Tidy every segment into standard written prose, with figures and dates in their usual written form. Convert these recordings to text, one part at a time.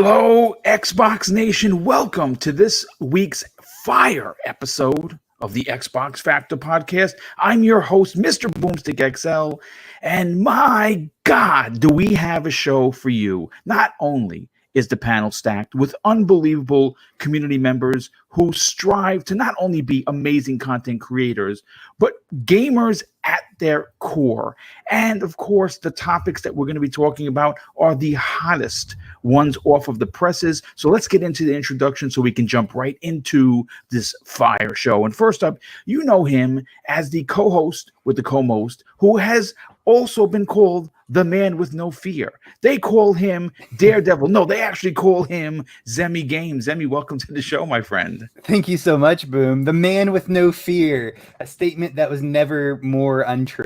Hello, Xbox Nation. Welcome to this week's fire episode of the Xbox Factor podcast. I'm your host, Mr. Boomstick XL, and my God, do we have a show for you. Not only is the panel stacked with unbelievable community members who strive to not only be amazing content creators, but gamers at their core. And of course, the topics that we're going to be talking about are the hottest ones off of the presses. So let's get into the introduction so we can jump right into this fire show. And first up, you know him as the co-host with the co-most, who has also been called the man with no fear. They call him Daredevil. No, they actually call him Zemi Games. Zemi, welcome to the show, my friend. Thank you so much, Boom. The man with no fear, a statement that was never more untrue.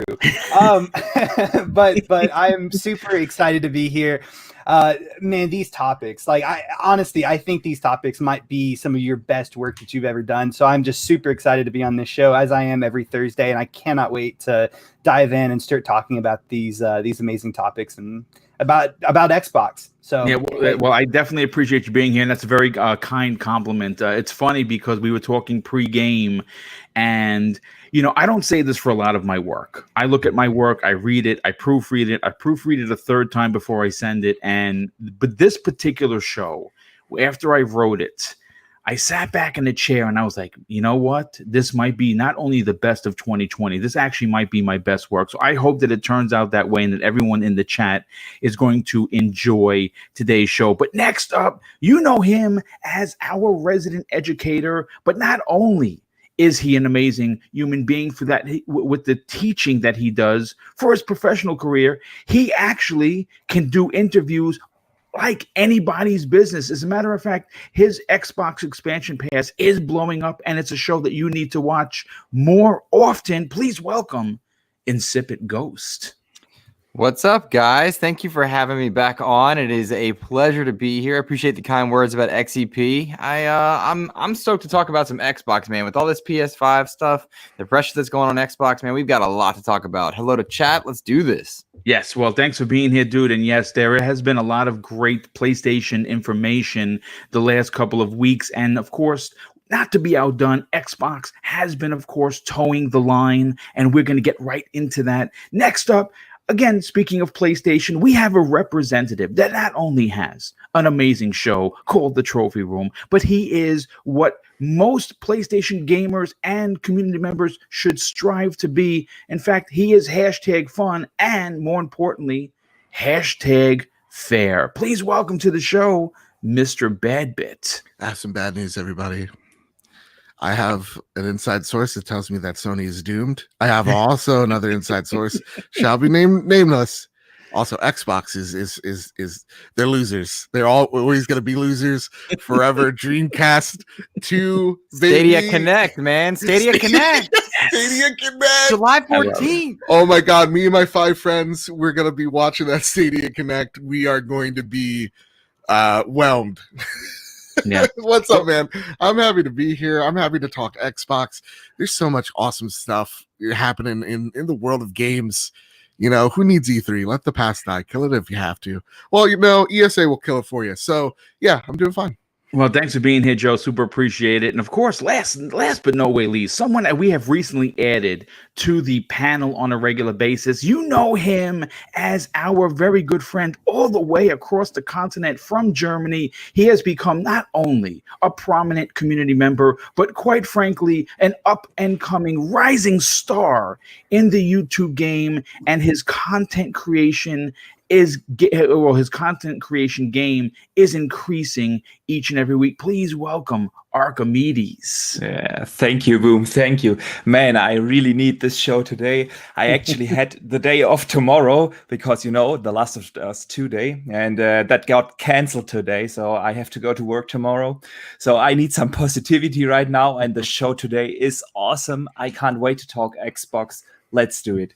But I am super excited to be here. Man, these topics, I think these topics might be some of your best work that you've ever done. So I'm just super excited to be on this show, as I am every Thursday, and I cannot wait to dive in and start talking about these amazing topics and about Xbox. So yeah, well, I definitely appreciate you being here, and that's a very kind compliment. It's funny because we were talking pre-game, and I don't say this for a lot of my work. I look at my work, I read it, I proofread it a third time before I send it. But this particular show, after I wrote it, I sat back in the chair and I was like, you know what? This might be not only the best of 2020, this actually might be my best work. So I hope that it turns out that way and that everyone in the chat is going to enjoy today's show. But next up, you know him as our resident educator, but not only is he an amazing human being for that, with the teaching that he does for his professional career, he actually can do interviews like anybody's business. As a matter of fact, his Xbox expansion pass is blowing up, and it's a show that you need to watch more often. Please welcome Insipid Ghost. What's up, guys? Thank you for having me back on. It is a pleasure to be here. I appreciate the kind words about XEP. I'm stoked to talk about some Xbox, man. With all this PS5 stuff, the pressure that's going on Xbox, man, we've got a lot to talk about. Hello to chat. Let's do this. Yes, well, thanks for being here, dude. And yes, there has been a lot of great PlayStation information the last couple of weeks. And of course, not to be outdone, Xbox has been, of course, towing the line. And we're going to get right into that. Next up, again, speaking of PlayStation, we have a representative that not only has an amazing show called The Trophy Room, but he is what most PlayStation gamers and community members should strive to be. In fact, he is hashtag fun and, more importantly, hashtag fair. Please welcome to the show, Mr. Badbit. I have some bad news, everybody. I have an inside source that tells me that Sony is doomed. I have also another inside source, shall be nameless. Also, Xbox is they're losers. They're always going to be losers forever. Dreamcast 2, baby. Stadia Connect, man. Stadia Connect. Stadia Connect. July 14th. Oh my God, me and my 5 friends, we're going to be watching that Stadia Connect. We are going to be whelmed. Yeah. What's up, man? I'm happy to be here. I'm happy to talk Xbox. There's so much awesome stuff happening in the world of games. Who needs E3? Let the past die. Kill it if you have to. Well, ESA will kill it for you. So, yeah, I'm doing fine. Well, thanks for being here, Joe. Super appreciate it. And of course, last but no way least, someone that we have recently added to the panel on a regular basis. You know him as our very good friend all the way across the continent from Germany. He has become not only a prominent community member, but quite frankly, an up-and-coming rising star in the YouTube game, and his content creation game is increasing each and every week. Please welcome Archimedes. Yeah, thank you, Boom. Thank you. Man, I really need this show today. I actually had the day off tomorrow because, The Last of Us 2 day, and that got canceled today. So I have to go to work tomorrow. So I need some positivity right now. And the show today is awesome. I can't wait to talk Xbox. Let's do it.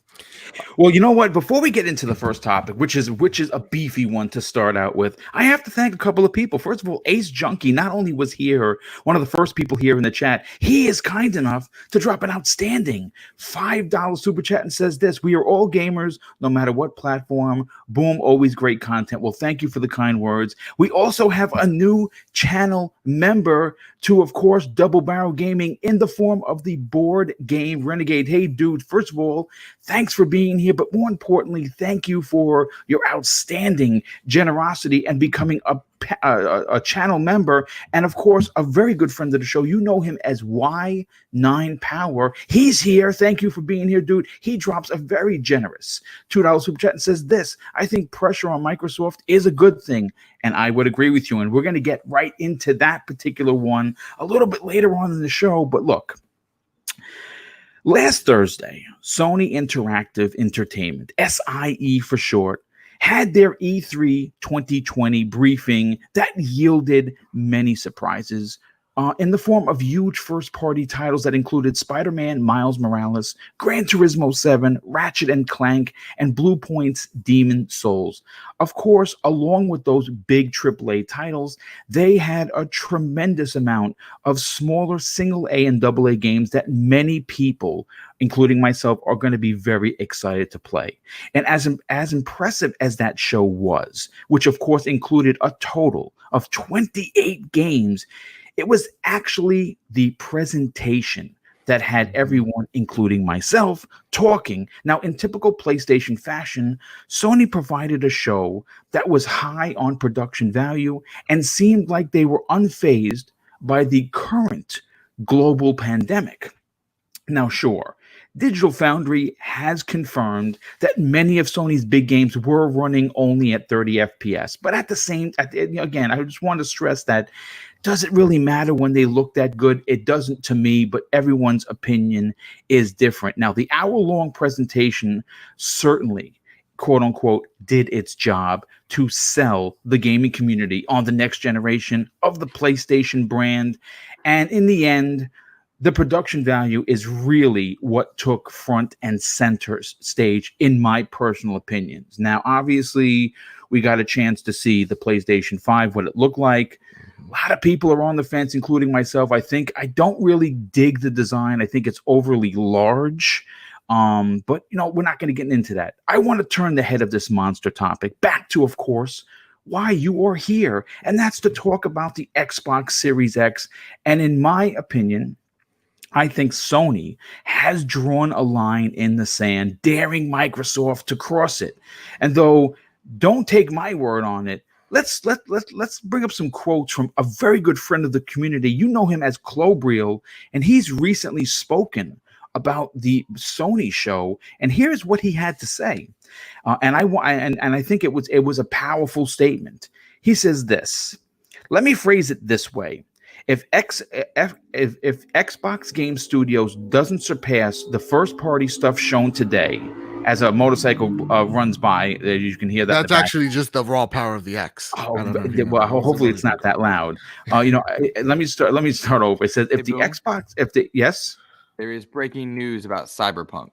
Well, you know what? Before we get into the first topic, which is a beefy one to start out with, I have to thank a couple of people. First of all, Ace Junkie not only was here, one of the first people here in the chat, he is kind enough to drop an outstanding $5 super chat and says this: "We are all gamers, no matter what platform. Boom, always great content." Well, thank you for the kind words. We also have a new channel member to, of course, Double Barrel Gaming in the form of the Board Game Renegade. Hey, dude, first of all, thanks for being here, but more importantly, thank you for your outstanding generosity and becoming a channel member, and of course, a very good friend of the show. You know him as Y9 Power. He's here. Thank you for being here, dude. He drops a very generous $2 super chat and says this: "I think pressure on Microsoft is a good thing," and I would agree with you. And we're going to get right into that particular one a little bit later on in the show. But look, last Thursday, Sony Interactive Entertainment, SIE for short, had their E3 2020 briefing that yielded many surprises in the form of huge first-party titles that included Spider-Man Miles Morales, Gran Turismo 7, Ratchet and Clank, and Blue Point's Demon Souls. Of course, along with those big AAA titles, they had a tremendous amount of smaller single A and AA games that many people, including myself, are going to be very excited to play. And as impressive as that show was, which of course included a total of 28 games, it was actually the presentation that had everyone, including myself, talking. Now, in typical PlayStation fashion, Sony provided a show that was high on production value and seemed like they were unfazed by the current global pandemic. Now, sure, Digital Foundry has confirmed that many of Sony's big games were running only at 30 FPS. But again, I just want to stress that, does it really matter when they look that good? It doesn't to me, but everyone's opinion is different. Now, the hour-long presentation certainly, quote unquote, did its job to sell the gaming community on the next generation of the PlayStation brand. And in the end, the production value is really what took front and center stage, in my personal opinions. Now, obviously, we got a chance to see the PlayStation 5, what it looked like. A lot of people are on the fence, including myself. I don't really dig the design. I think it's overly large. But, we're not going to get into that. I want to turn the head of this monster topic back to, of course, why you are here. And that's to talk about the Xbox Series X. And in my opinion, I think Sony has drawn a line in the sand, daring Microsoft to cross it. And though, don't take my word on it, let's bring up some quotes from a very good friend of the community. You know him as Clobriel, and he's recently spoken about the Sony show. And here's what he had to say. And I think it was a powerful statement. He says this. Let me phrase it this way. If Xbox Game Studios doesn't surpass the first-party stuff shown today, as a motorcycle runs by, you can hear that. That's actually just the raw power of the X. Well, hopefully it's not that loud. Let me start over. It says yes. There is breaking news about Cyberpunk.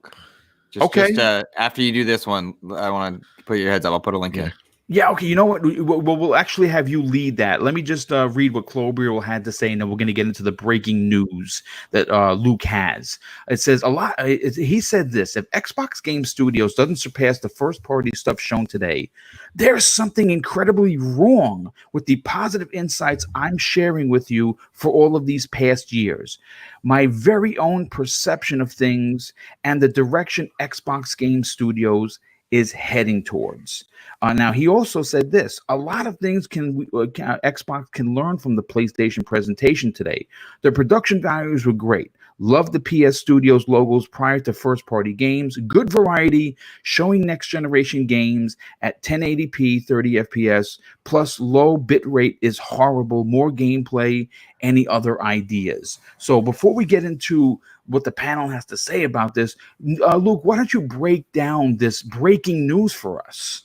Okay. After you do this one, I want to put your heads up. I'll put a link in. Yeah, okay. You know what? We'll actually have you lead that. Let me just read what Clobriel had to say, and then we're going to get into the breaking news that Luke has. It says a lot. He said this: if Xbox Game Studios doesn't surpass the first-party stuff shown today, there's something incredibly wrong with the positive insights I'm sharing with you for all of these past years. My very own perception of things and the direction Xbox Game Studios is heading towards. Now, he also said this: a lot of things Xbox can learn from the PlayStation presentation today. The production values were great. Love the PS Studios logos prior to first-party games. Good variety, showing next-generation games at 1080p, 30 FPS, plus low bitrate is horrible. More gameplay, any other ideas? So before we get into what the panel has to say about this, Luke, why don't you break down this breaking news for us?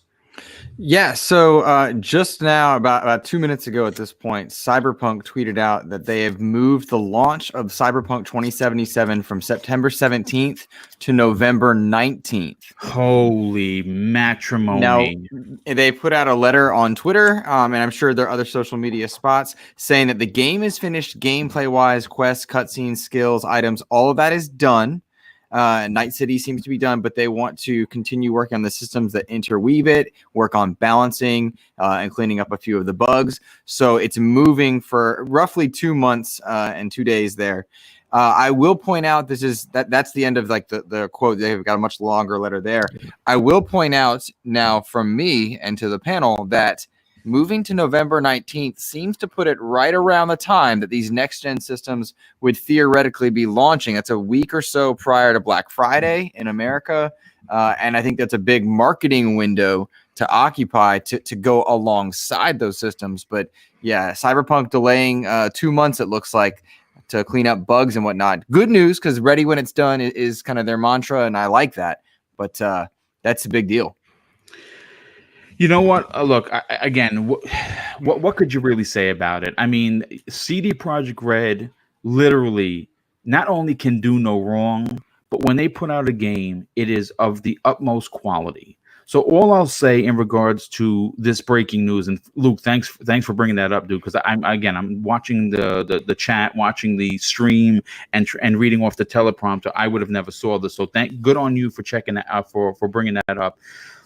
Yeah, so just now, about 2 minutes ago at this point, Cyberpunk tweeted out that they have moved the launch of Cyberpunk 2077 from September 17th to November 19th. Holy Now, matrimony. they put out a letter on Twitter, and I'm sure there are other social media spots, saying that the game is finished gameplay-wise, quests, cutscenes, skills, items, all of that is done. Night City seems to be done, but they want to continue working on the systems that interweave it, work on balancing and cleaning up a few of the bugs. So it's moving for roughly 2 months and 2 days there. I will point out that's the end of like the quote. They've got a much longer letter there. I will point out now from me and to the panel that moving to November 19th seems to put it right around the time that these next-gen systems would theoretically be launching. That's a week or so prior to Black Friday in America. And I think that's a big marketing window to occupy to go alongside those systems. But yeah, Cyberpunk delaying 2 months, it looks like, to clean up bugs and whatnot. Good news, because ready when it's done is kind of their mantra, and I like that. But that's a big deal. You know what? Look, again, what could you really say about it? I mean, CD Projekt Red literally not only can do no wrong, but when they put out a game, it is of the utmost quality. So all I'll say in regards to this breaking news, and Luke, thanks for bringing that up, dude, because I'm watching the chat, watching the stream, and reading off the teleprompter. I would have never saw this, so good on you for checking that out, for bringing that up.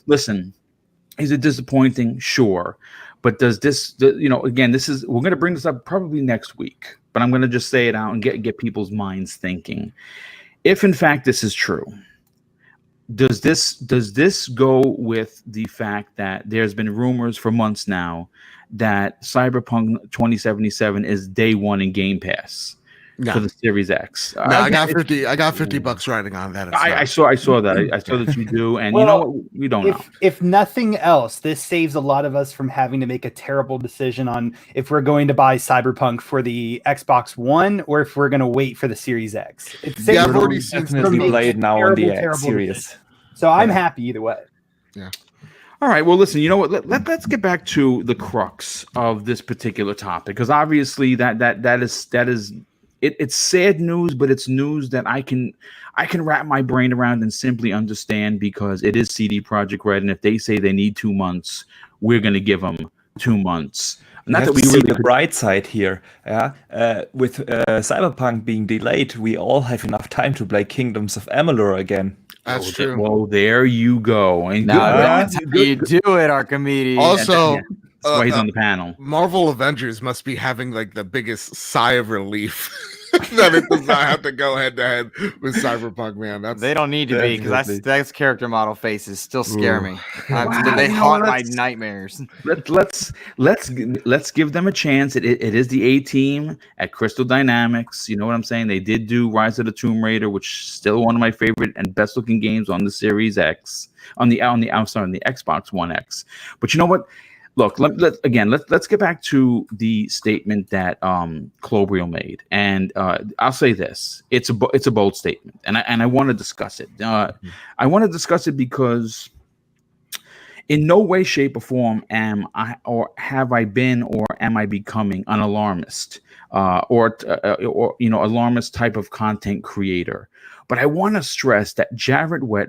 Listen. Is it disappointing? Sure. But does this, again, we're going to bring this up probably next week, but I'm going to just say it out and get people's minds thinking. If in fact this is true, does this go with the fact that there's been rumors for months now that Cyberpunk 2077 is day one in Game Pass? For the Series X. No, I got $50 riding on that. I saw that. I saw that you do, and you know what? We don't know. If nothing else, this saves a lot of us from having to make a terrible decision on if we're going to buy Cyberpunk for the Xbox One or if we're going to wait for the Series X. It's I've already seen definitely played now on the Series. So I'm happy either way. Yeah. All right. Well, listen. You know what? Let's get back to the crux of this particular topic, because obviously that is. It's sad news, but it's news that I can wrap my brain around and simply understand, because it is CD Projekt Red, and if they say they need 2 months, we're going to give them 2 months. Not that we see the bright side here. Yeah, with Cyberpunk being delayed, we all have enough time to play Kingdoms of Amalur again. That's true. Well, there you go. And that's how you do it, Archimedes. Also. That's why he's on the panel. Marvel Avengers must be having like the biggest sigh of relief that it does not have to go head to head with Cyberpunk, man. They don't need to be, because that's character model faces still scare me. They haunt my nightmares. Let's give them a chance. It is the A team at Crystal Dynamics. You know what I'm saying? They did do Rise of the Tomb Raider, which is still one of my favorite and best looking games on the Series X, on the Xbox One X. But you know what? Look, let's get back to the statement that Clobriel made, and I'll say this: it's a bold statement, and I want to discuss it. I want to discuss it because in no way, shape, or form am I, or have I been, or am I becoming an alarmist, or alarmist type of content creator. But I want to stress that Jarrett West,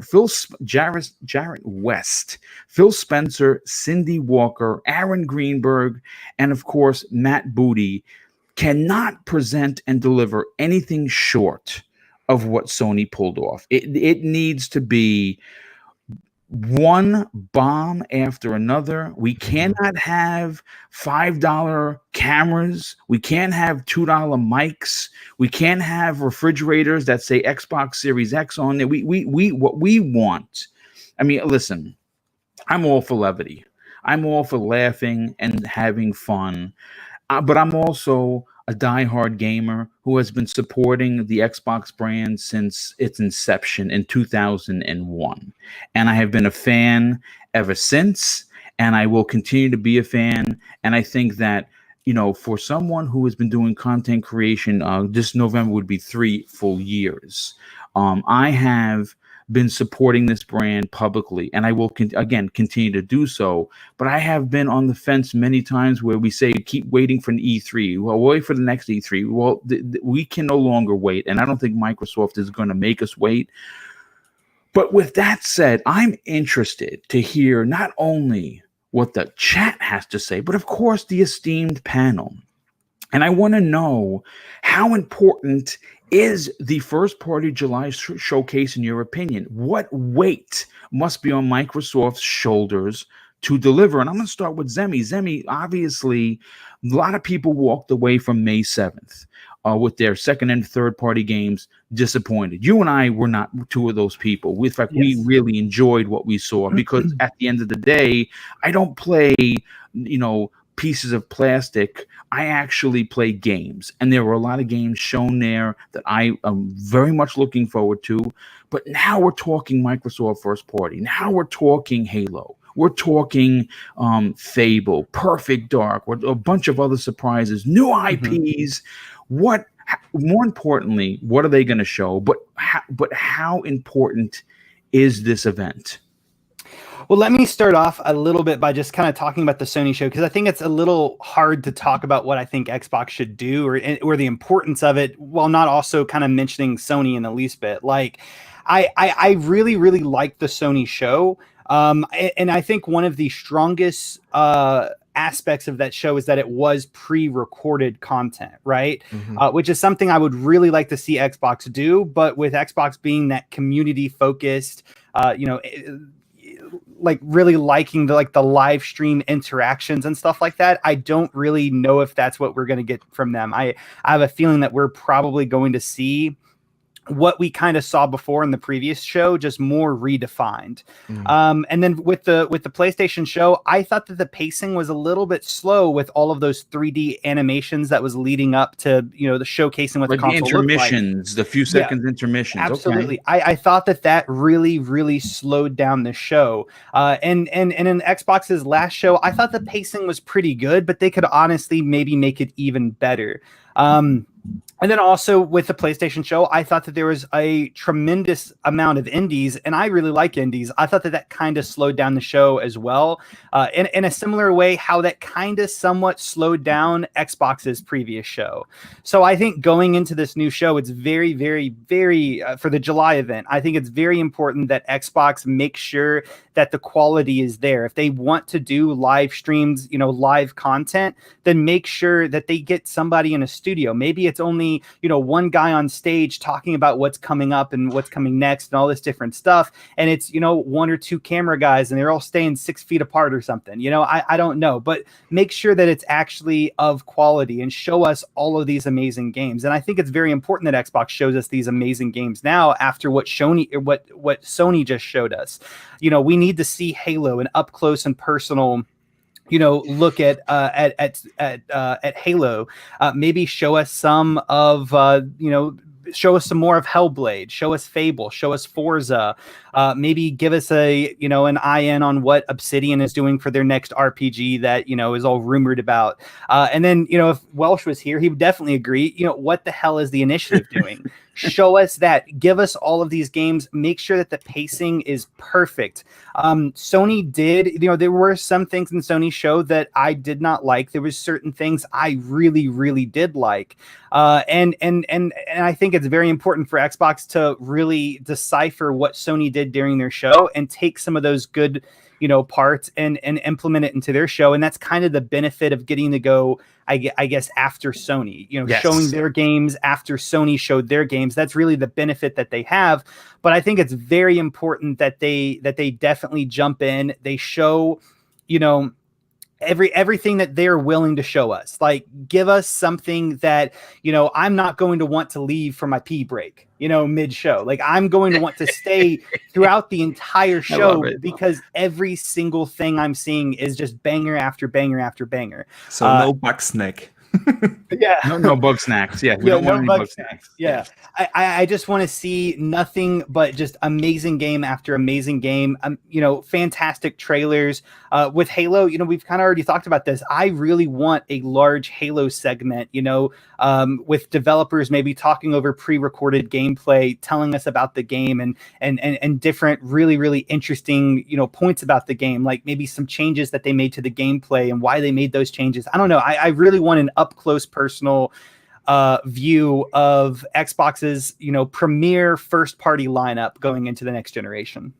Phil Spencer, Cindy Walker, Aaron Greenberg, and of course Matt Booty cannot present and deliver anything short of what Sony pulled off. It needs to be one bomb after another. We cannot have $5 cameras. We can't have $2 mics. We can't have refrigerators that say Xbox Series X on it. We what we want. I mean, listen, I'm all for levity. I'm all for laughing and having fun. But I'm also a diehard gamer who has been supporting the Xbox brand since its inception in 2001. And I have been a fan ever since, and I will continue to be a fan. And I think that, for someone who has been doing content creation, this November would be 3 full years. I have been supporting this brand publicly, and I will again continue to do so. But I have been on the fence many times where we say keep waiting for an E3. Well, wait for the next E3. Well, we can no longer wait, and I don't think Microsoft is going to make us wait. But with that said, I'm interested to hear not only what the chat has to say, but of course the esteemed panel. And I want to know, how important is the first party July showcase in your opinion? What weight must be on Microsoft's shoulders to deliver? And I'm going to start with Zemi. Zemi, obviously, a lot of people walked away from May 7th with their second and third party games disappointed. You and I were not two of those people. In fact, we really enjoyed what we saw, because at the end of the day, I don't play, pieces of plastic. I actually play games, and there were a lot of games shown there that I am very much looking forward to. But now we're talking Microsoft first party. Now we're talking Halo. We're talking Fable, Perfect Dark, a bunch of other surprises, new IPs. More importantly, what are they going to show? But how important is this event? Well, let me start off a little bit by just kind of talking about the Sony show, because I think it's a little hard to talk about what I think Xbox should do or the importance of it, while not also kind of mentioning Sony in the least bit. Like, I really, really like the Sony show. And I think one of the strongest aspects of that show is that it was pre-recorded content, right? Which is something I would really like to see Xbox do. But with Xbox being that community focused, like really liking the live stream interactions and stuff like that, I don't really know if that's what we're going to get from them. I have a feeling that we're probably going to see what we kind of saw before in the previous show, just more redefined. And then with the PlayStation show, I thought that the pacing was a little bit slow with all of those 3D animations that was leading up to, the showcasing what the console looked like. The few seconds intermissions. Absolutely. Okay. I thought that really, really slowed down the show. And in Xbox's last show, I thought the pacing was pretty good, but they could honestly maybe make it even better. And then also with the PlayStation show, I thought that there was a tremendous amount of indies, and I really like indies. I thought that kind of slowed down the show as well. In a similar way, how that kind of somewhat slowed down Xbox's previous show. So I think going into this new show, it's very, very, very, for the July event, I think it's very important that Xbox makes sure that the quality is there. If they want to do live streams, live content, then make sure that they get somebody in a studio. Maybe it's only, one guy on stage talking about what's coming up and what's coming next and all this different stuff. And it's, one or two camera guys and they're all staying 6 feet apart or something, I don't know, but make sure that it's actually of quality and show us all of these amazing games. And I think it's very important that Xbox shows us these amazing games now after what Sony just showed us. We need to see Halo, an up close and personal look at Halo. Maybe show us some of show us some more of Hellblade, show us Fable, show us Forza, maybe give us an eye in on what Obsidian is doing for their next RPG that is all rumored about. And then if Welsh was here, he would definitely agree. What the hell is the Initiative doing? Show us that. Give us all of these games. Make sure that the pacing is perfect. Sony did, there were some things in Sony's show that I did not like. There was certain things I really, really did like. And I think it's very important for Xbox to really decipher what Sony did during their show and take some of those good, parts and implement it into their show. And that's kind of the benefit of getting to go, I guess, after Sony, Yes. Showing their games after Sony showed their games. That's really the benefit that they have. But I think it's very important that they definitely jump in. They show, everything that they're willing to show us. Like, give us something that, I'm not going to want to leave for my pee break, mid show. Like, I'm going to want to stay throughout the entire show because every single thing I'm seeing is just banger after banger after banger. So no bug snack. Yeah. No bug snacks. Yeah, we Yeah, don't want no any bug bug snacks. snacks. Yeah. I just want to see nothing but just amazing game after amazing game. Fantastic trailers. With Halo, we've kind of already talked about this. I really want a large Halo segment, with developers maybe talking over pre-recorded gameplay, telling us about the game and different really, really interesting, points about the game, like maybe some changes that they made to the gameplay and why they made those changes. I don't know. I really want an up close personal view of Xbox's, premier first party lineup going into the next generation.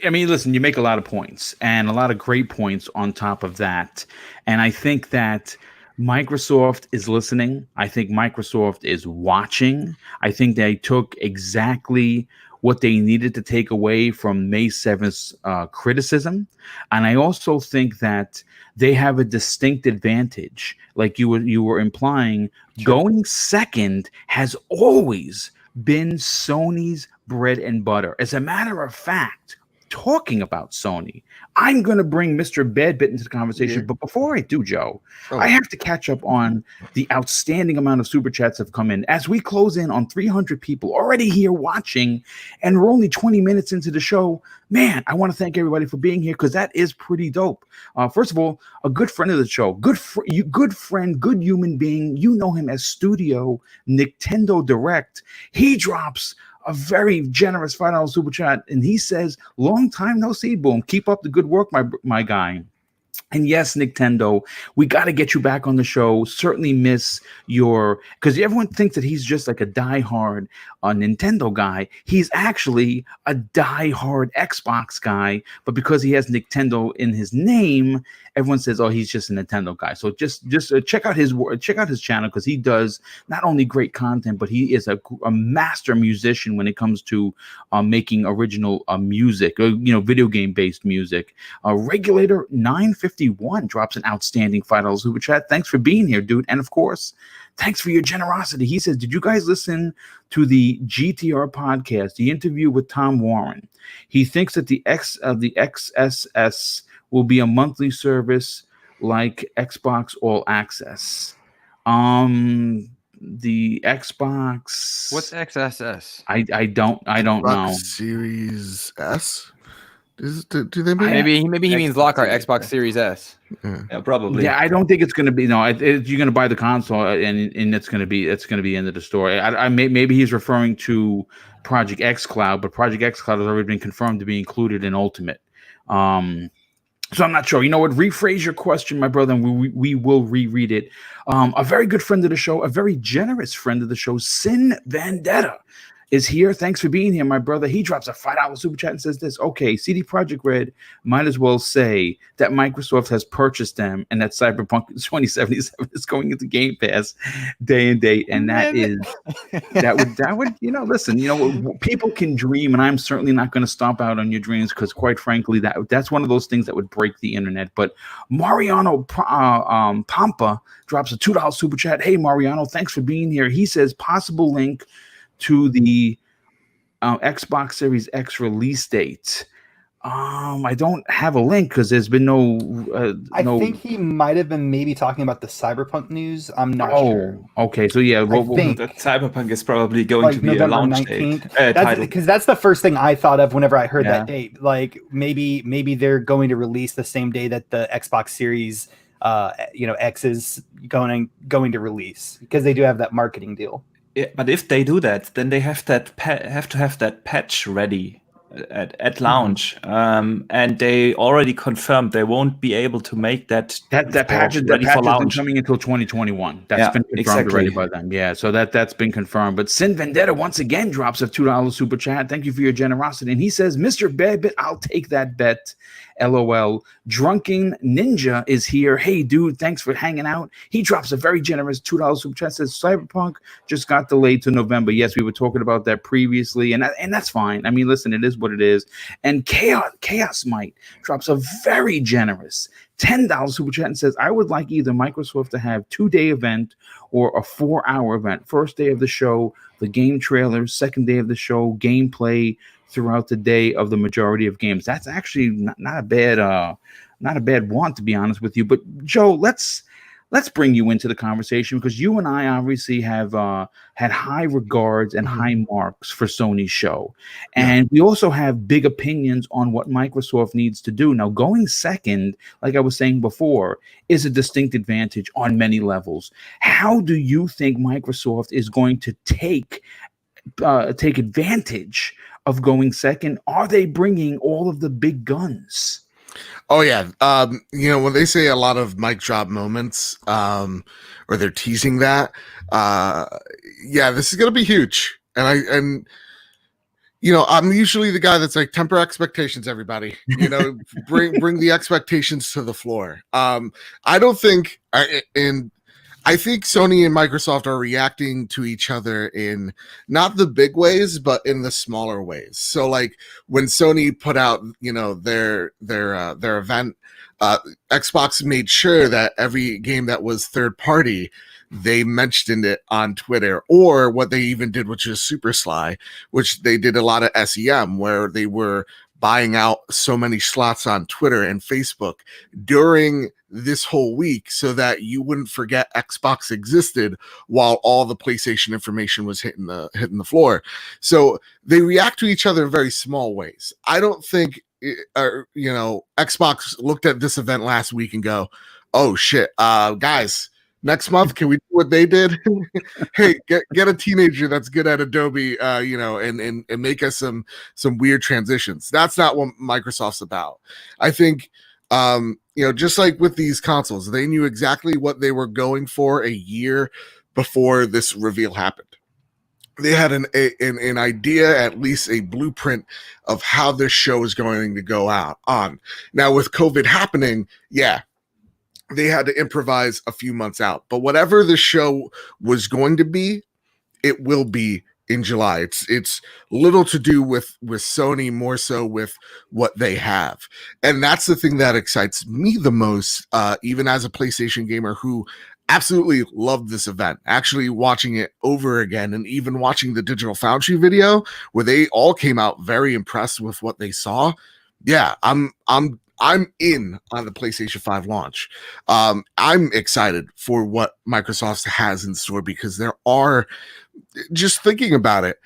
I mean, listen, you make a lot of points and a lot of great points on top of that. And I think that Microsoft is listening. I think Microsoft is watching. I think they took exactly what they needed to take away from May 7th's criticism. And I also think that they have a distinct advantage, like you were implying. Sure. Going second has always been Sony's bread and butter. As a matter of fact, talking about Sony, I'm going to bring Mr. Badbit into the conversation. Yeah. But before I do, Joe, I have to catch up on the outstanding amount of super chats that have come in. As we close in on 300 people already here watching, and we're only 20 minutes into the show, man, I want to thank everybody for being here because that is pretty dope. First of all, a good friend of the show, good friend, good human being. You know him as Studio Nintendo Direct. He drops a very generous $5 super chat, and he says, "Long time no see, Boom. Keep up the good work, my guy." And yes, Nintendo, we got to get you back on the show. Certainly miss because everyone thinks that he's just like a diehard Nintendo guy. He's actually a diehard Xbox guy, but because he has Nintendo in his name, everyone says, "Oh, he's just a Nintendo guy." So just check out his channel because he does not only great content, but he is a master musician when it comes to making original music, video game based music. Regulator 951 drops an outstanding $5 super chat. Thanks for being here, dude, and of course, thanks for your generosity. He says, "Did you guys listen to the GTR podcast, the interview with Tom Warren? He thinks that the XSS will be a monthly service like Xbox All Access." The Xbox. What's XSS? I don't know. Series S. Do they mean? Maybe he means Lockhart Xbox Series S. Yeah, probably. Yeah, I don't think it's going to be. No, you're going to buy the console, and it's going to be end of the story. Maybe he's referring to Project X Cloud, but Project X Cloud has already been confirmed to be included in Ultimate. So I'm not sure. You know what? Rephrase your question, my brother, and we will reread it. A very good friend of the show, a very generous friend of the show, Sin Vendetta, is here. Thanks for being here, my brother. He drops a $5 super chat and says this: "Okay, CD Projekt Red might as well say that Microsoft has purchased them and that Cyberpunk 2077 is going into Game Pass day and date." And that would listen, people can dream, and I'm certainly not going to stomp out on your dreams because, quite frankly, that's one of those things that would break the internet. But Mariano Pampa drops a $2 super chat. Hey, Mariano, thanks for being here. He says possible link to the Xbox Series X release date. I don't have a link because there's been no. I think he might have been maybe talking about the Cyberpunk news. I'm not sure. Okay, so yeah, that Cyberpunk is probably going to be November a launch 19th. date. Because that's the first thing I thought of whenever I heard that date. Like maybe they're going to release the same day that the Xbox Series, X is going to release, because they do have that marketing deal. Yeah, but if they do that, then they have to have that patch ready at launch, and they already confirmed they won't be able to make that patch ready for launch. Coming until 2021. That's been confirmed already by them. Yeah, so that's been confirmed. But Sin Vendetta once again drops a $2 super chat. Thank you for your generosity. And he says, "Mr. Badbit, I'll take that bet. LOL. Drunken Ninja is here. Hey, dude, thanks for hanging out." He drops a very generous $2 super chat. Says Cyberpunk just got delayed to November. Yes, we were talking about that previously, and that's fine. I mean, listen, it is what it is. And Chaos Might drops a very generous $10 super chat and says, "I would like either Microsoft to have 2-day event or a 4-hour event. First day of the show, the game trailers. Second day of the show, gameplay throughout the day of the majority of games." That's actually not a bad want, to be honest with you. But Joe, let's let's bring you into the conversation because you and I obviously have had high regards and high marks for Sony's show. And we also have big opinions on what Microsoft needs to do. Now, going second, like I was saying before, is a distinct advantage on many levels. How do you think Microsoft is going to take advantage of going second? Are they bringing all of the big guns? Oh yeah. When they say a lot of mic drop moments, or they're teasing that, this is gonna be huge. And I'm usually the guy that's like, temper expectations, everybody. Bring the expectations to the floor. I think Sony and Microsoft are reacting to each other in not the big ways, but in the smaller ways. So like when Sony put out, their event, Xbox made sure that every game that was third party, they mentioned it on Twitter, or what they even did, which is super sly, which they did a lot of SEM where they were buying out so many slots on Twitter and Facebook during this whole week so that you wouldn't forget Xbox existed while all the PlayStation information was hitting the floor. So they react to each other in very small ways. I don't think Xbox looked at this event last week and go, oh shit, guys, next month, can we do what they did? Hey, get a teenager that's good at Adobe, and make us some weird transitions. That's not what Microsoft's about. I think, just like with these consoles, they knew exactly what they were going for a year before this reveal happened. They had an idea, at least a blueprint of how this show is going to go on. Now, with COVID happening, they had to improvise a few months out, but whatever the show was going to be, it will be in July. It's little to do with Sony, more so with what they have. And that's the thing that excites me the most, even as a PlayStation gamer who absolutely loved this event, actually watching it over again, and even watching the Digital Foundry video where they all came out very impressed with what they saw. Yeah, I'm in on the PlayStation 5 launch. I'm excited for what Microsoft has in store because there are, just thinking about it,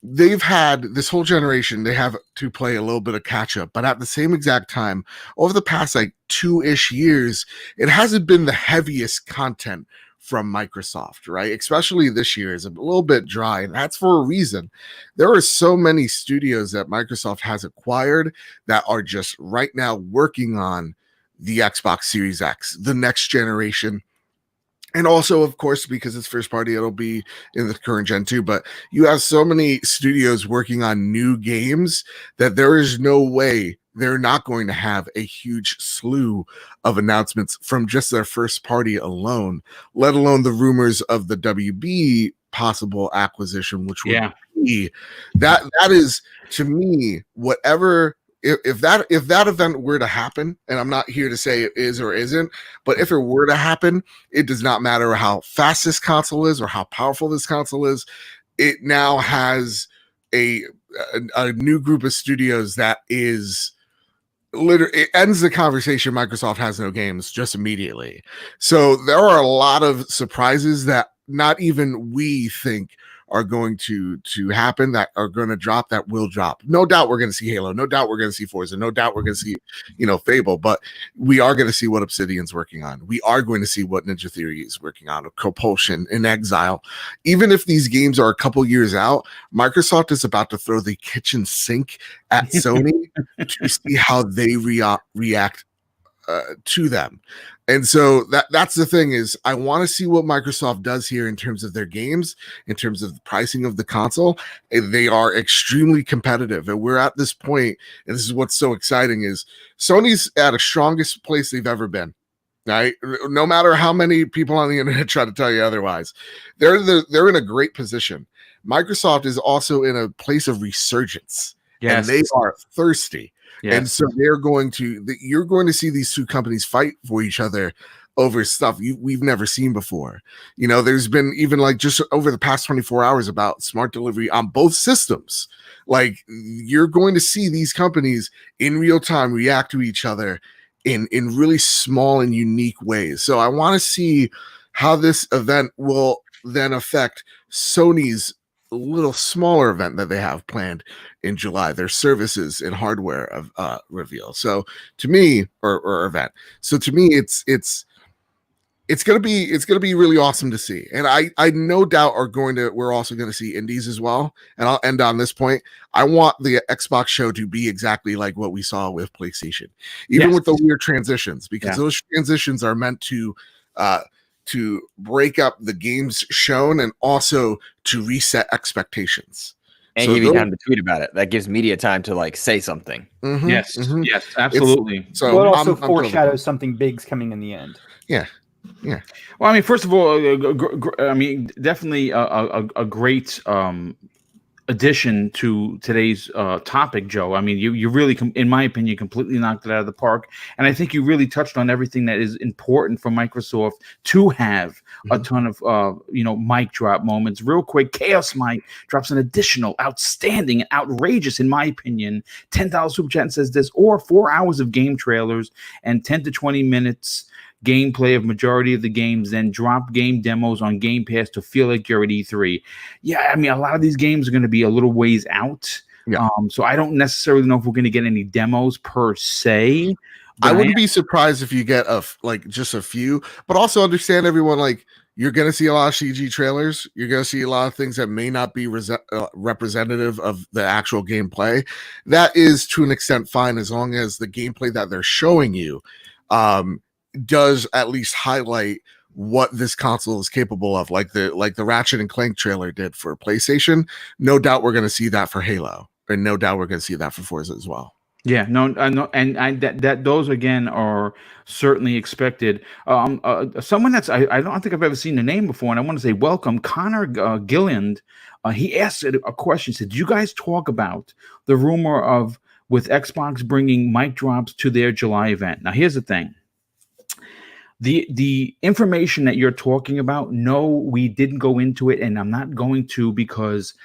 they've had this whole generation, they have to play a little bit of catch up, but at the same exact time, over the past like 2-ish years, it hasn't been the heaviest content from Microsoft, right? Especially this year is a little bit dry, and that's for a reason. There are so many studios that Microsoft has acquired that are just right now working on the Xbox Series X, the next generation. And also, of course, because it's first party, it'll be in the current gen too. But you have so many studios working on new games that there is no way they're not going to have a huge slew of announcements from just their first party alone, let alone the rumors of the WB possible acquisition, which would be that is, to me, whatever. If that event were to happen, and I'm not here to say it is or isn't, but if it were to happen, it does not matter how fast this console is or how powerful this console is. It now has a new group of studios that is literally, it ends the conversation Microsoft has no games just immediately. So there are a lot of surprises that not even we think are going to happen, that are going to drop, that will drop. No doubt we're going to see Halo. No doubt we're going to see Forza. No doubt we're going to see, Fable. But we are going to see what Obsidian's working on. We are going to see what Ninja Theory is working on, or Compulsion, in Exile. Even if these games are a couple years out, Microsoft is about to throw the kitchen sink at Sony to see how they react to them. And so that's the thing, is I want to see what Microsoft does here in terms of their games, in terms of the pricing of the console. And they are extremely competitive. And we're at this point, and this is what's so exciting, is Sony's at the strongest place they've ever been. Right? No matter how many people on the internet try to tell you otherwise, they're in a great position. Microsoft is also in a place of resurgence. Yes. And they are thirsty. Yes. And so you're going to see these two companies fight for each other over stuff we've never seen before. There's been even like just over the past 24 hours about smart delivery on both systems. Like, you're going to see these companies in real time react to each other in really small and unique ways. So I want to see how this event will then affect Sony's little smaller event that they have planned in July, their services and hardware of reveal. So to me, or event. So to me, it's gonna be really awesome to see, and I no doubt we're also gonna see indies as well. And I'll end on this point. I want the Xbox show to be exactly like what we saw with PlayStation, even with the weird transitions, because those transitions are meant to break up the games shown and also to reset expectations. And So give you time to tweet about it. That gives media time to like say something. Yes, absolutely. So it also foreshadows something big's coming in the end. Yeah. Well, I mean, first of all, I mean, definitely a great addition to today's topic, Joe. I mean, you really, in my opinion, completely knocked it out of the park. And I think you really touched on everything that is important for Microsoft to have a ton of, mic drop moments. Real quick, Chaos Mike drops an additional outstanding and outrageous, in my opinion, $10 super chat and says this, or 4 hours of game trailers and 10 to 20 minutes gameplay of majority of the games, then drop game demos on Game Pass to feel like you're at E3. Yeah, I mean, a lot of these games are going to be a little ways out. Yeah. So I don't necessarily know if we're going to get any demos per se. I wouldn't be surprised if you get just a few, but also understand, everyone, like, you're going to see a lot of CG trailers. You're going to see a lot of things that may not be representative of the actual gameplay. That is, to an extent, fine, as long as the gameplay that they're showing you does at least highlight what this console is capable of, like the Ratchet and Clank trailer did for PlayStation. No doubt we're going to see that for Halo, and no doubt we're going to see that for Forza as well. Yeah, no, and that those again are certainly expected. Someone that's I don't think I've ever seen the name before, and I want to say welcome, Connor Gilliland. He asked a question. Said, "Do you guys talk about the rumor of with Xbox bringing mic drops to their July event?" Now, here's the thing. The information that you're talking about, no, we didn't go into it, and I'm not going to, because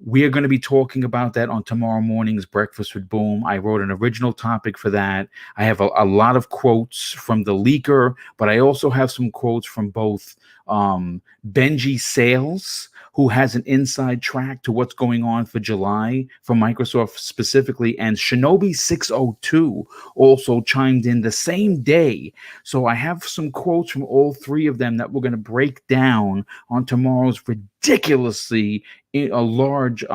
we are going to be talking about that on tomorrow morning's Breakfast with Boom. I wrote an original topic for that. I have a lot of quotes from the leaker, but I also have some quotes from both Benji Sales, who has an inside track to what's going on for July for Microsoft specifically, and Shinobi 602 also chimed in the same day. So I have some quotes from all three of them that we're going to break down on tomorrow's ridiculously a large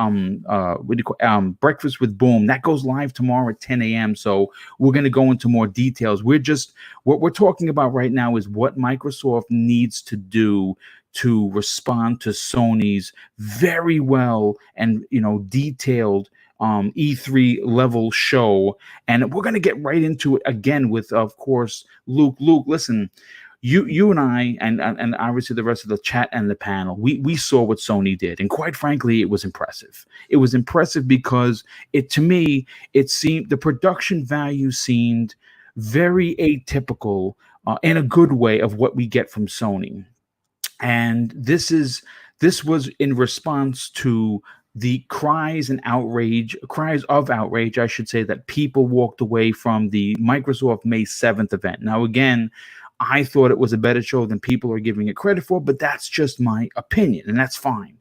Breakfast with Boom that goes live tomorrow at 10 a.m. So we're going to go into more details. What we're talking about right now is what Microsoft needs to do to respond to Sony's very well and detailed E3 level show. And we're going to get right into it again with, of course, Luke. Luke, listen, you and I and obviously the rest of the chat and the panel, we saw what Sony did, and quite frankly, it was impressive. It was impressive because to me it seemed the production value seemed very atypical in a good way of what we get from Sony. And this was in response to the cries of outrage, I should say, that people walked away from the Microsoft May 7th event. Now, again, I thought it was a better show than people are giving it credit for, but that's just my opinion, and that's fine.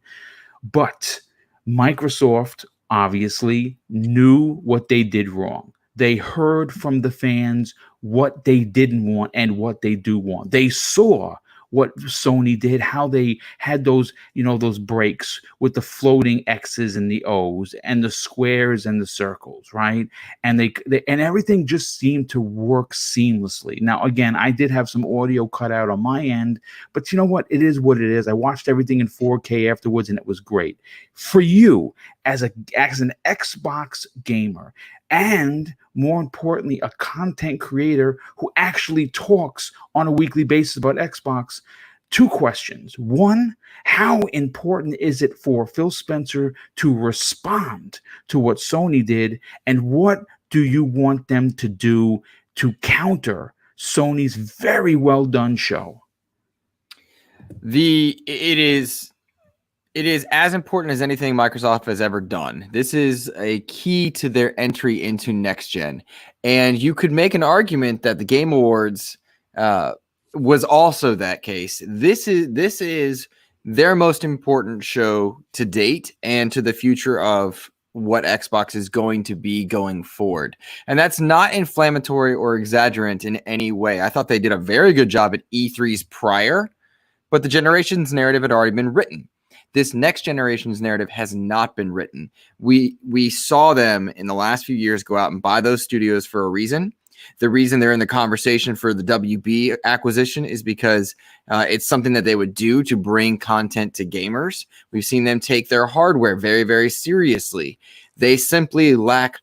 But Microsoft obviously knew what they did wrong. They heard from the fans what they didn't want and what they do want. They saw what Sony did, how they had those breaks with the floating X's and the O's and the squares and the circles, right? And they and everything just seemed to work seamlessly. Now, again, I did have some audio cut out on my end, but you know what? It is what it is. I watched everything in 4K afterwards, and it was great. For you, as an Xbox gamer, and more importantly, a content creator who actually talks on a weekly basis about Xbox, two questions. One, how important is it for Phil Spencer to respond to what Sony did? And what do you want them to do to counter Sony's very well done show? It is It is as important as anything Microsoft has ever done. This is a key to their entry into next gen. And you could make an argument that the Game Awards was also that case. This is their most important show to date and to the future of what Xbox is going to be going forward. And that's not inflammatory or exaggerant in any way. I thought they did a very good job at E3's prior, but the generation's narrative had already been written. This next generation's narrative has not been written. We saw them in the last few years go out and buy those studios for a reason. The reason they're in the conversation for the WB acquisition is because it's something that they would do to bring content to gamers. We've seen them take their hardware very, very seriously. They simply lack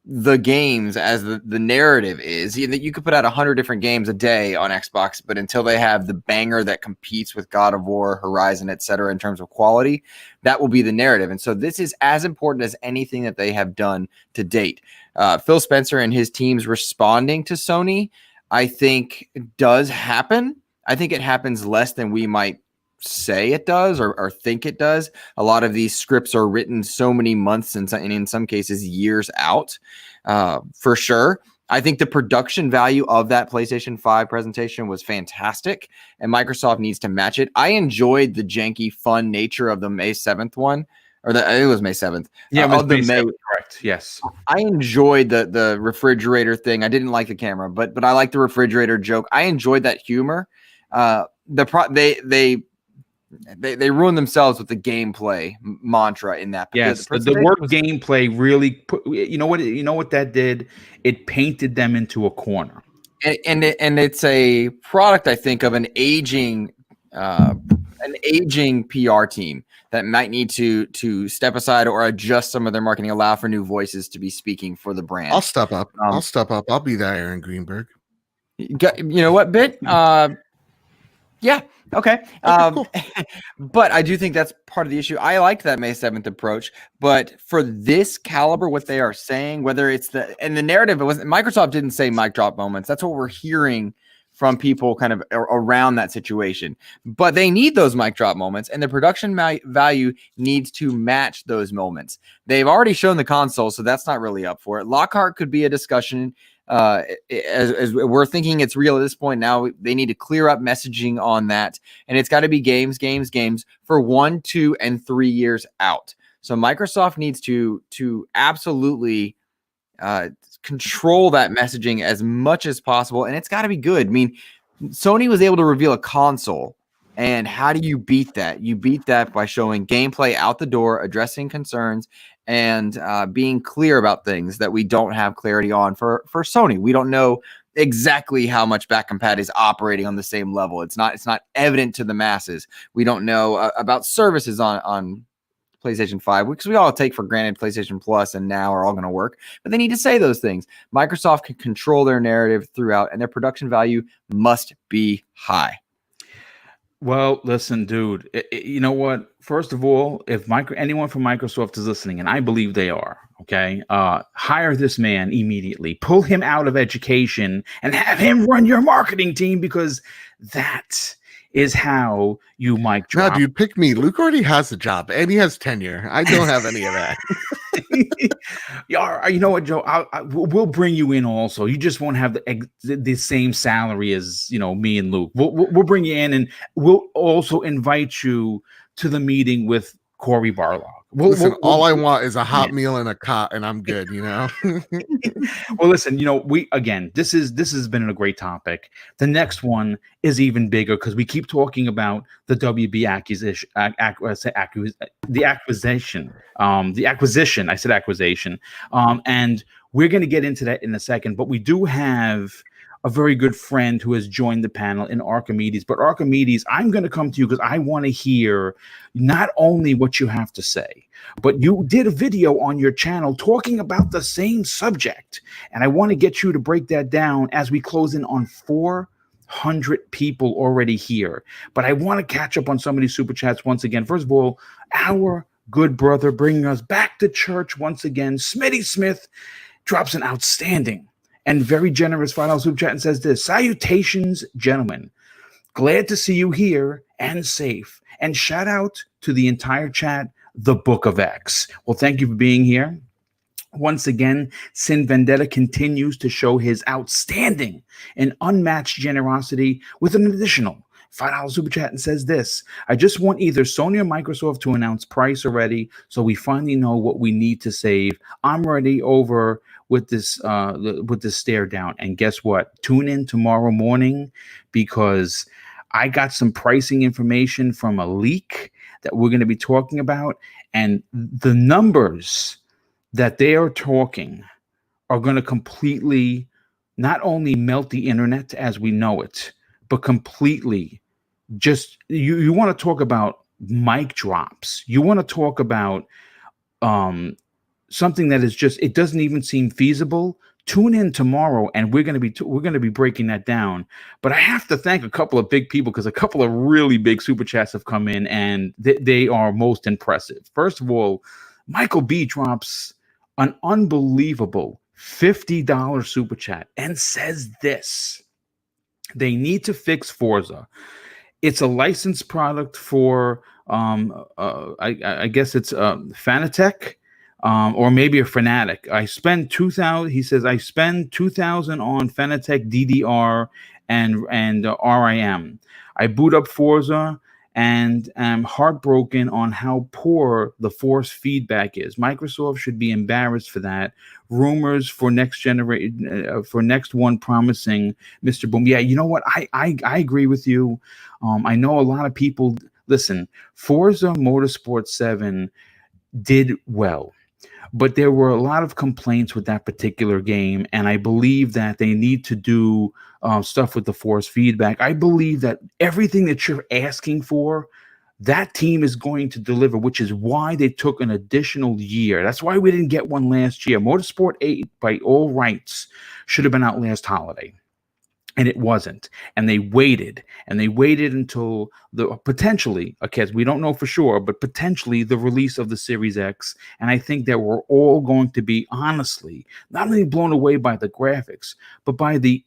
the games as the narrative is. You could put out 100 different games a day on Xbox, but until they have the banger that competes with God of War, Horizon, etc., in terms of quality, that will be the narrative. And so this is as important as anything that they have done to date. Phil Spencer and his teams responding to Sony, I think, does happen. I think it happens less than we might say it does or think it does. A lot of these scripts are written so many months and in some cases years out, for sure. I think the production value of that PlayStation 5 presentation was fantastic, and Microsoft needs to match it. I enjoyed the janky, fun nature of the May 7th one, or it was May 7th. Yeah, it was May 7th, correct. Yes. I enjoyed the refrigerator thing. I didn't like the camera, but I like the refrigerator joke. I enjoyed that humor. They ruined themselves with the gameplay mantra in that. Yes, the word gameplay really put, you know what that did? It painted them into a corner. And it's a product, I think, of an aging PR team that might need to step aside or adjust some of their marketing, allow for new voices to be speaking for the brand. I'll step up. I'll be that Aaron Greenberg. You know what, Bit? Yeah. Okay. Cool. But I do think that's part of the issue. I liked that May 7th approach, but for this caliber, what they are saying, whether it's the narrative, Microsoft didn't say mic drop moments. That's what we're hearing from people kind of around that situation. But they need those mic drop moments, and the production value needs to match those moments. They've already shown the console, so that's not really up for it. Lockhart could be a discussion. As we're thinking it's real at this point now, they need to clear up messaging on that, and it's got to be games for 1, 2, and 3 years out. So Microsoft needs to absolutely control that messaging as much as possible, and it's got to be good. I mean, Sony was able to reveal a console, and how do you beat that? You beat that by showing gameplay out the door, addressing concerns, and being clear about things that we don't have clarity on for Sony. We don't know exactly how much back compat is operating on the same level. It's not evident to the masses. We don't know about services on PlayStation 5, because we all take for granted PlayStation Plus and Now are all going to work, but they need to say those things. Microsoft can control their narrative throughout, and their production value must be high. Well, listen, dude, you know what? First of all, if anyone from Microsoft is listening, and I believe they are, okay, hire this man immediately. Pull him out of education and have him run your marketing team, because that is how you mic drop. No, dude, pick me. Luke already has a job, and he has tenure. I don't have any of that. Yeah, you know what, Joe? We'll bring you in also. You just won't have the same salary as, me and Luke. We'll bring you in, and we'll also invite you to the meeting with Corey Barlog. Listen, all I want is a hot meal and a cot, and I'm good. Well, listen, this has been a great topic. The next one is even bigger, because we keep talking about the WB acquisition. I said acquisition. And we're going to get into that in a second. But we do have a very good friend who has joined the panel in Archimedes. But Archimedes, I'm going to come to you because I want to hear not only what you have to say, but you did a video on your channel talking about the same subject. And I want to get you to break that down as we close in on 400 people already here. But I want to catch up on some of these super chats once again. First of all, our good brother bringing us back to church once again, Smitty Smith, drops an outstanding and very generous $5 super chat and says this: salutations, gentlemen. Glad to see you here and safe, And shout out to the entire chat, the Book of X. Well, thank you for being here. Once again, Sin Vendetta continues to show his outstanding and unmatched generosity with an additional $5 super chat and says this: I just want either Sony or Microsoft to announce price already so we finally know what we need to save. I'm ready over with this stare down. And guess what? Tune in tomorrow morning because I got some pricing information from a leak that we're going to be talking about, and the numbers that they are talking are going to completely not only melt the internet as we know it, but completely just you want to talk about mic drops. You want to talk about something that is just, it doesn't even seem feasible. Tune in tomorrow and we're going to be breaking that down. But I have to thank a couple of big people because a couple of really big super chats have come in and they are most impressive. First of all, Michael B drops an unbelievable $50 super chat and says this: they need to fix Forza. It's a licensed product for I guess it's Fanatec, or maybe a Fanatic. I spend 2,000. He says I spend 2,000 on Fanatec DDR and RIM. I boot up Forza and am heartbroken on how poor the force feedback is. Microsoft should be embarrassed for that. Rumors for next generation, for next one promising Mr. Boom. Yeah, you know what? I agree with you. I know a lot of people. Listen, Forza Motorsport 7 did well, but there were a lot of complaints with that particular game, and I believe that they need to do stuff with the force feedback. I believe that everything that you're asking for, that team is going to deliver, which is why they took an additional year. That's why we didn't get one last year. Motorsport 8, by all rights, should have been out last holiday. And it wasn't. And they waited until the potentially, okay, we don't know for sure, but potentially the release of the Series X. And I think that we're all going to be honestly not only blown away by the graphics, but by the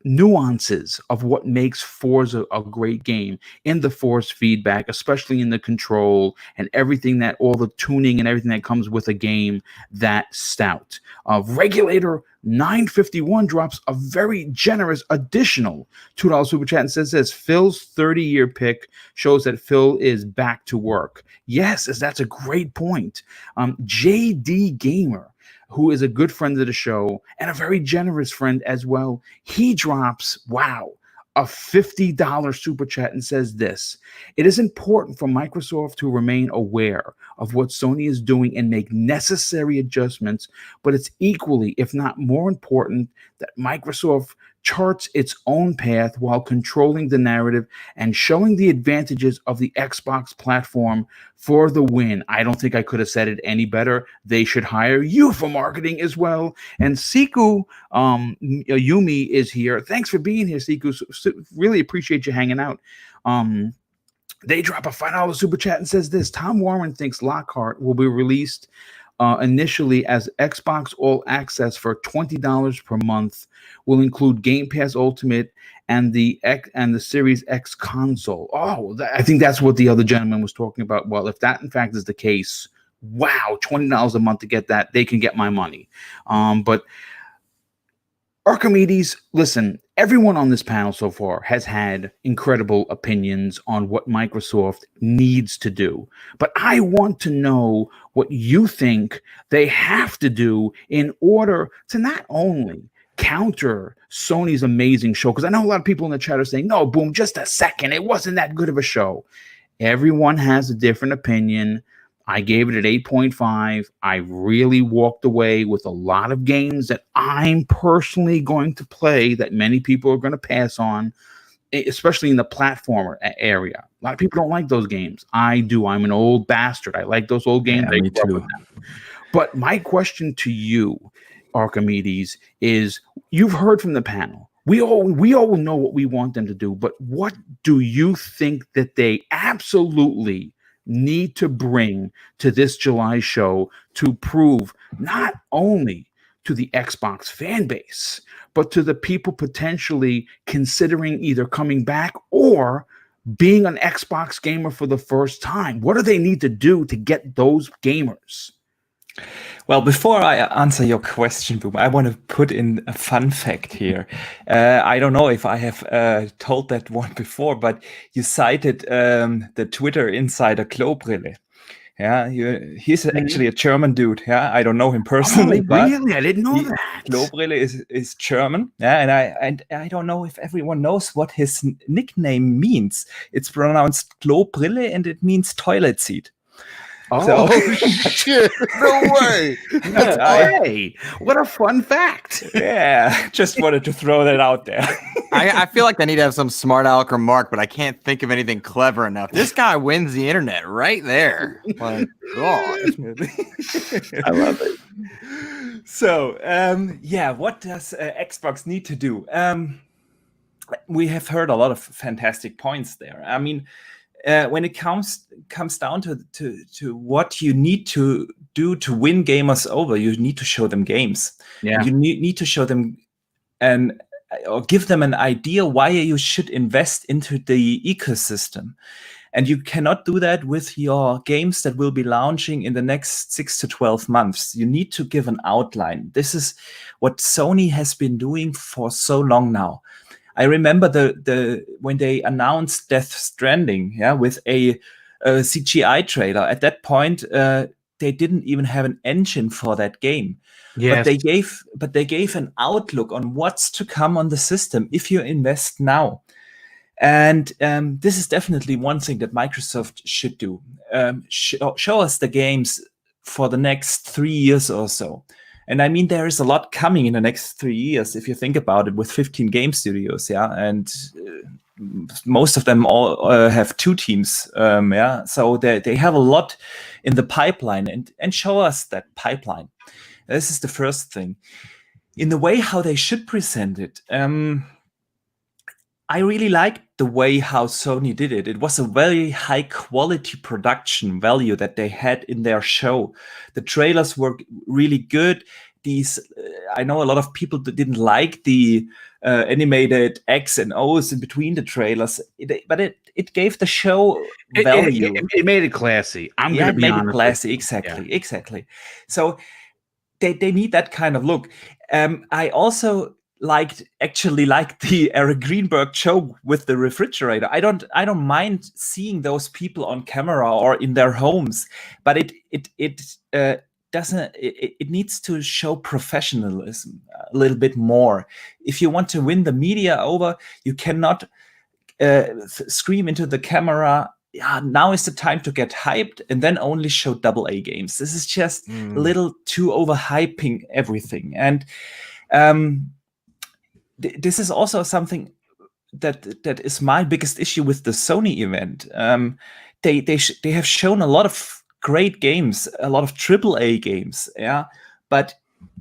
nuances of what makes Forza a great game in the force feedback, especially in the control and everything, that all the tuning and everything that comes with a game that stout. Regulator 951 drops a very generous additional $2 super chat and says this: Phil's 30-year pick shows that Phil is back to work. Yes, that's a great point. JD Gamer, who is a good friend of the show and a very generous friend as well, he drops, wow, a $50 super chat and says this: it is important for Microsoft to remain aware of what Sony is doing and make necessary adjustments, but it's equally, if not more important, that Microsoft charts its own path while controlling the narrative and showing the advantages of the Xbox platform for the win. I don't think I could have said it any better. They should hire you for marketing as well. And Siku Yumi is here. Thanks for being here, Siku. Really appreciate you hanging out. They drop a $5 super chat and says this: Tom Warren thinks Lockhart will be released initially as Xbox All Access for $20 per month, will include Game Pass Ultimate and the Series X console. Oh, I think that's what the other gentleman was talking about. Well, if that in fact is the case, wow, $20 a month to get that, they can get my money. But Archimedes, listen, everyone on this panel so far has had incredible opinions on what Microsoft needs to do. But I want to know what you think they have to do in order to not only counter Sony's amazing show, because I know a lot of people in the chat are saying, no, Boom, just a second, it wasn't that good of a show. Everyone has a different opinion. I gave it an 8.5. I really walked away with a lot of games that I'm personally going to play that many people are going to pass on, especially in the platformer area. A lot of people don't like those games. I do. I'm an old bastard. I like those old games. Yeah, me too. But my question to you, Archimedes, is you've heard from the panel. We all know what we want them to do, but what do you think that they absolutely need to bring to this July show to prove not only to the Xbox fan base, but to the people potentially considering either coming back or being an Xbox gamer for the first time? What do they need to do to get those gamers? Well, before I answer your question, Boom, I want to put in a fun fact here. I don't know if I have told that one before, but you cited the Twitter insider Klobrille. Yeah, he's actually a German dude. Yeah, I don't know him personally, but really? I didn't know that. Klobrille is German. Yeah, and I don't know if everyone knows what his nickname means. It's pronounced Klobrille, and it means toilet seat. Oh, shit. No way. Hey, what a fun fact. Yeah, just wanted to throw that out there. I feel like I need to have some smart aleck remark, but I can't think of anything clever enough. This guy wins the internet right there. Like, God. I love it. So, yeah, what does Xbox need to do? We have heard a lot of fantastic points there. I mean, when it comes down to what you need to do to win gamers over, you need to show them games. Yeah. You need to show them or give them an idea why you should invest into the ecosystem. And you cannot do that with your games that will be launching in the next 6 to 12 months. You need to give an outline. This is what Sony has been doing for so long now. I remember the when they announced Death Stranding, yeah, with a CGI trailer. At that point, they didn't even have an engine for that game. Yes. But they gave an outlook on what's to come on the system if you invest now. And this is definitely one thing that Microsoft should do. Show us the games for the next 3 years or so. And I mean, there is a lot coming in the next 3 years, if you think about it, with 15 game studios, yeah, and most of them all have 2 teams, yeah. So they have a lot in the pipeline, and show us that pipeline. This is the first thing. In the way how they should present it, I really liked the way how Sony did it. It was a very high quality production value that they had in their show. The trailers were really good. I know a lot of people that didn't like the animated X and O's in between the trailers, but it gave the show value. It made it classy. I'm going to be honest. It classy, exactly. So they need that kind of look. I also actually liked the Eric Greenberg show with the refrigerator. I don't mind seeing those people on camera or in their homes, but it needs to show professionalism a little bit more. If you want to win the media over, you cannot scream into the camera, yeah, now is the time to get hyped, and then only show AA games. This is just a little too overhyping everything. And this is also something that is my biggest issue with the Sony event. They have shown a lot of great games, a lot of AAA games, yeah, but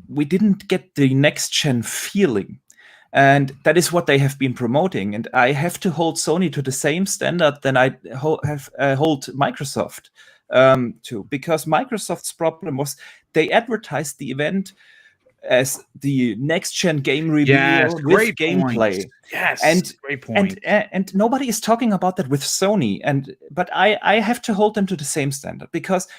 we didn't get the next gen feeling, and that is what they have been promoting. And I have to hold Sony to the same standard than I hold Microsoft to, because Microsoft's problem was they advertised the event as the next gen game reveal with gameplay. Yes, and great point. And nobody is talking about that with Sony. But I have to hold them to the same standard, because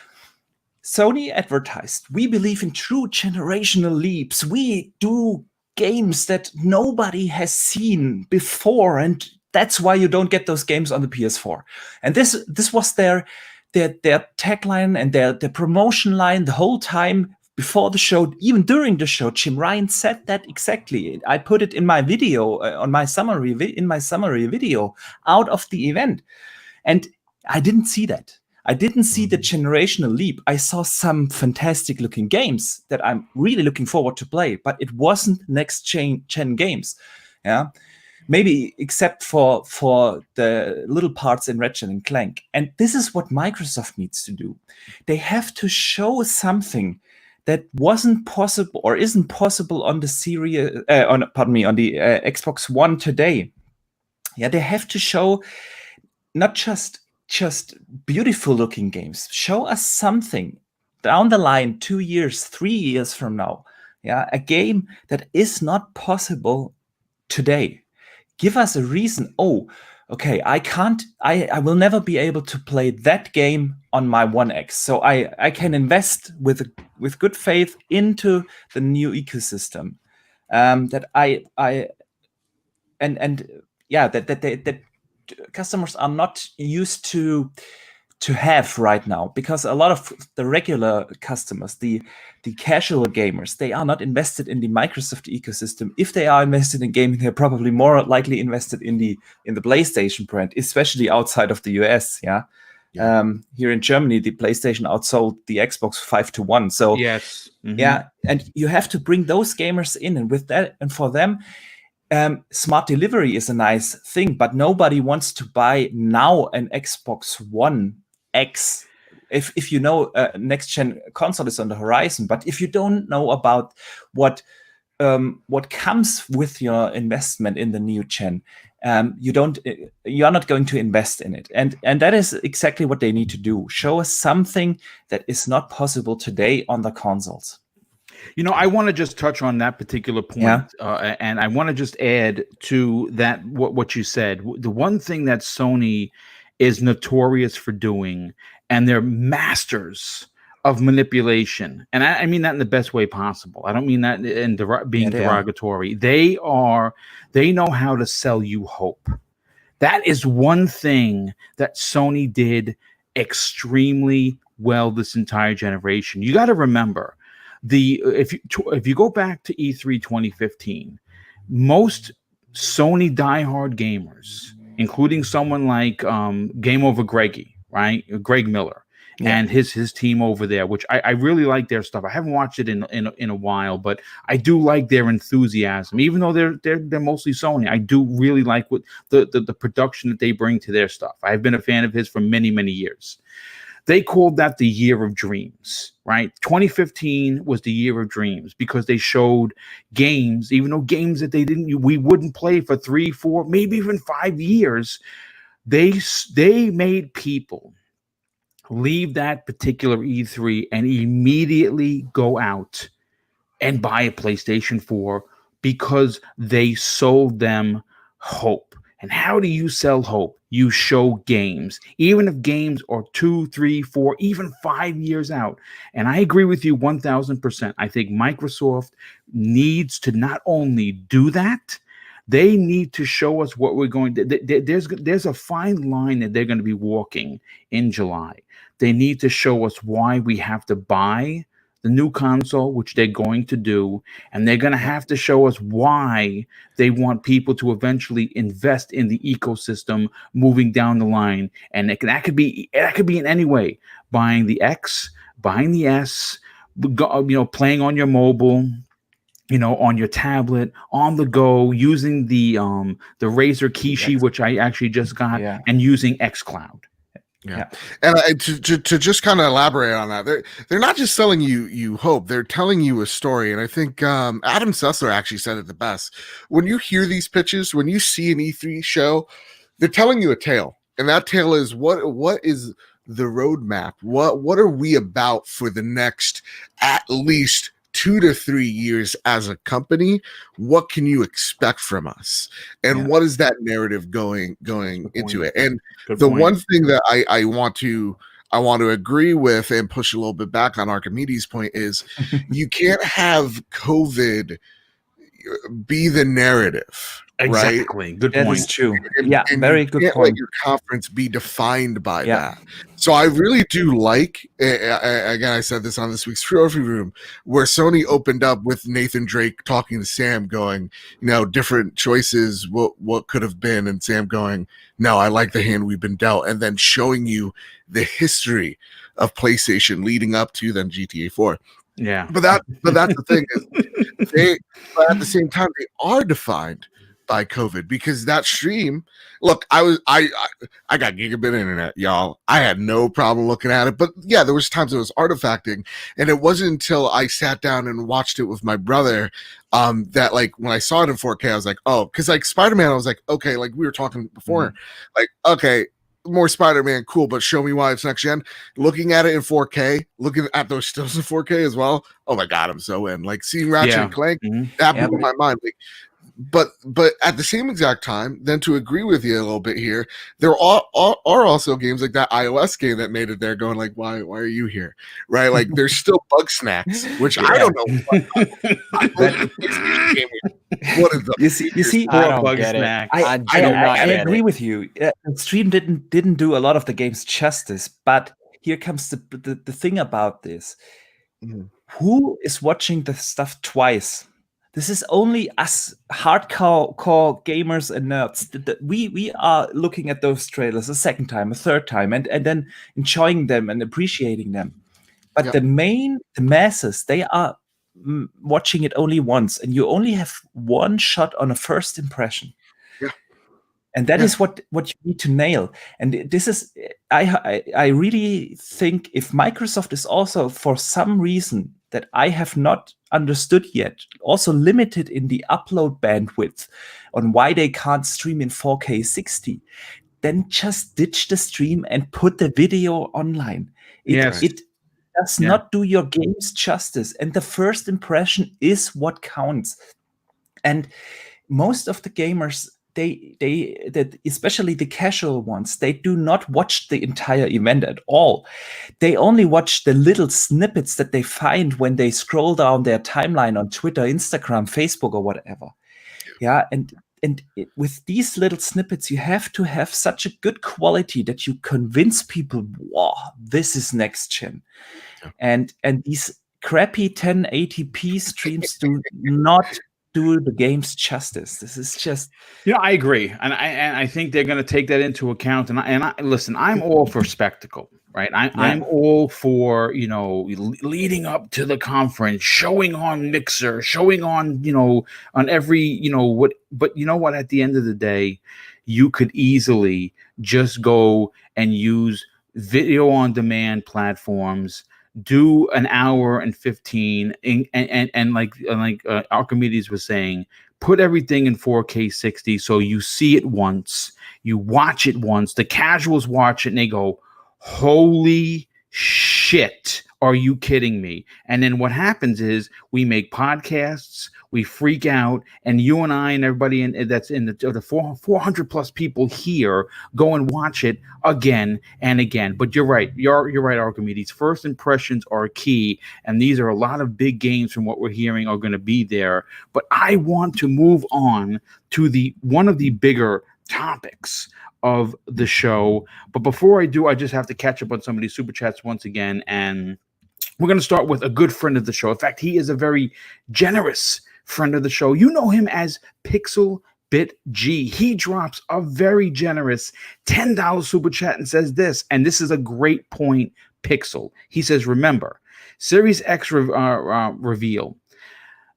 Sony advertised, we believe in true generational leaps. We do games that nobody has seen before, and that's why you don't get those games on the PS4. And this was their tagline and their promotion line the whole time. Before the show, even during the show, Jim Ryan said that exactly. I put it in my video, on my summary video out of the event, and I didn't see that. I didn't see the generational leap. I saw some fantastic looking games that I'm really looking forward to play, but it wasn't next gen games. Yeah, maybe except for the little parts in Ratchet and Clank. And this is what Microsoft needs to do. They have to show something that wasn't possible or isn't possible on the on the Xbox One today. Yeah, they have to show not just beautiful looking games. Show us something down the line, 2 years, 3 years from now. Yeah, a game that is not possible today. Give us a reason. Oh, okay, I will never be able to play that game on my One X. So I can invest with good faith into the new ecosystem. That that customers are not used to have right now, because a lot of the regular customers, the casual gamers, they are not invested in the Microsoft ecosystem. If they are invested in gaming, they're probably more likely invested in the PlayStation brand, especially outside of the US. Yeah. Here in Germany, the PlayStation outsold the Xbox 5-1. So Yes. Mhm. yeah, and you have to bring those gamers in, and with that, and for them, smart delivery is a nice thing, but nobody wants to buy now an Xbox One X. If you know next gen console is on the horizon, but if you don't know about what comes with your investment in the new gen, you're not going to invest in it, and that is exactly what they need to do. Show us something that is not possible today on the consoles. You know, I want to just touch on that particular point, and I want to just add to that what you said. The one thing that Sony is notorious for doing, and they're masters of manipulation, and I mean that in the best way possible. I don't mean that in being derogatory. They know how to sell you hope. That is one thing that Sony did extremely well this entire generation. You got to remember, if you go back to E3 2015, most Sony diehard gamers, including someone like Game Over Greggy, right, Greg Miller, and his team over there, which I really like their stuff. I haven't watched it in a while, but I do like their enthusiasm, even though they're mostly Sony. I do really like what the production that they bring to their stuff. I've been a fan of his for many years. They called that the year of dreams, right? 2015 was the year of dreams because they showed games, even though games that we wouldn't play for 3, 4, maybe even 5 years. They made people leave that particular E3 and immediately go out and buy a PlayStation 4 because they sold them hope. And how do you sell hope? You show games, even if games are 2, 3, 4, even 5 years out. And I agree with you 1000%. I think Microsoft needs to not only do that, they need to show us what we're going to. There's a fine line that they're going to be walking in July. They need to show us why we have to buy the new console, which they're going to do, and they're going to have to show us why they want people to eventually invest in the ecosystem moving down the line. And that could be in any way: buying the X, buying the S, playing on your mobile, on your tablet, on the go, using the Razer Kishi, which I actually just got, and using xCloud. Yeah. And to just kind of elaborate on that, they're not just selling you hope, they're telling you a story. And I think Adam Sessler actually said it the best. When you hear these pitches, when you see an E3 show, they're telling you a tale. And that tale is what is the roadmap? What are we about for the next at least 2 to 3 years as a company? What can you expect from us? And what is that narrative going into it? And one thing that I want to agree with and push a little bit back on Archimedes' point is you can't have COVID be the narrative. Exactly. Right? Good point. That is true. And very you good can't point. let your conference be defined by that. So I really do like, again, I said this on this week's Trophy Room, where Sony opened up with Nathan Drake talking to Sam, going, different choices, what could have been, and Sam going, no, I like the hand we've been dealt, and then showing you the history of PlayStation leading up to then GTA 4. Yeah. But that's the thing is, but at the same time, they are defined by COVID, because that stream, look, I got gigabit internet, y'all. I had no problem looking at it, but yeah, there was times it was artifacting, and it wasn't until I sat down and watched it with my brother that, like, when I saw it in 4K, I was like, oh, because like Spider-Man, I was like, okay, like we were talking before, like, okay, more Spider-Man, cool, but show me why it's next gen. Looking at it in 4K, looking at those stills in 4K as well, oh my god, I'm so in. Like seeing Ratchet and Clank, that blew my mind. Like, but at the same exact time, then to agree with you a little bit here, there are also games like that iOS game that made it there, going like, why are you here, right? Like there's still bug snacks, which I don't know. What is the you see, I don't get it. I do not I get agree it. with you. The stream didn't do a lot of the game's justice, but here comes the thing about this. Who is watching the stuff twice? This is only us hardcore core gamers and nerds. We are looking at those trailers a second time, a third time, and then enjoying them and appreciating them. But the masses, they are watching it only once, and you only have one shot on a first impression. And that is what you need to nail. And this is, I really think if Microsoft is also, for some reason that I have not understood yet, also limited in the upload bandwidth on why they can't stream in 4K 60, then just ditch the stream and put the video online. It does not do your games justice. And the first impression is what counts. And most of the gamers, they especially the casual ones, they do not watch the entire event at all. They only watch the little snippets that they find when they scroll down their timeline on Twitter, Instagram, Facebook, or whatever. With these little snippets, you have to have such a good quality that you convince people, wow, this is next gen. And these crappy 1080p streams do not do the game's justice. This is just, I agree, and I think they're going to take that into account. And I listen, I'm all for spectacle, right? I'm all for leading up to the conference, showing on Mixer, showing on on every what. But you know what? At the end of the day, you could easily just go and use video on demand platforms. Do an hour and 15 and like Archimedes was saying, put everything in 4K 60 so you see it once, you watch it once, the casuals watch it and they go, holy shit, are you kidding me? And then what happens is we make podcasts, we freak out, and you and I and everybody that's in the 400 plus people here go and watch it again and again. But you're right. You're right, Archimedes. First impressions are key, and these are a lot of big games from what we're hearing are going to be there. But I want to move on to one of the bigger topics of the show. But before I do, I just have to catch up on some of these super chats once again, and we're going to start with a good friend of the show. In fact, he is a very generous friend of the show. You know him as Pixel Bit G. He drops a very generous $10 super chat and says this, and this is a great point, Pixel. He says, remember, Series X reveal.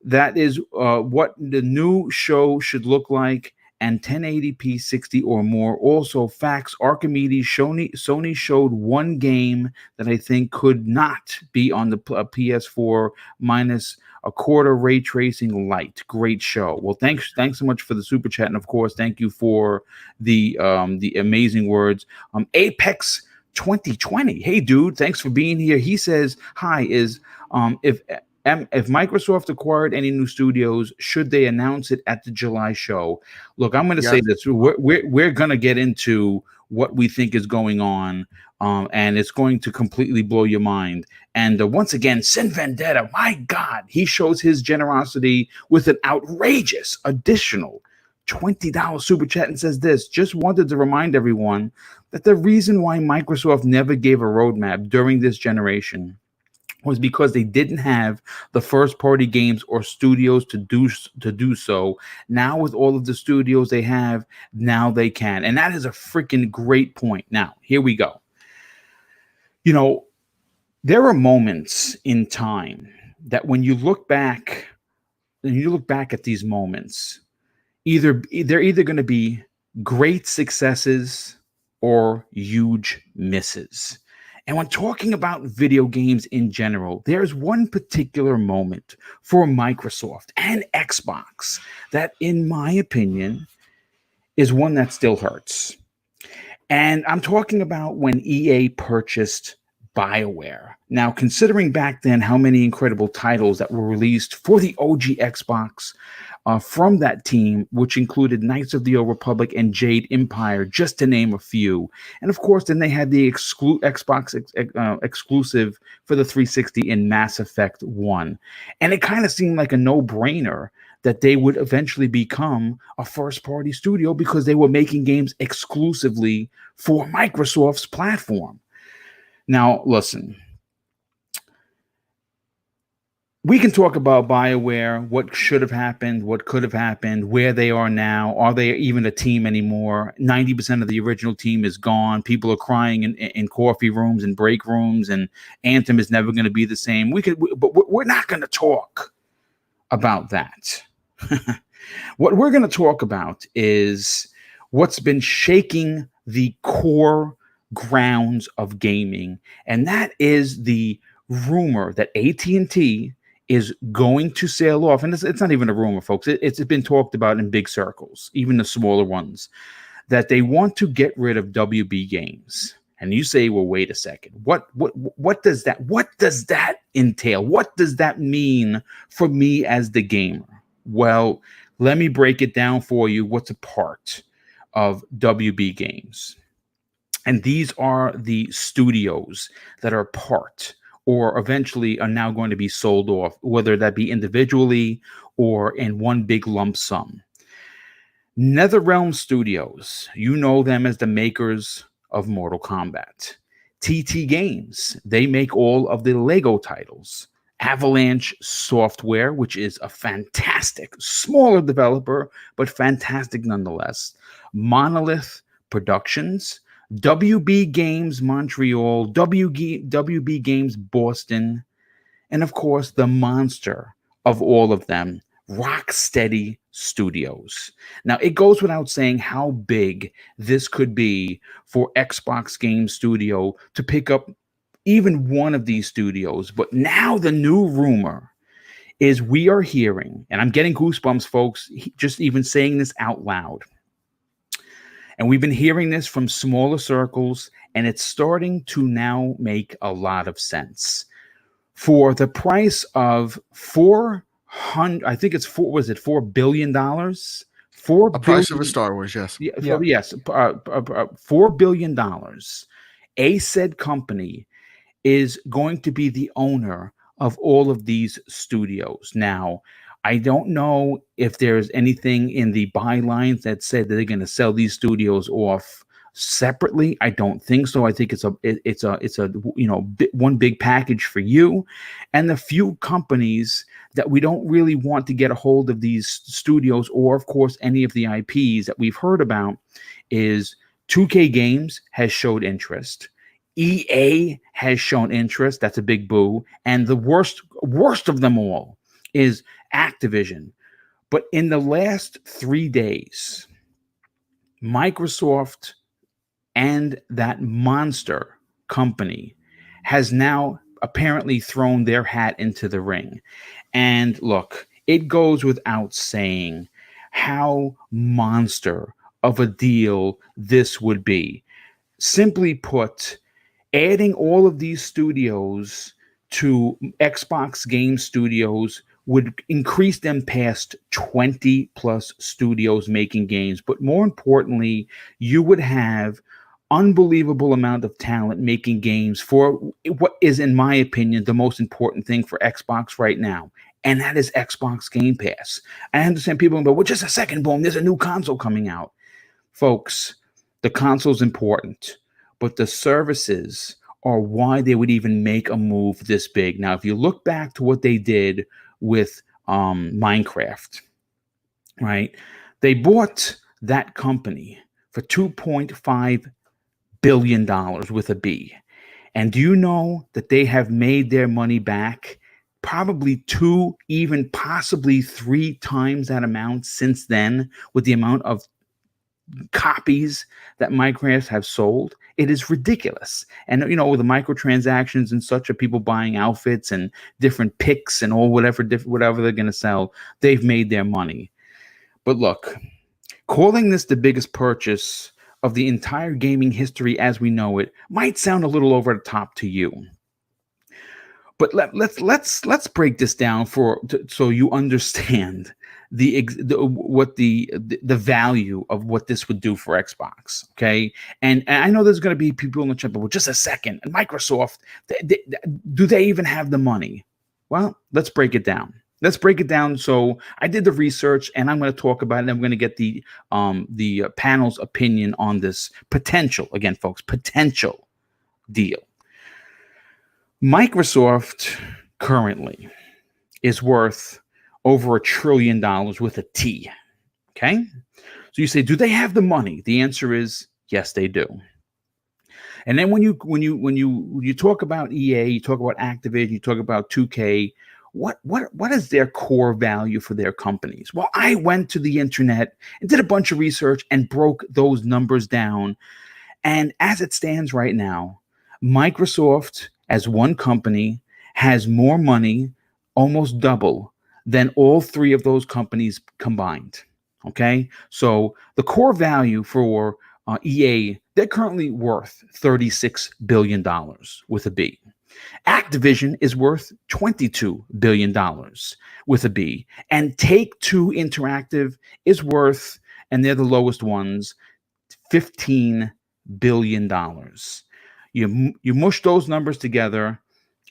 That is what the new show should look like, and 1080p 60 or more. Also, facts, Archimedes, Sony showed one game that I think could not be on the PS4 minus a quarter ray tracing light. Great show. Well, thanks so much for the super chat, and of course, thank you for the amazing words. Apex 2020. Hey, dude, thanks for being here. He says, "Hi, if Microsoft acquired any new studios, should they announce it at the July show?" Look, I'm going to say this. We're going to get into what we think is going on, and it's going to completely blow your mind. And once again, Sin Vendetta, my God, he shows his generosity with an outrageous additional $20 super chat and says this: just wanted to remind everyone that the reason why Microsoft never gave a roadmap during this generation was because they didn't have the first party games or studios to do so. Now with all of the studios they have, now they can. And that is a freaking great point. Now, here we go. There are moments in time that when you look back at these moments, they're either going to be great successes or huge misses. And when talking about video games in general, there's one particular moment for Microsoft and Xbox that, in my opinion, is one that still hurts. And I'm talking about when EA purchased BioWare. Now, considering back then how many incredible titles that were released for the OG Xbox from that team, which included Knights of the Old Republic and Jade Empire, just to name a few. And of course, then they had the Xbox exclusive for the 360 in Mass Effect 1. And it kind of seemed like a no-brainer that they would eventually become a first-party studio because they were making games exclusively for Microsoft's platform. Now, listen, we can talk about BioWare, what should have happened, what could have happened, where they are now. Are they even a team anymore? 90% of the original team is gone. People are crying in coffee rooms and break rooms, and Anthem is never going to be the same. But we're not going to talk about that. What we're going to talk about is what's been shaking the core grounds of gaming, and that is the rumor that AT&T is going to sail off. And it's not even a rumor, folks. It's been talked about in big circles, even the smaller ones, that they want to get rid of WB Games. And you say, well, wait a second. What does that entail? What does that mean for me as the gamer? Well, let me break it down for you. What's a part of WB Games? And these are the studios that are part or eventually are now going to be sold off, whether that be individually or in one big lump sum. NetherRealm Studios, you know them as the makers of Mortal Kombat. TT Games, they make all of the Lego titles. Avalanche Software, which is a fantastic, smaller developer, but fantastic nonetheless. Monolith Productions, WB Games Montreal, WB Games Boston, and of course, the monster of all of them, Rocksteady Studios. Now, it goes without saying how big this could be for Xbox Game Studio to pick up even one of these studios. But now the new rumor is we are hearing, and I'm getting goosebumps, folks, just even saying this out loud. And we've been hearing this from smaller circles, and it's starting to now make a lot of sense. For the price of $4 billion? A price of a Star Wars, yes. Yes, $4 billion. A said company is going to be the owner of all of these studios. Now, I don't know if there's anything in the bylines that said that they're going to sell these studios off separately. I don't think so. I think it's a one big package for you, and the few companies that we don't really want to get a hold of these studios, or of course any of the IPs that we've heard about, is 2K Games has showed interest. EA has shown interest. That's a big boo. And the worst of them all is Activision. But in the last 3 days, Microsoft and that monster company has now apparently thrown their hat into the ring. And look, it goes without saying how monster of a deal this would be. Simply put, adding all of these studios to Xbox Game Studios would increase them past 20 plus studios making games. But more importantly, you would have unbelievable amount of talent making games for what is, in my opinion, the most important thing for Xbox right now. And that is Xbox Game Pass. I understand people go, well, just a second, boom, there's a new console coming out. Folks, the console's important, but the services are why they would even make a move this big. Now, if you look back to what they did with Minecraft, right? They bought that company for $2.5 billion with a B. And do you know that they have made their money back probably 2, even possibly 3 times that amount since then, with the amount of copies that Minecraft have sold? It is ridiculous. And with the microtransactions and such of people buying outfits and different picks and all whatever they're going to sell, they've made their money. But look, calling this the biggest purchase of the entire gaming history as we know it might sound a little over the top to you. But let's break this down so you understand the value of what this would do for Xbox. Okay, and I know there's going to be people in the chat, but well, just a second. And Microsoft, do they even have the money? Well, let's break it down. Let's break it down. So I did the research, and I'm going to talk about it. And I'm going to get the panel's opinion on this potential, again, folks, potential deal. Microsoft currently is worth over $1 trillion with a T. Okay, so you say, do they have the money? The answer is yes, they do. And then when you talk about EA, you talk about Activision, you talk about 2K. What is their core value for their companies? Well, I went to the internet and did a bunch of research and broke those numbers down. And as it stands right now, Microsoft as one company has more money, almost double, than all three of those companies combined. Okay, so the core value for EA, they're currently worth $36 billion with a B. Activision is worth $22 billion with a B. And Take-Two Interactive is worth, and they're the lowest ones, $15 billion. You mush those numbers together,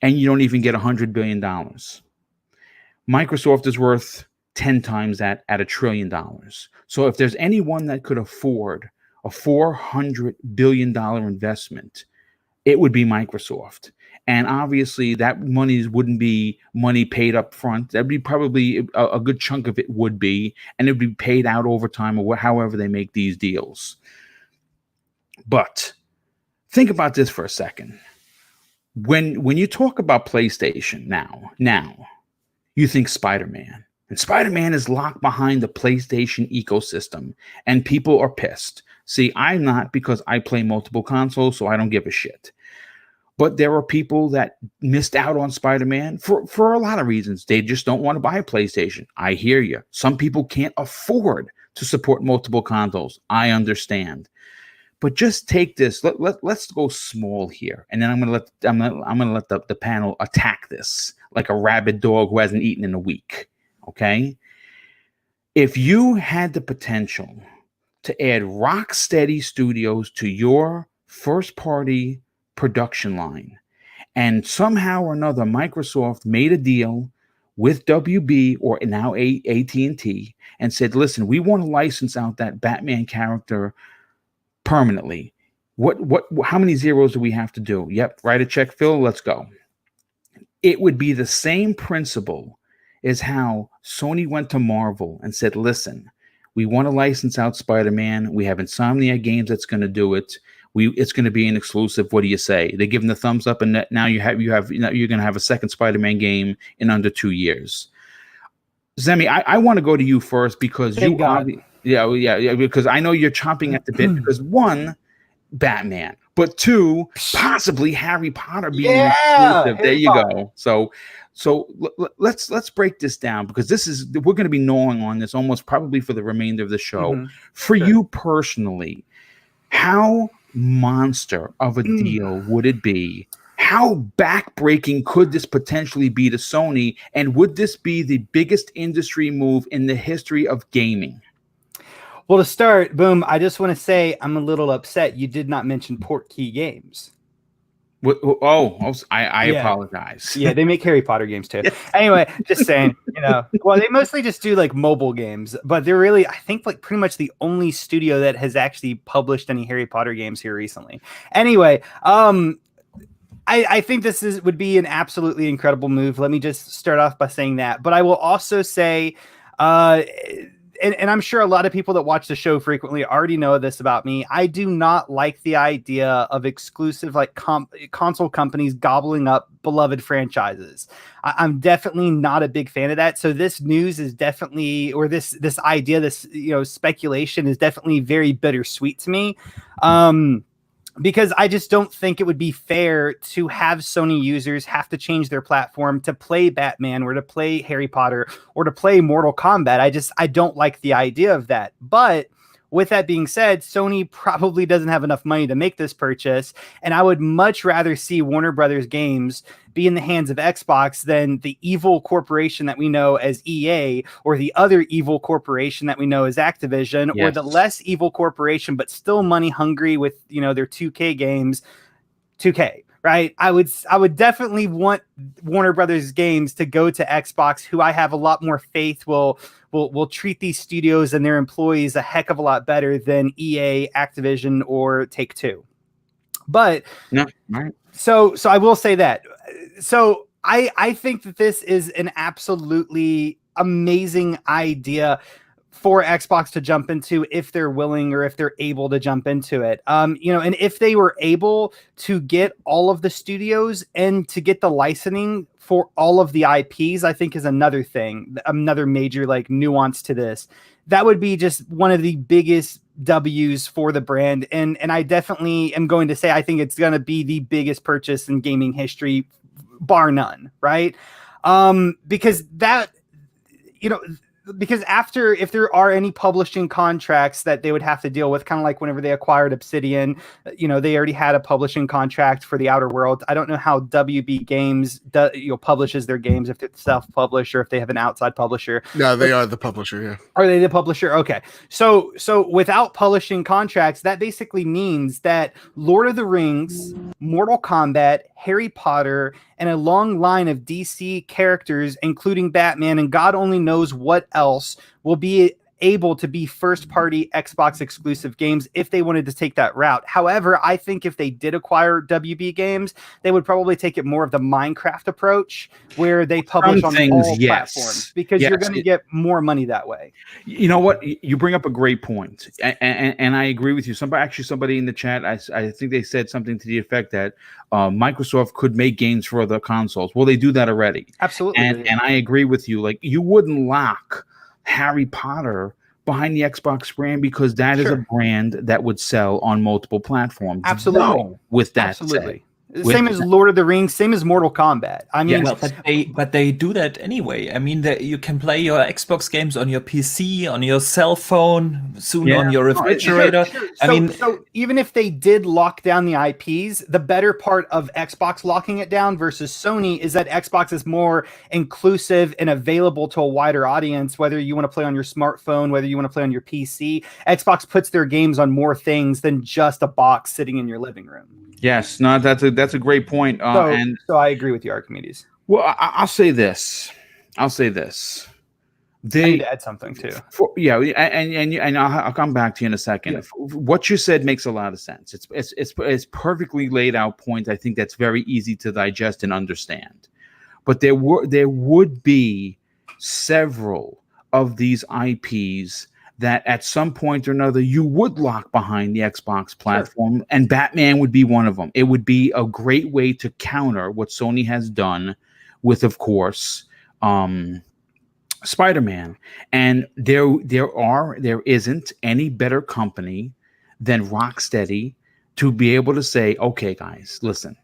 and you don't even get $100 billion. Microsoft is worth 10 times that at $1 trillion. So if there's anyone that could afford a $400 billion investment, it would be Microsoft. And obviously that money wouldn't be money paid up front. That'd be probably a good chunk of it would be, and it would be paid out over time or however they make these deals. But think about this for a second. When you talk about PlayStation now, you think Spider-Man. And Spider-Man is locked behind the PlayStation ecosystem, and people are pissed. See, I'm not, because I play multiple consoles, so I don't give a shit. But there are people that missed out on Spider-Man for a lot of reasons. They just don't want to buy a PlayStation. I hear you. Some people can't afford to support multiple consoles. I understand. But just take this. Let's go small here, and then I'm gonna let the panel attack this like a rabid dog who hasn't eaten in a week. Okay, if you had the potential to add Rocksteady Studios to your first-party production line, and somehow or another Microsoft made a deal with WB or now AT&T and said, "Listen, we want to license out that Batman character permanently. How many zeros do we have to do? Yep, write a check, Phil. Let's go." It would be the same principle as how Sony went to Marvel and said, "Listen, we want to license out Spider-Man. We have Insomnia Games that's going to do it. It's going to be an exclusive. What do you say?" They give them the thumbs up, and now you're going to have a second Spider-Man game in under 2 years. Zemi, I want to go to you first because because I know you're chomping at the bit because one, Batman, but two, possibly Harry Potter being exclusive. There you go. So let's break this down because we're going to be gnawing on this almost probably for the remainder of the show. Mm-hmm. For you personally, how monster of a deal would it be? How backbreaking could this potentially be to Sony? And would this be the biggest industry move in the history of gaming? Well, to start, Boom, I just want to say I'm a little upset you did not mention Portkey Games. I apologize. Yeah, they make Harry Potter games too. Anyway, just saying, well, they mostly just do like mobile games, but they're really, I think, like pretty much the only studio that has actually published any Harry Potter games here recently. Anyway, I think this would be an absolutely incredible move. Let me just start off by saying that. But I will also say, and I'm sure a lot of people that watch the show frequently already know this about me. I do not like the idea of exclusive like console companies gobbling up beloved franchises. I'm definitely not a big fan of that. So this news is definitely, or this idea, this speculation is definitely very bittersweet to me. Because I just don't think it would be fair to have Sony users have to change their platform to play Batman or to play Harry Potter or to play Mortal Kombat. I don't like the idea of that. But with that being said, Sony probably doesn't have enough money to make this purchase, and I would much rather see Warner Brothers games be in the hands of Xbox than the evil corporation that we know as EA, or the other evil corporation that we know as Activision, or the less evil corporation but still money hungry with, you know, their 2K games, 2K. Right, I would definitely want Warner Brothers games to go to Xbox, who I have a lot more faith will treat these studios and their employees a heck of a lot better than EA, Activision, or Take-Two. But no, right. So I will say that. So I think that this is an absolutely amazing idea for Xbox to jump into, if they're willing or if they're able to jump into it. You know, and if they were able to get all of the studios and to get the licensing for all of the IPs, I think is another thing, another major like nuance to this. That would be just one of the biggest W's for the brand. And I definitely am going to say, I think it's going to be the biggest purchase in gaming history, bar none. Right. Because that, you know, because after, if there are any publishing contracts that they would have to deal with, kind of like whenever they acquired Obsidian, you know, they already had a publishing contract for the Outer Worlds. I don't know how WB Games publishes their games, if it's self-published or if they have an outside publisher. No, they are the publisher. Yeah. Are they the publisher? Okay. So without publishing contracts, that basically means that Lord of the Rings, Mortal Kombat, Harry Potter, and a long line of DC characters, including Batman, and God only knows what else, will be able to be first-party Xbox exclusive games if they wanted to take that route. However, I think if they did acquire WB Games, they would probably take it more of the Minecraft approach, where they publish on all platforms, because you're going to get more money that way. You know what? You bring up a great point, and I agree with you. Somebody in the chat, I think they said something to the effect that Microsoft could make games for other consoles. Well, they do that already. Absolutely. And I agree with you. Like, you wouldn't lock Harry Potter behind the Xbox brand, because that is a brand that would sell on multiple platforms. Absolutely. No, with that said. Same as Lord of the Rings, same as Mortal Kombat. I mean, but they do that anyway. I mean, you can play your Xbox games on your PC, on your cell phone, soon on your refrigerator. So even if they did lock down the IPs, the better part of Xbox locking it down versus Sony is that Xbox is more inclusive and available to a wider audience, whether you want to play on your smartphone, whether you want to play on your PC. Xbox puts their games on more things than just a box sitting in your living room. Yes, no, that's a great point. So I agree with you, Archimedes. Well, I'll say this. I need to add something too. And I'll come back to you in a second. Yeah. What you said makes a lot of sense. It's perfectly laid out point. I think that's very easy to digest and understand. But there would be several of these IPs that at some point or another you would lock behind the Xbox platform, and Batman would be one of them. It would be a great way to counter what Sony has done with, of course, Spider-Man. And there isn't any better company than Rocksteady to be able to say, okay, guys, listen,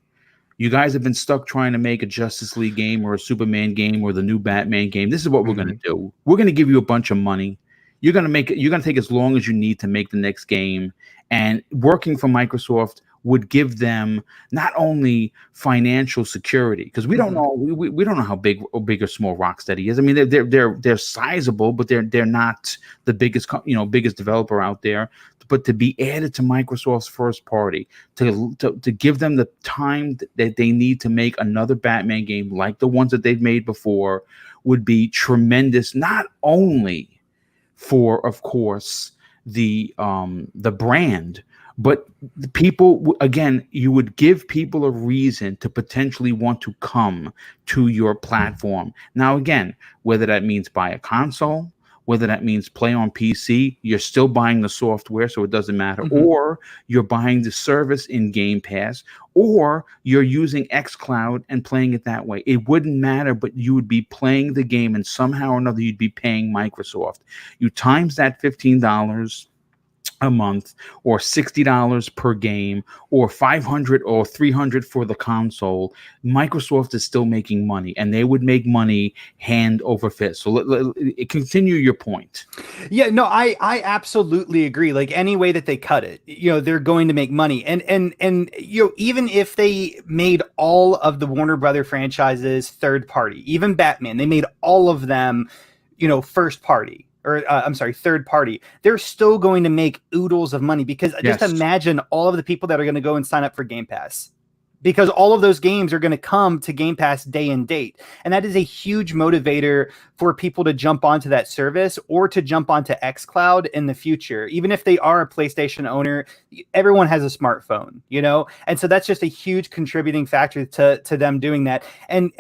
you guys have been stuck trying to make a Justice League game or a Superman game or the new Batman game. This is what we're going to do. We're going to give you a bunch of money. You're going to take as long as you need to make the next game. And working for Microsoft would give them not only financial security, because we don't know we don't know how big or small Rocksteady is. I mean, they're sizable, but they're not the biggest biggest developer out there. But to be added to Microsoft's first party, to give them the time that they need to make another Batman game like the ones that they've made before, would be tremendous. Not only for, of course, the brand, but the people, again, you would give people a reason to potentially want to come to your platform. Now, again, whether that means buy a console, whether that means play on PC, you're still buying the software, so it doesn't matter. Or you're buying the service in Game Pass, or you're using xCloud and playing it that way. It wouldn't matter, but you would be playing the game, and somehow or another you'd be paying Microsoft. You times that $15 a month, or $60 per game, or $500 or $300 for the console, Microsoft is still making money, and they would make money hand over fist. So continue your point. Yeah, no, I absolutely agree. Like any way that they cut it, they're going to make money. And even if they made all of the Warner Brother franchises third party, even Batman, they made all of them, first party. Or third party, they're still going to make oodles of money, because just imagine all of the people that are going to go and sign up for Game Pass, because all of those games are going to come to Game Pass day and date. And that is a huge motivator for people to jump onto that service or to jump onto xCloud in the future. Even if they are a PlayStation owner, everyone has a smartphone, and so that's just a huge contributing factor to them doing that. And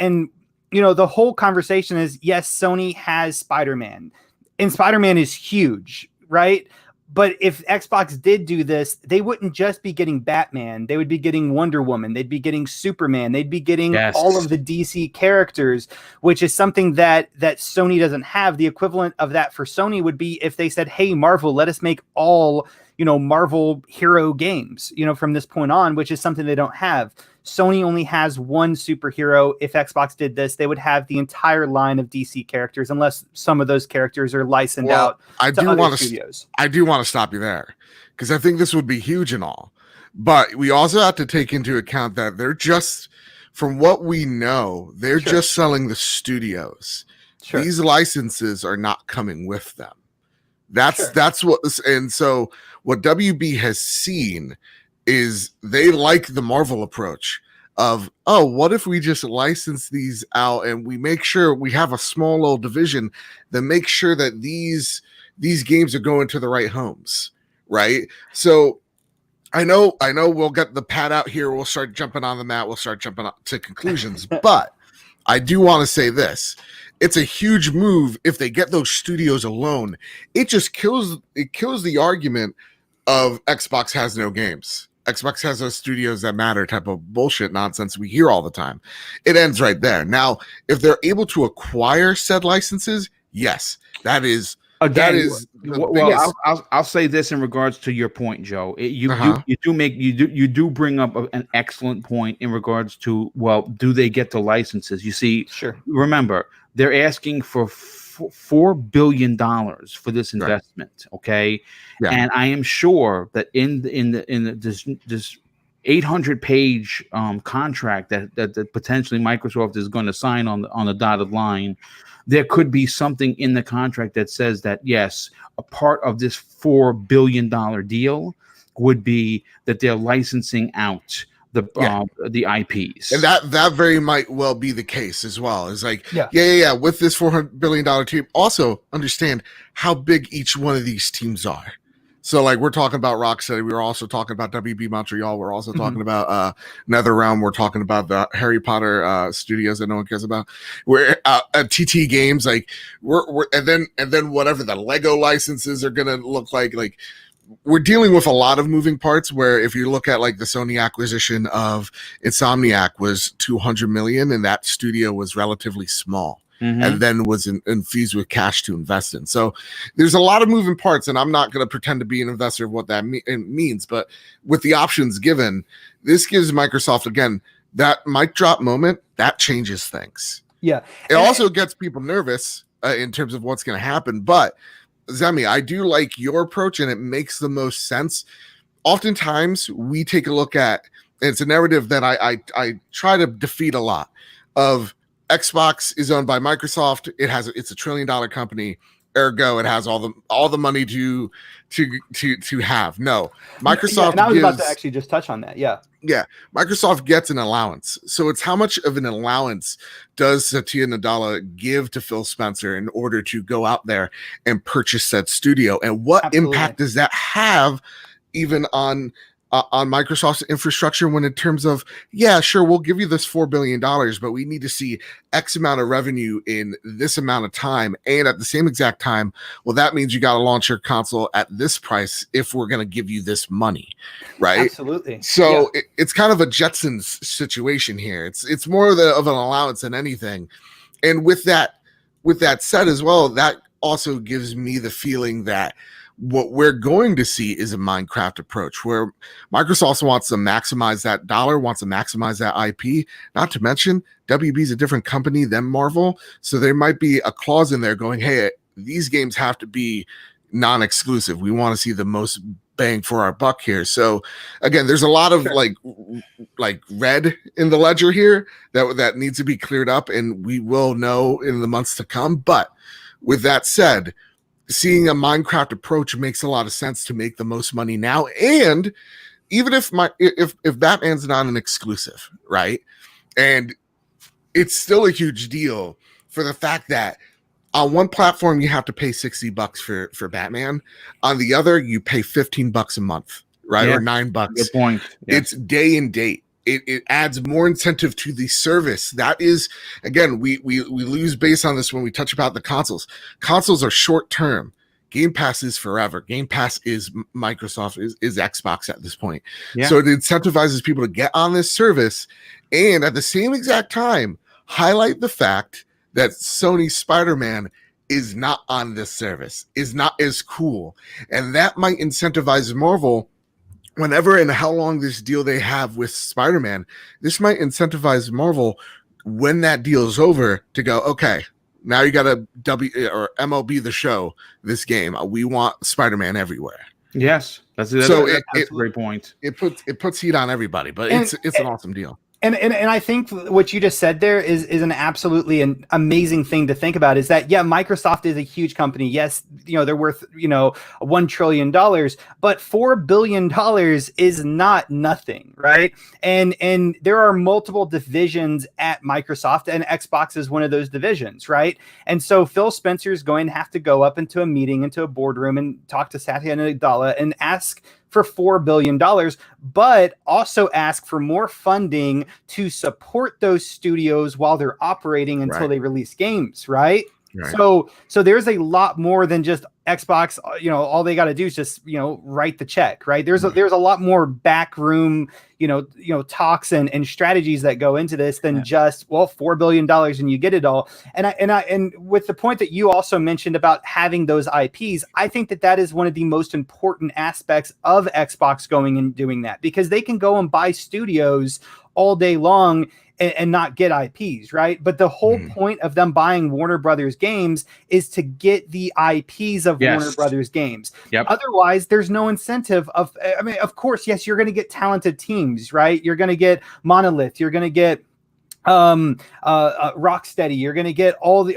the whole conversation is, yes, Sony has Spider-Man. And Spider-Man is huge, right? But if Xbox did do this, they wouldn't just be getting Batman. They would be getting Wonder Woman. They'd be getting Superman. They'd be getting all of the DC characters, which is something that Sony doesn't have. The equivalent of that for Sony would be if they said, hey, Marvel, let us make all, Marvel hero games, from this point on, which is something they don't have. Sony only has one superhero. If Xbox did this, they would have the entire line of DC characters, unless some of those characters are licensed out to other studios. I do want to stop you there, because I think this would be huge and all. But we also have to take into account that they're just, from what we know, they're just selling the studios. Sure. These licenses are not coming with them. That's what this, and so what WB has seen is they like the Marvel approach of, oh, what if we just license these out and we make sure we have a small little division that makes sure that these games are going to the right homes, right? So I know we'll get the pad out here. We'll start jumping on the mat. We'll start jumping to conclusions, but I do want to say this. It's a huge move if they get those studios alone. It just kills the argument of Xbox has no games. Xbox has those studios that matter type of bullshit nonsense we hear all the time. It ends right there. Now, if they're able to acquire said licenses, yes, that is I'll say this in regards to your point, Joe. You do bring up an excellent point in regards to, well, do they get the licenses? You see, remember, they're asking for $4 billion for this investment. Okay. Yeah. And I am sure that in this 800-page contract that potentially Microsoft is going to sign on the dotted line, there could be something in the contract that says that, yes, a part of this $4 billion deal would be that they're licensing out the IPs, and that very might well be the case as well. It's like, with this $400 billion team, also understand how big each one of these teams are. So, like, we're talking about Rocksteady, we were also talking about WB Montreal, we're also talking about NetherRealm, we're talking about the Harry Potter studios that no one cares about. We're at TT Games, like we're and then whatever the Lego licenses are gonna look like we're dealing with a lot of moving parts, where if you look at like the Sony acquisition of Insomniac was $200 million, and that studio was relatively small. And then was infused with cash to invest in. So there's a lot of moving parts, and I'm not going to pretend to be an investor of what that means. But with the options given, this gives Microsoft, again, that mic drop moment, that changes things. Yeah. It also gets people nervous in terms of what's going to happen. But Zemi, I do like your approach, and it makes the most sense. Oftentimes we take a look at, and it's a narrative that I try to defeat a lot of, Xbox is owned by Microsoft. It's $1 trillion company. Ergo, it has all the money to have. No, Microsoft. And I was about to actually just touch on that. Yeah. Microsoft gets an allowance. So it's how much of an allowance does Satya Nadella give to Phil Spencer in order to go out there and purchase said studio, and what impact does that have even on Microsoft's infrastructure, when in terms of, we'll give you this $4 billion, but we need to see X amount of revenue in this amount of time. And at the same exact time, well, that means you got to launch your console at this price if we're going to give you this money. Right. Absolutely. So it's kind of a Jetsons situation here. It's more of an allowance than anything. And with that said as well, that also gives me the feeling that What we're going to see is a Minecraft approach where Microsoft wants to maximize that dollar, wants to maximize that IP. Not to mention, WB is a different company than Marvel, so there might be a clause in there going, "Hey, these games have to be non-exclusive. We want to see the most bang for our buck here." So again, there's a lot of like red in the ledger here that needs to be cleared up, and we will know in the months to come. But with that said, seeing a Minecraft approach makes a lot of sense to make the most money now. And even if Batman's not an exclusive, right? And it's still a huge deal for the fact that on one platform you have to pay $60 for Batman. On the other, you pay $15 a month, right? Yeah. Or $9. Good point. Yeah. It's day and date. It adds more incentive to the service. That is, again, we lose base on this when we touch about the consoles. Consoles are short term. Game Pass is forever. Game Pass is Microsoft, is Xbox at this point. Yeah. So it incentivizes people to get on this service, and at the same exact time, highlight the fact that Sony Spider-Man is not on this service, is not as cool. And that might incentivize Marvel. Whenever and how long this deal they have with Spider-Man, this might incentivize Marvel when that deal is over to go, okay, now you got to MLB the show this game. We want Spider-Man everywhere. Yes, that's a great point. It puts heat on everybody, but it's an awesome deal. And I think what you just said there is an absolutely an amazing thing to think about, is that, yeah, Microsoft is a huge company. Yes, they're worth, $1 trillion, but $4 billion is not nothing, right? And there are multiple divisions at Microsoft, and Xbox is one of those divisions, right? And so Phil Spencer is going to have to go up into a meeting, into a boardroom, and talk to Satya Nadella and ask for $4 billion, but also ask for more funding to support those studios while they're operating until they release games, right? Right. So there's a lot more than just Xbox. All they got to do is just write the check, right? There's a lot more backroom talks and strategies that go into this than just $4 billion and you get it all. And with the point that you also mentioned about having those IPs, I think that is one of the most important aspects of Xbox going and doing that, because they can go and buy studios all day long and not get IPs, right? But the whole point of them buying Warner Brothers games is to get the IPs of Warner Brothers games. Yep. Otherwise, there's no incentive of course, yes, you're going to get talented teams, right? You're going to get Monolith, you're going to get Rocksteady, you're going to get all the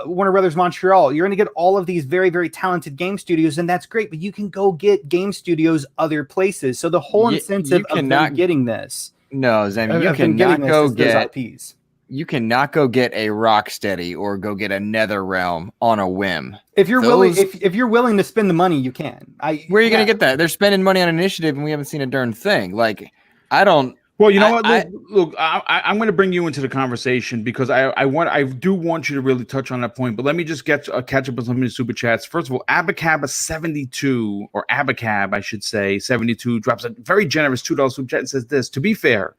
Warner Brothers Montreal, you're going to get all of these very, very talented game studios, and that's great, but you can go get game studios other places. So the whole incentive of them getting this. No, Zam, you cannot go get IPs. You cannot go get a Rocksteady or go get a Nether Realm on a whim. If you're willing, if you're willing to spend the money, you can. Where are you going to get that? They're spending money on an initiative, and we haven't seen a darn thing. Like, I don't. Well, you know what? Look, I'm going to bring you into the conversation because I do want you to really touch on that point. But let me just catch up on some of the super chats. First of all, Abacab72, or Abacab, I should say, 72 drops a very generous $2 super chat and says this: to be fair,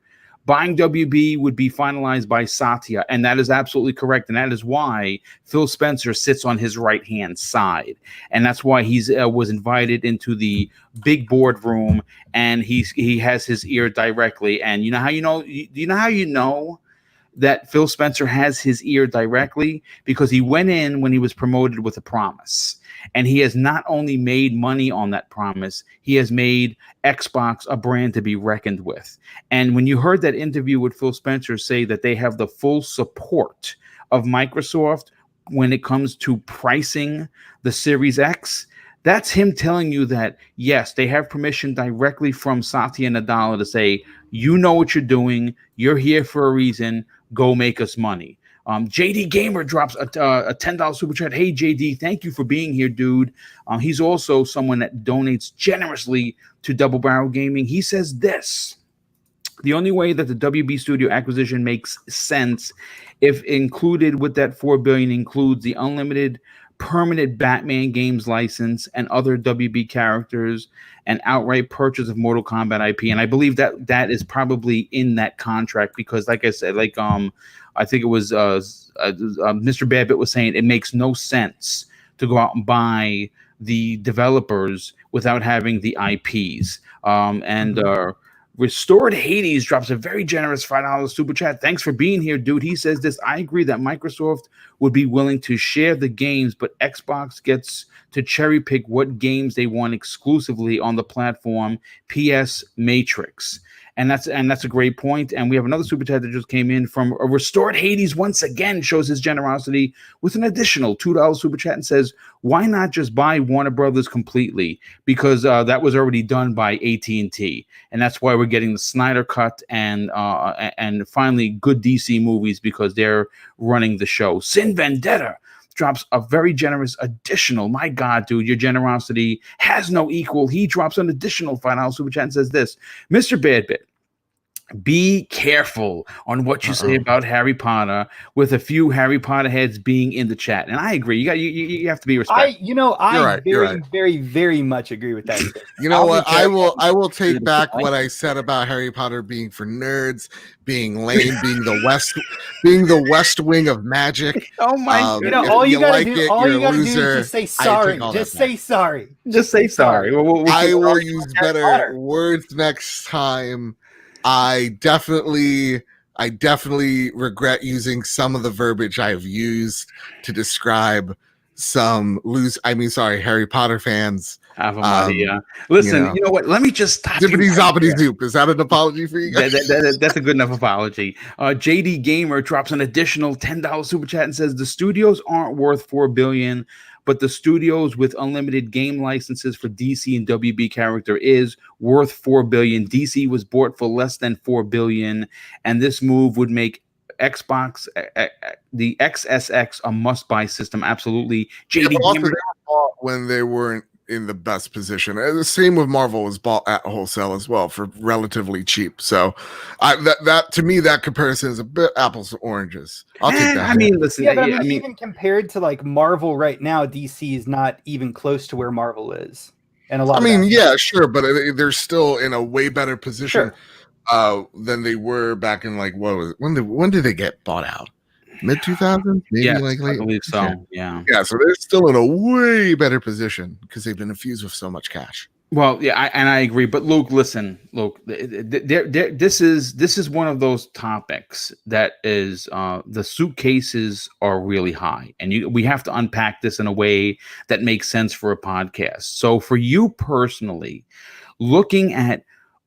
buying WB would be finalized by Satya, and that is absolutely correct. And that is why Phil Spencer sits on his right-hand side. And that's why he's was invited into the big boardroom, and he has his ear directly. And you know how you know that Phil Spencer has his ear directly? Because he went in when he was promoted with a promise. And he has not only made money on that promise, he has made Xbox a brand to be reckoned with. And when you heard that interview with Phil Spencer say that they have the full support of Microsoft when it comes to pricing the Series X, that's him telling you that, yes, they have permission directly from Satya Nadella to say, you know what you're doing, you're here for a reason, go make us money. JD Gamer drops a $10 super chat. Hey, JD, thank you for being here, dude. He's also someone that donates generously to Double Barrel Gaming. He says this: the only way that the WB Studio acquisition makes sense, if included with that $4 billion, includes the unlimited permanent Batman games license and other WB characters, and outright purchase of Mortal Kombat IP. And I believe that is probably in that contract, because like I said, I think it was Mr. Babbitt was saying it makes no sense to go out and buy the developers without having the IPs. Restored Hades drops a very generous $5 super chat. Thanks for being here, dude. He says this: I agree that Microsoft would be willing to share the games, but Xbox gets to cherry pick what games they want exclusively on the platform. PS Matrix. And that's a great point. And we have another super chat that just came in from a Restored Hades. Once again, shows his generosity with an additional $2 super chat and says, "Why not just buy Warner Brothers completely? Because that was already done by AT&T, and that's why we're getting the Snyder Cut and finally good DC movies because they're running the show." Sin Vendetta drops a very generous additional. My God, dude, your generosity has no equal. He drops an additional $5 super chat and says this: "Mr. Badbit, be careful on what you say about Harry Potter, with a few Harry Potter heads being in the chat." And I agree. You have to be respectful. I very, very much agree with that. You know what? I will take back what I said about Harry Potter being for nerds, being lame, being the West Wing of magic. Oh my! All you gotta do is just say sorry. Just say sorry. Just say sorry. I will use better words next time. I definitely regret using some of the verbiage I have used to describe some Harry Potter fans. Listen, you know what? Let me just stop you. Zippity zoop. Is that an apology for you guys? That's a good enough apology. JD Gamer drops an additional $10 super chat and says the studios aren't worth $4 billion, but the studios with unlimited game licenses for DC and WB character is worth $4 billion. DC was bought for less than $4 billion, and this move would make Xbox, the XSX, a must-buy system. Absolutely. JD Gamer, when they weren't in the best position. The same with Marvel, was bought at wholesale as well for relatively cheap. So that to me, that comparison is a bit apples to oranges. I'll take that. I mean, listen, even compared to like Marvel right now, DC is not even close to where Marvel is. And sure, but they're still in a way better position than they were back in when did they get bought out? Mid 2000s, maybe I late. believe so. Yeah. So they're still in a way better position because they've been infused with so much cash. Well, yeah, I agree. But Luke, listen, this is one of those topics that is the suitcases are really high, and we have to unpack this in a way that makes sense for a podcast. So for you personally, looking at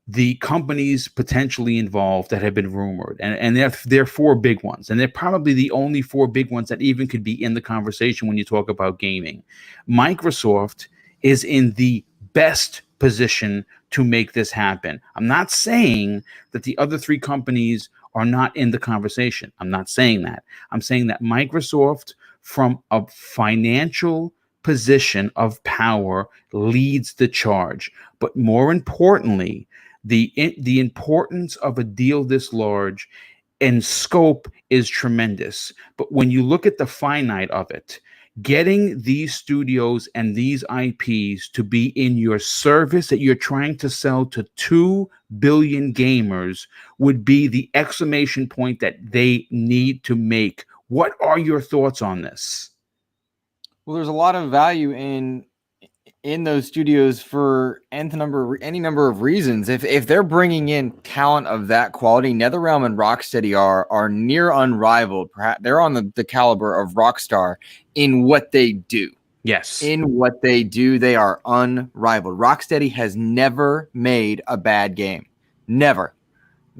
the companies potentially involved that have been rumored, and they're four big ones, and they're probably the only four big ones that even could be in the conversation when you talk about gaming. Microsoft is in the best position to make this happen. I'm not saying that the other three companies are not in the conversation. I'm not saying that. I'm saying that Microsoft, from a financial position of power, leads the charge. But more importantly, the importance of a deal this large and scope is tremendous. But when you look at the finite of it, getting these studios and these IPs to be in your service that you're trying to sell to 2 billion gamers would be the exclamation point that they need to make. What are your thoughts on this? Well, there's a lot of value in those studios for any number of reasons. If they're bringing in talent of that quality, NetherRealm and Rocksteady are near unrivaled. Perhaps they're on the caliber of Rockstar in what they do. Yes. In what they do, they are unrivaled. Rocksteady has never made a bad game. Never.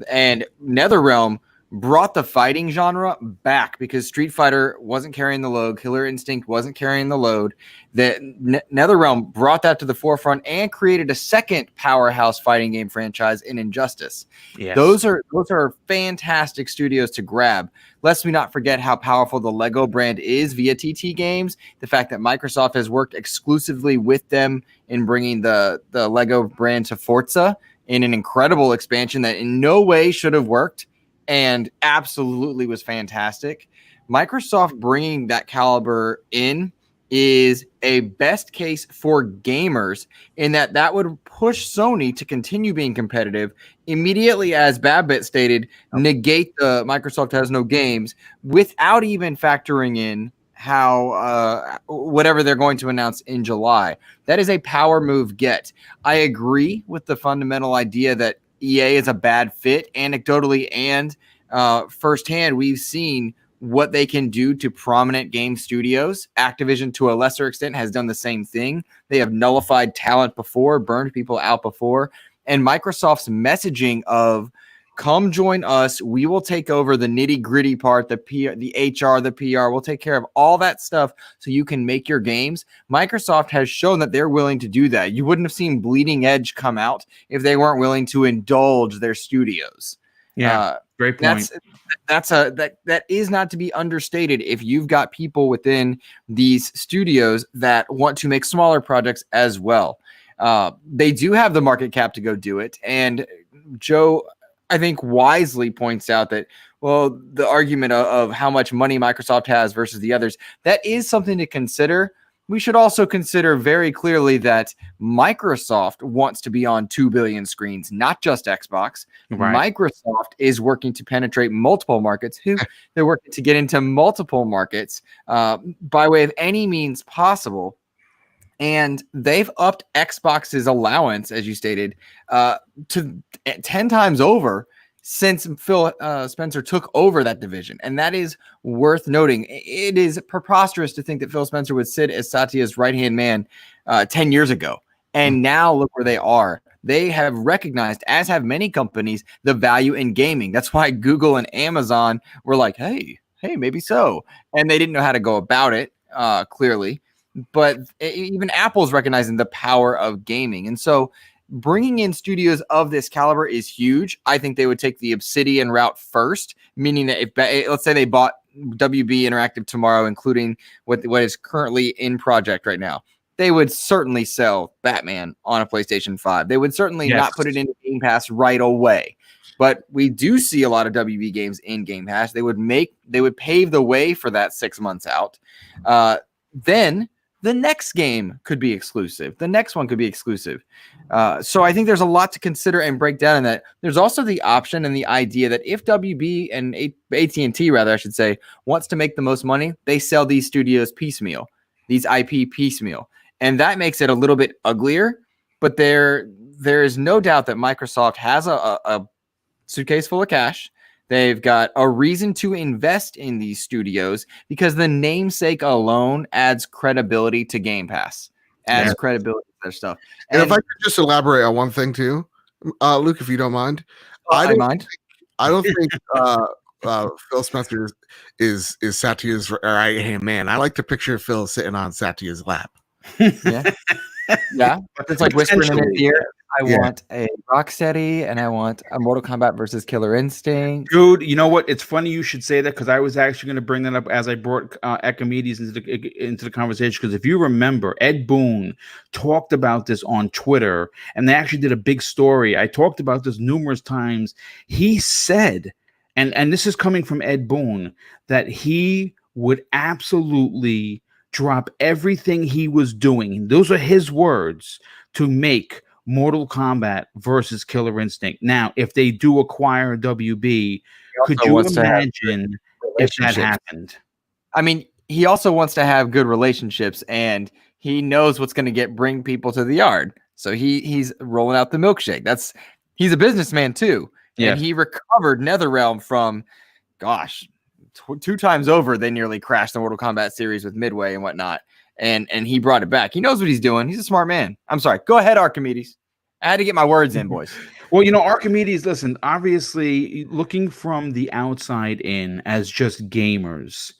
And NetherRealm brought the fighting genre back because Street Fighter wasn't carrying the load. Killer Instinct wasn't carrying the load. NetherRealm brought that to the forefront and created a second powerhouse fighting game franchise in Injustice. Yes. Those are fantastic studios to grab. Lest we not forget how powerful the Lego brand is via TT Games. The fact that Microsoft has worked exclusively with them in bringing the Lego brand to Forza in an incredible expansion that in no way should have worked and absolutely was fantastic. Microsoft bringing that caliber in is a best case for gamers in that would push Sony to continue being competitive immediately, as Babbit stated, negate the Microsoft has no games without even factoring in how whatever they're going to announce in July. That is a power move get. I agree with the fundamental idea that EA is a bad fit. Anecdotally and firsthand, we've seen what they can do to prominent game studios. Activision, to a lesser extent, has done the same thing. They have nullified talent before, burned people out before. And Microsoft's messaging of, come join us, we will take over the nitty-gritty part, the HR, the PR, we'll take care of all that stuff so you can make your games. Microsoft has shown that they're willing to do that. You wouldn't have seen Bleeding Edge come out if they weren't willing to indulge their studios. Yeah, great point. That is not to be understated. If you've got people within these studios that want to make smaller projects as well, they do have the market cap to go do it. And Joe, I think, wisely points out that, well, the argument of how much money Microsoft has versus the others, that is something to consider. We should also consider very clearly that Microsoft wants to be on 2 billion screens, not just Xbox. Right. Microsoft is working to penetrate multiple markets. They're working to get into multiple markets by way of any means possible. And they've upped Xbox's allowance, as you stated, to 10 times over since Phil Spencer took over that division. And that is worth noting. It is preposterous to think that Phil Spencer would sit as Satya's right-hand man 10 years ago. And now look where they are. They have recognized, as have many companies, the value in gaming. That's why Google and Amazon were like, hey, maybe so. And they didn't know how to go about it, clearly. But even Apple's recognizing the power of gaming. And so bringing in studios of this caliber is huge. I think they would take the Obsidian route first, meaning that if, let's say they bought WB Interactive tomorrow, including what is currently in Projekt right now, they would certainly sell Batman on a PlayStation 5. They would certainly not put it into Game Pass right away. But we do see a lot of WB games in Game Pass. They would pave the way for that 6 months out. Then the next game could be exclusive. The next one could be exclusive. So I think there's a lot to consider and break down in that. There's also the option and the idea that if WB and AT&T, rather, I should say, wants to make the most money, they sell these studios piecemeal, these IP piecemeal. And that makes it a little bit uglier. But there is no doubt that Microsoft has a suitcase full of cash. They've got a reason to invest in these studios because the namesake alone adds credibility to Game Pass, adds credibility to their stuff. And if I could just elaborate on one thing too, Luke, if you don't mind. I don't think Phil Spencer is Satya's right hand man. I like to picture Phil sitting on Satya's lap. Yeah. It's like whispering in his ear. I want a Rocksteady and I want a Mortal Kombat versus Killer Instinct. Dude, you know what? It's funny you should say that because I was actually going to bring that up as I brought Archimedes into the conversation. Because if you remember, Ed Boon talked about this on Twitter and they actually did a big story. I talked about this numerous times. He said, and this is coming from Ed Boon, that he would absolutely drop everything he was doing. Those are his words, to make Mortal Kombat versus Killer Instinct. Now, if they do acquire WB, could you imagine if that happened? I mean, he also wants to have good relationships, and he knows what's going to bring people to the yard. So he's rolling out the milkshake. He's a businessman too, and he recovered NetherRealm from, gosh, 2 times over. They nearly crashed the Mortal Kombat series with Midway and whatnot. And he brought it back. He knows what he's doing. He's a smart man. I'm sorry. Go ahead, Archimedes. I had to get my words in, boys. Well, Archimedes, listen, obviously looking from the outside in as just gamers,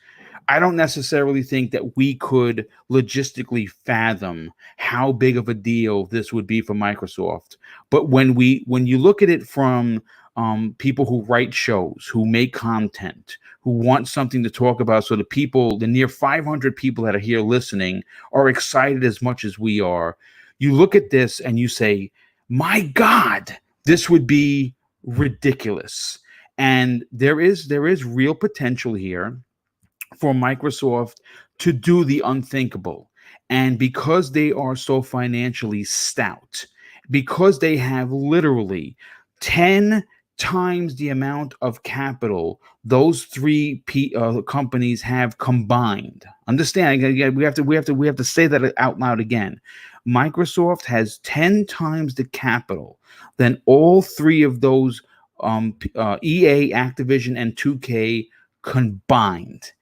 I don't necessarily think that we could logistically fathom how big of a deal this would be for Microsoft. But when you look at it from people who write shows, who make content, who want something to talk about, so the near 500 people that are here listening are excited as much as we are. You look at this and you say, my God, this would be ridiculous. And there is real potential here for Microsoft to do the unthinkable. And because they are so financially stout, because they have literally 10 times the amount of capital those three companies have combined. Understand? We have to say that out loud again. Microsoft has 10 times the capital than all three of those EA, Activision, and 2K combined.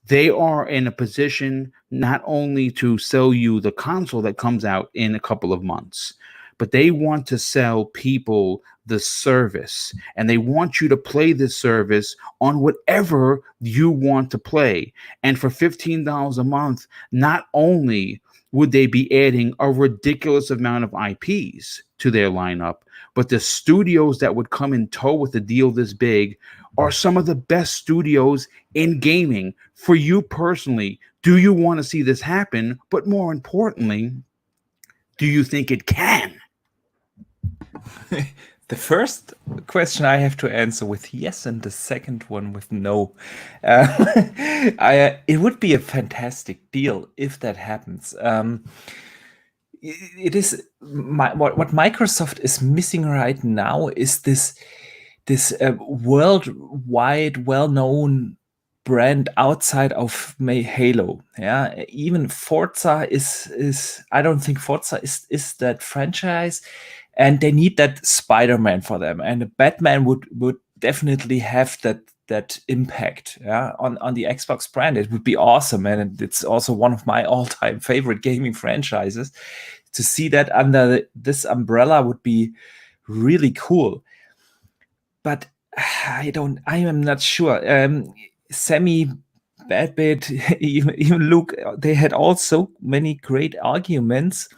They are in a position not only to sell you the console that comes out in a couple of months, but they want to sell people the service, and they want you to play this service on whatever you want to play. And for $15 a month, not only would they be adding a ridiculous amount of IPs to their lineup, but the studios that would come in tow with a deal this big are some of the best studios in gaming. For you personally, do you want to see this happen? But more importantly, do you think it can? The first question I have to answer with yes, and the second one with no. It would be a fantastic deal if that happens. It is what Microsoft is missing right now is this worldwide, well-known brand outside of Halo. Yeah, even Forza is. I don't think Forza is that franchise. And they need that Spider-Man for them, and Batman would definitely have that impact, yeah, on the Xbox brand. It would be awesome, and it's also one of my all-time favorite gaming franchises. To see that under this umbrella would be really cool. But I am not sure. Sammy, Badbit, even Luke, they had also many great arguments.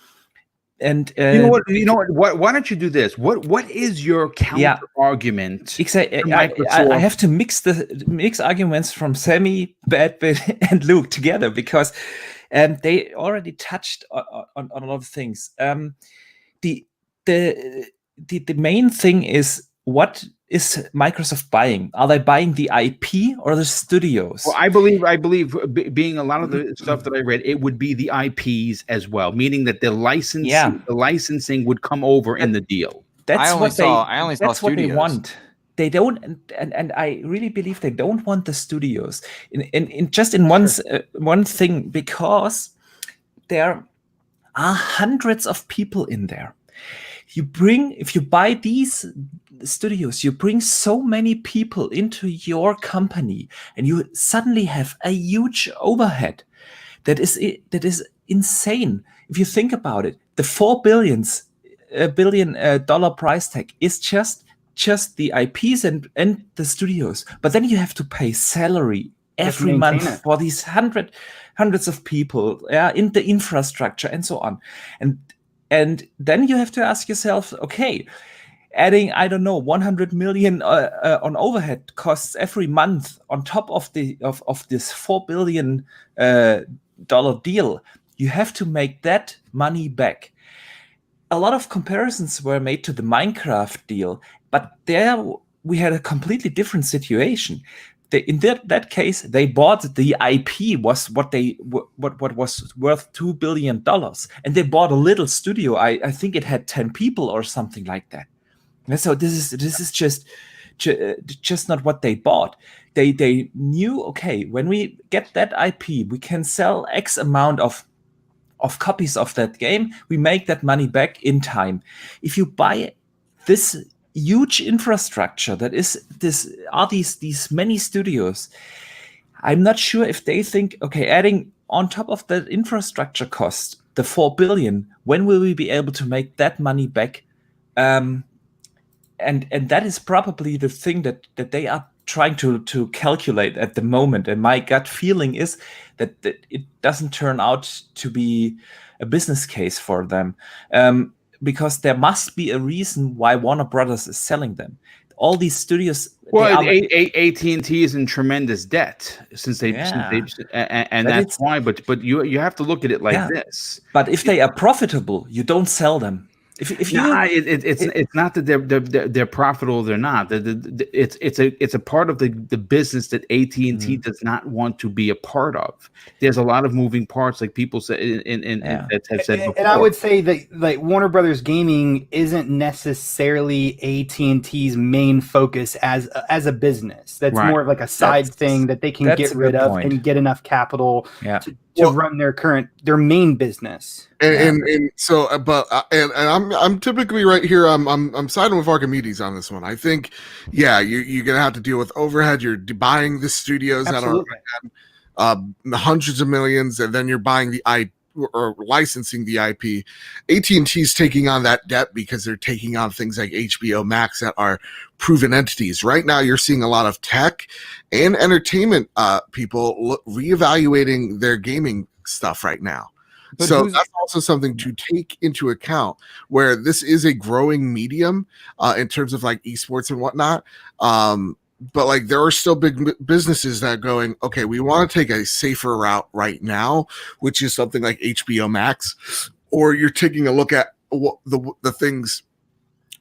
And you know what? Why don't you do this? What is your counter argument? Exactly. I have to mix arguments from Sammy, Badbit, and Luke together because they already touched on a lot of things. The main thing is, what is Microsoft buying? Are they buying the IP or the studios? Well, I believe being a lot of the stuff that I read, it would be the IPs as well, meaning that the licensing would come over in the deal. That's what they want. They don't, and I really believe they don't want the studios in one thing, because there are hundreds of people in there. If you buy these studios, you bring so many people into your company, and you suddenly have a huge overhead that is insane. If you think about it, the $4 billion dollar price tag is just the IPs and the studios, but then you have to pay salary every month for these hundreds of people, in the infrastructure and so on, and then you have to ask yourself, okay, adding, I don't know, 100 million on overhead costs every month on top of this $4 billion dollar deal, you have to make that money back. A lot of comparisons were made to the Minecraft deal, but there we had a completely different situation. In that case, they bought the IP, was what was worth $2 billion, and they bought a little studio. I think it had 10 people or something like that. And so this is just not what they bought. They knew, okay, when we get that IP, we can sell X amount of copies of that game. We make that money back in time. If you buy this huge infrastructure that is these many studios, I'm not sure if they think, okay, adding on top of that infrastructure cost, the $4 billion, when will we be able to make that money back? And that is probably the thing that they are trying to calculate at the moment. And my gut feeling is that it doesn't turn out to be a business case for them. Because there must be a reason why Warner Brothers is selling them. All these studios. Well, AT&T is in tremendous debt and that's why. But you have to look at it like this. But if they are profitable, you don't sell them. If you Nah, it's not that they're profitable. They're not. It's a part of the business that AT&T does not want to be a part of. There's a lot of moving parts, like people say that have said before. And I would say that like Warner Brothers Gaming isn't necessarily AT&T's main focus as a business. That's Right. more of like a side thing that they can that's get a rid good of point. and get enough capital Yeah. to run their main business. And so, but and I'm typically right here. I'm siding with Archimedes on this one. I think, yeah, you're gonna have to deal with overhead. You're buying the studios Absolutely. that are hundreds of millions, and then you're buying the IP or licensing the IP. AT&T's taking on that debt because they're taking on things like HBO Max that are proven entities. Right now, you're seeing a lot of tech and entertainment people reevaluating their gaming stuff right now. But So that's also something to take into account, where this is a growing medium in terms of like esports and whatnot. But like there are still big businesses that are going, okay, we want to take a safer route right now, which is something like HBO Max, or you're taking a look at what the things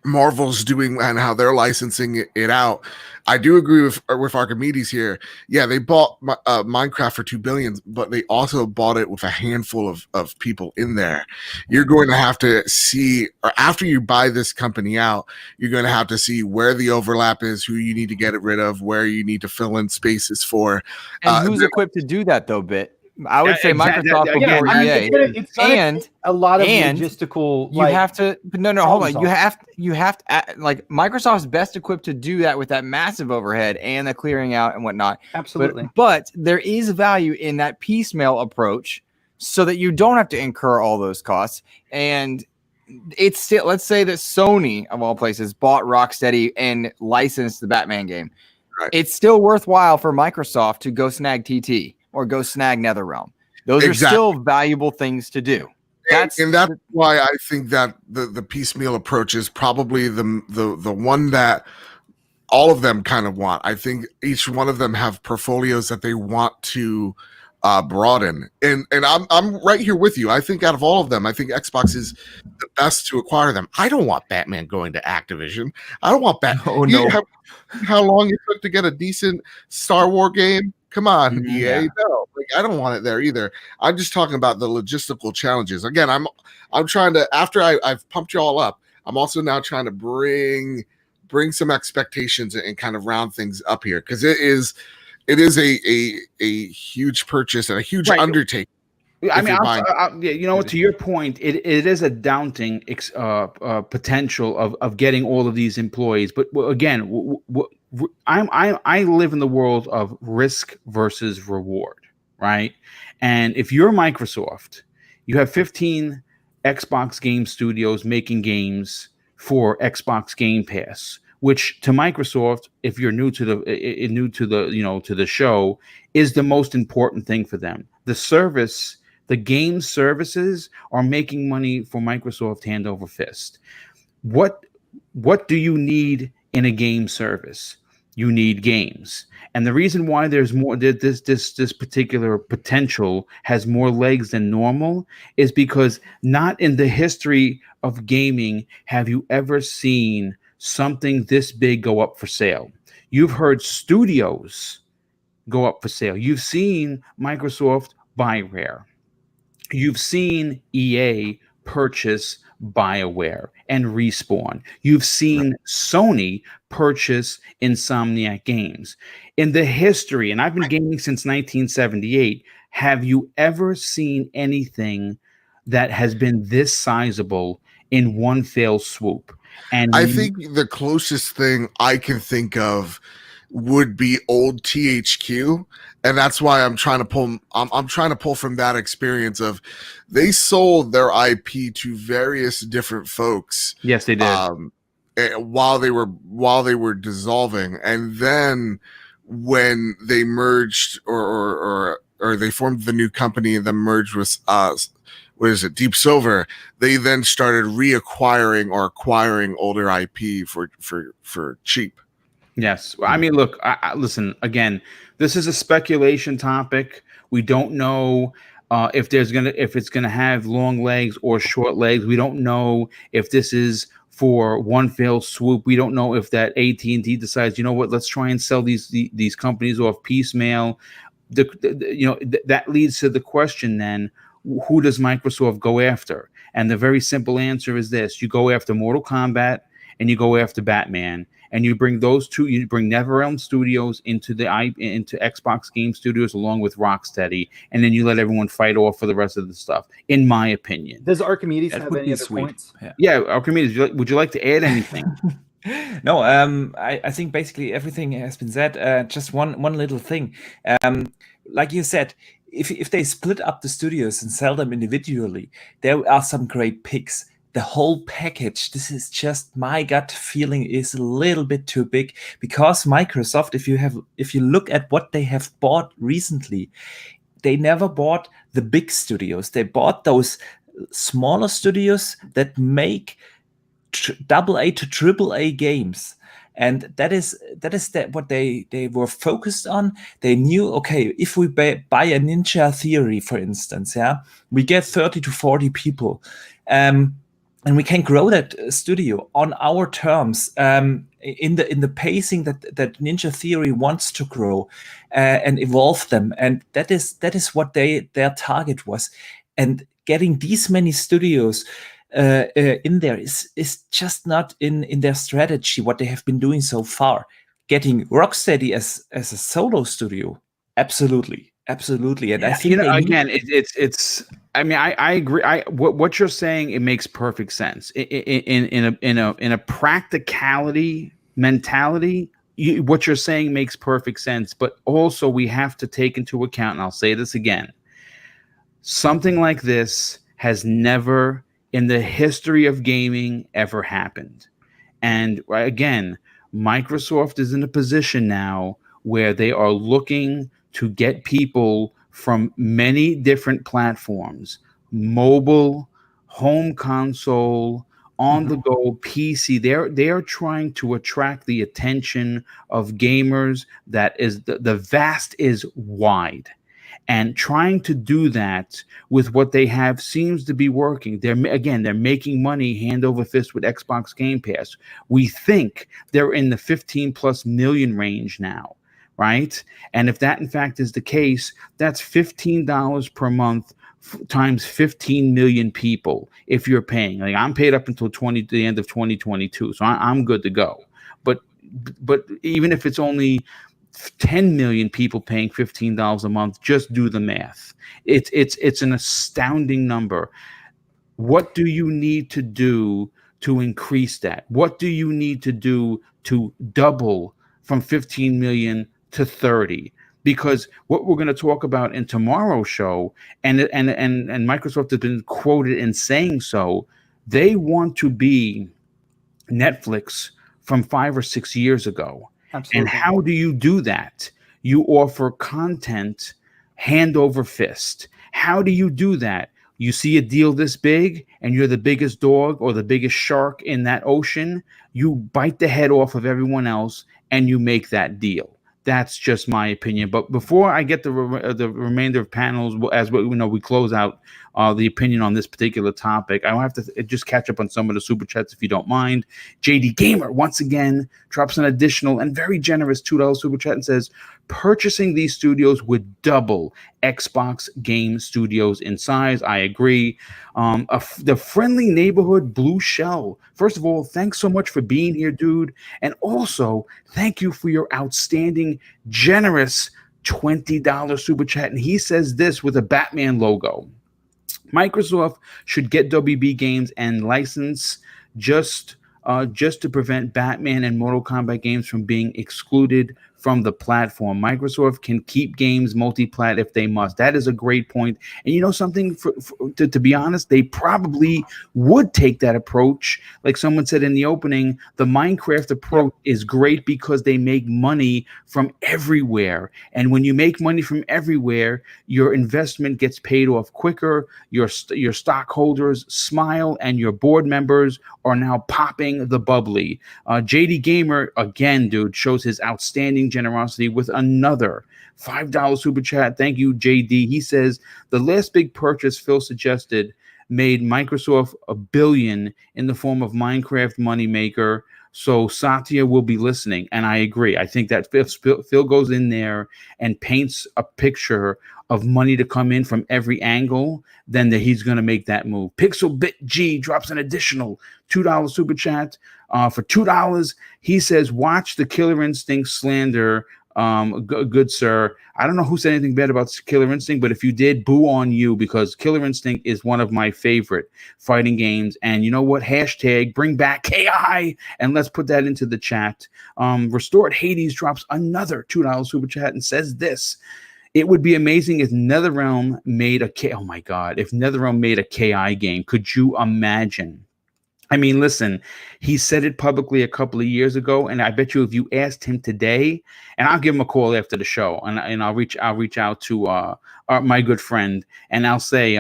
Marvel's doing and how they're licensing it out. I do agree with Archimedes here. Yeah, they bought Minecraft for $2 billion, but they also bought it with a handful of people in there. You're going to have to see, or after you buy this company out, you're going to have to see where the overlap is, who you need to get it rid of, where you need to fill in spaces for. And who's equipped to do that though, Bit? I would say exactly. Microsoft Yeah, before I mean, EA. It's gonna And take a lot of and logistical. You have to hold on. problem You have to like Microsoft's best equipped to do that with that massive overhead and the clearing out and whatnot. Absolutely. But there is value in that piecemeal approach so that you don't have to incur all those costs. And it's still, let's say that Sony of all places bought Rocksteady and licensed the Batman game. Right. It's still worthwhile for Microsoft to go snag TT or go snag NetherRealm. Those are still valuable things to do. That's why I think that the piecemeal approach is probably the one that all of them kind of want. I think each one of them have portfolios that they want to broaden, and I'm right here with you. I think out of all of them, I think Xbox is the best to acquire them. I don't want Batman going to Activision. I don't want Batman. Oh no! How long it took to get a decent Star Wars game? Come on, EA. Yeah. No, like, I don't want it there either. I'm just talking about the logistical challenges. Again, I'm trying to, after I've pumped you all up, I'm also now trying to bring some expectations and kind of round things up here, because it is a huge purchase and a huge undertaking. I mean, to your point, it is a daunting potential of getting all of these employees. But again, I live in the world of risk versus reward, right? And if you're Microsoft, you have 15 Xbox game studios making games for Xbox Game Pass, which to Microsoft, if you're new to the show, is the most important thing for them. The service. The game services are making money for Microsoft hand over fist. What do you need in a game service? You need games. And the reason why there's more, this particular potential has more legs than normal is because not in the history of gaming have you ever seen something this big go up for sale. You've heard studios go up for sale. You've seen Microsoft buy Rare. You've seen EA purchase BioWare and Respawn. You've seen Sony purchase Insomniac Games. In the history, and I've been gaming since 1978, have you ever seen anything that has been this sizable in one fell swoop? And I think the closest thing I can think of would be old THQ, and that's why I'm trying to pull. I'm trying to pull from that experience of they sold their IP to various different folks. Yes, they did. While they were dissolving, and then when they merged or they formed the new company and then merged with what is it, Deep Silver, they then started reacquiring or acquiring older IP for cheap. Yes. I mean, look, listen, again, this is a speculation topic. We don't know. if it's gonna have long legs or short legs. We don't know if this is for one fell swoop. We don't know if that AT&T decides, you know what, let's try and sell these companies off piecemeal. That leads to the question then, who does Microsoft go after? And the very simple answer is this: you go after Mortal Kombat and you go after Batman, and you bring those two. You bring NetherRealm Studios into Xbox Game Studios along with Rocksteady, and then you let everyone fight off for the rest of the stuff. In my opinion, Does Archimedes That have would any be other sweet. points? yeah. Archimedes, would you like to add anything? No, I think basically everything has been said. Just one little thing. Like you said, if they split up the studios and sell them individually, there are some great picks. The whole package, this is just my gut feeling, is a little bit too big, because Microsoft, if you look at what they have bought recently, they never bought the big studios. They bought those smaller studios that make AA to AAA games, and that is what they were focused on. They knew, okay, if we buy a Ninja Theory, for instance, we get 30 to 40 people, and we can grow that studio on our terms, in the pacing that Ninja Theory wants to grow, and evolve them, and that is what their target was. And getting these many studios in there is just not in their strategy, what they have been doing so far. Getting Rocksteady as a solo studio, absolutely, and I think again, it's. I mean, I agree. What you're saying, it makes perfect sense. In a practicality mentality, what you're saying makes perfect sense. But also, we have to take into account, and I'll say this again: something like this has never in the history of gaming ever happened. And again, Microsoft is in a position now where they are looking to get people from many different platforms: mobile, home console, on the go, PC. They are trying to attract the attention of gamers. That is the vast is wide. And trying to do that with what they have seems to be working. They're making money hand over fist with Xbox Game Pass. We think they're in the 15 plus million range now, right? And if that in fact is the case, that's $15 per month times 15 million people. If you're paying, like, I'm paid up until the end of 2022, so I'm good to go. But even if it's only 10 million people paying $15 a month, just do the math. It's an astounding number. What do you need to do to increase that? What do you need to do to double from 15 million to 30? Because what we're going to talk about in tomorrow's show, and Microsoft has been quoted in saying so, they want to be Netflix from 5 or 6 years ago. Absolutely. And how do you do that? You offer content hand over fist. How do you do that? You see a deal this big and you're the biggest dog or the biggest shark in that ocean, you bite the head off of everyone else and you make that deal. That's just my opinion. But before I get the remainder of panels, as we close out the opinion on this particular topic, I have to just catch up on some of the super chats, if you don't mind. JD Gamer once again drops an additional and very generous $2 super chat and says, purchasing these studios would double Xbox Game Studios in size. I agree. The friendly neighborhood Blue Shell. First of all, thanks so much for being here, dude. And also, thank you for your outstanding, generous $20 super chat. And he says this with a Batman logo. Microsoft should get WB Games and license just to prevent Batman and Mortal Kombat games from being excluded from the platform. Microsoft can keep games multi-plat if they must. That is a great point. And you know something, to be honest, they probably would take that approach. Like someone said in the opening, the Minecraft approach is great because they make money from everywhere. And when you make money from everywhere, your investment gets paid off quicker. Your stockholders smile and your board members are now popping the bubbly. JD Gamer, again, dude, shows his outstanding amazing generosity with another $5 super chat. Thank you, JD. He says the last big purchase Phil suggested made Microsoft $1 billion in the form of Minecraft moneymaker. So Satya will be listening, and I agree. I think that if Phil goes in there and paints a picture of money to come in from every angle, then he's going to make that move. Pixel Bit G drops an additional $2 super chat. For $2, he says, "Watch the Killer Instinct slander." Good sir. I don't know who said anything bad about Killer Instinct, but if you did, boo on you, because Killer Instinct is one of my favorite fighting games. And you know what? Hashtag bring back KI, and let's put that into the chat. Restored Hades drops another $2 super chat and says this: it would be amazing if NetherRealm made a K. Oh my God! If NetherRealm made a KI game, could you imagine? I mean, listen, he said it publicly a couple of years ago, and I bet you if you asked him today, and I'll give him a call after the show, and I'll reach out to my good friend, and I'll say,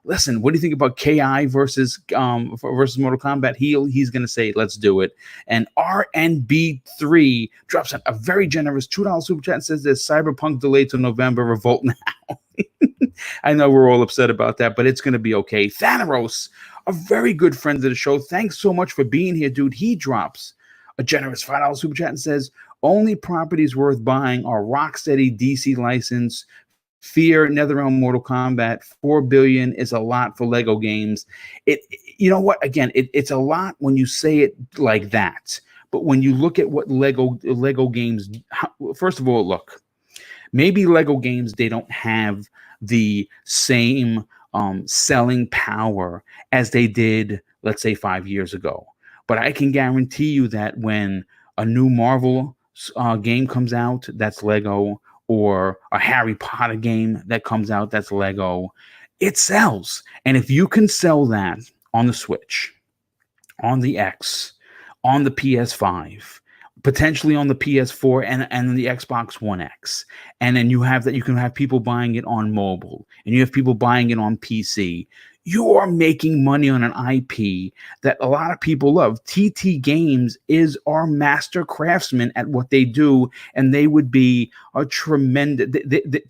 listen, what do you think about KI versus Mortal Kombat? He's gonna say, let's do it. And RNB3 drops a very generous $2 super chat and says this: Cyberpunk delayed to November, revolt now. I know we're all upset about that, but it's gonna be okay. Thanaros, a very good friend of the show, thanks so much for being here, dude. He drops a generous $5 super chat and says, only properties worth buying are Rocksteady DC license, Fear, NetherRealm, Mortal Kombat. $4 billion is a lot for Lego games. You know what? Again, it's a lot when you say it like that. But when you look at what Lego games, first of all, look, maybe Lego games, they don't have the same selling power as they did, let's say, 5 years ago. But I can guarantee you that when a new Marvel game comes out, that's Lego, or a Harry Potter game that comes out, that's Lego, it sells. And if you can sell that on the Switch, on the X, on the PS5, potentially on the PS4 and the Xbox One X. And then you can have people buying it on mobile, and you have people buying it on PC. You are making money on an IP that a lot of people love. TT Games is our master craftsman at what they do, and they would be a tremendous,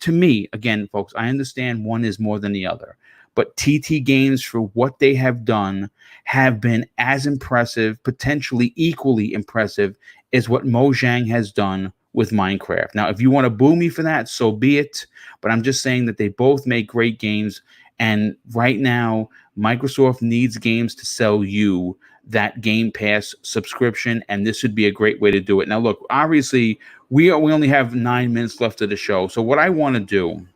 to me, again, folks, I understand one is more than the other, but TT Games, for what they have done, have been as impressive, potentially equally impressive, as what Mojang has done with Minecraft. Now, if you want to boo me for that, so be it. But I'm just saying that they both make great games. And right now, Microsoft needs games to sell you that Game Pass subscription, and this would be a great way to do it. Now, look, obviously, we only have 9 minutes left of the show. So what I want to do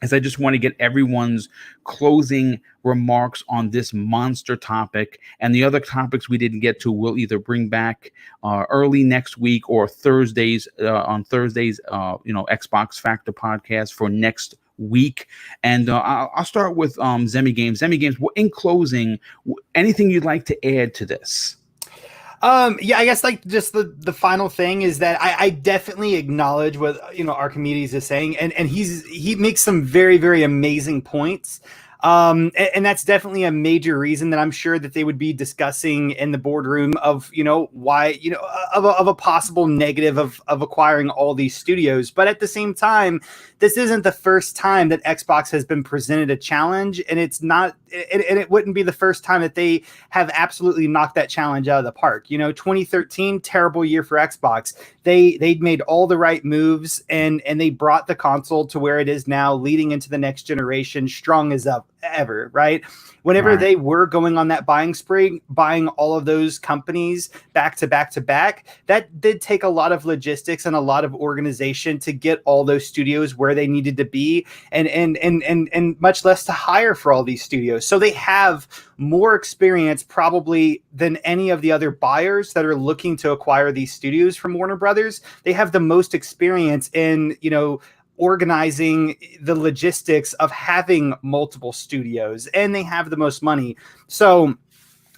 is I just want to get everyone's closing remarks on this monster topic, and the other topics we didn't get to, we'll either bring back early next week or Thursdays on Thursdays, Xbox Factor podcast for next week. And I'll start with Zemi Games. Zemi Games, in closing, anything you'd like to add to this? Yeah, I guess like just the final thing is that I definitely acknowledge what Archimedes is saying, and he makes some very, very amazing points. And that's definitely a major reason that I'm sure that they would be discussing in the boardroom of, why, of a possible negative of acquiring all these studios. But at the same time, this isn't the first time that Xbox has been presented a challenge, and it's not, and it wouldn't be the first time that they have absolutely knocked that challenge out of the park. 2013, terrible year for Xbox. They'd made all the right moves, and they brought the console to where it is now, leading into the next generation, strong as ever, right? Whenever they were going on that buying spree, buying all of those companies back to back to back, that did take a lot of logistics and a lot of organization to get all those studios where they needed to be, and much less to hire for all these studios. So they have more experience probably than any of the other buyers that are looking to acquire these studios from Warner Brothers. They have the most experience in, organizing the logistics of having multiple studios, and they have the most money. So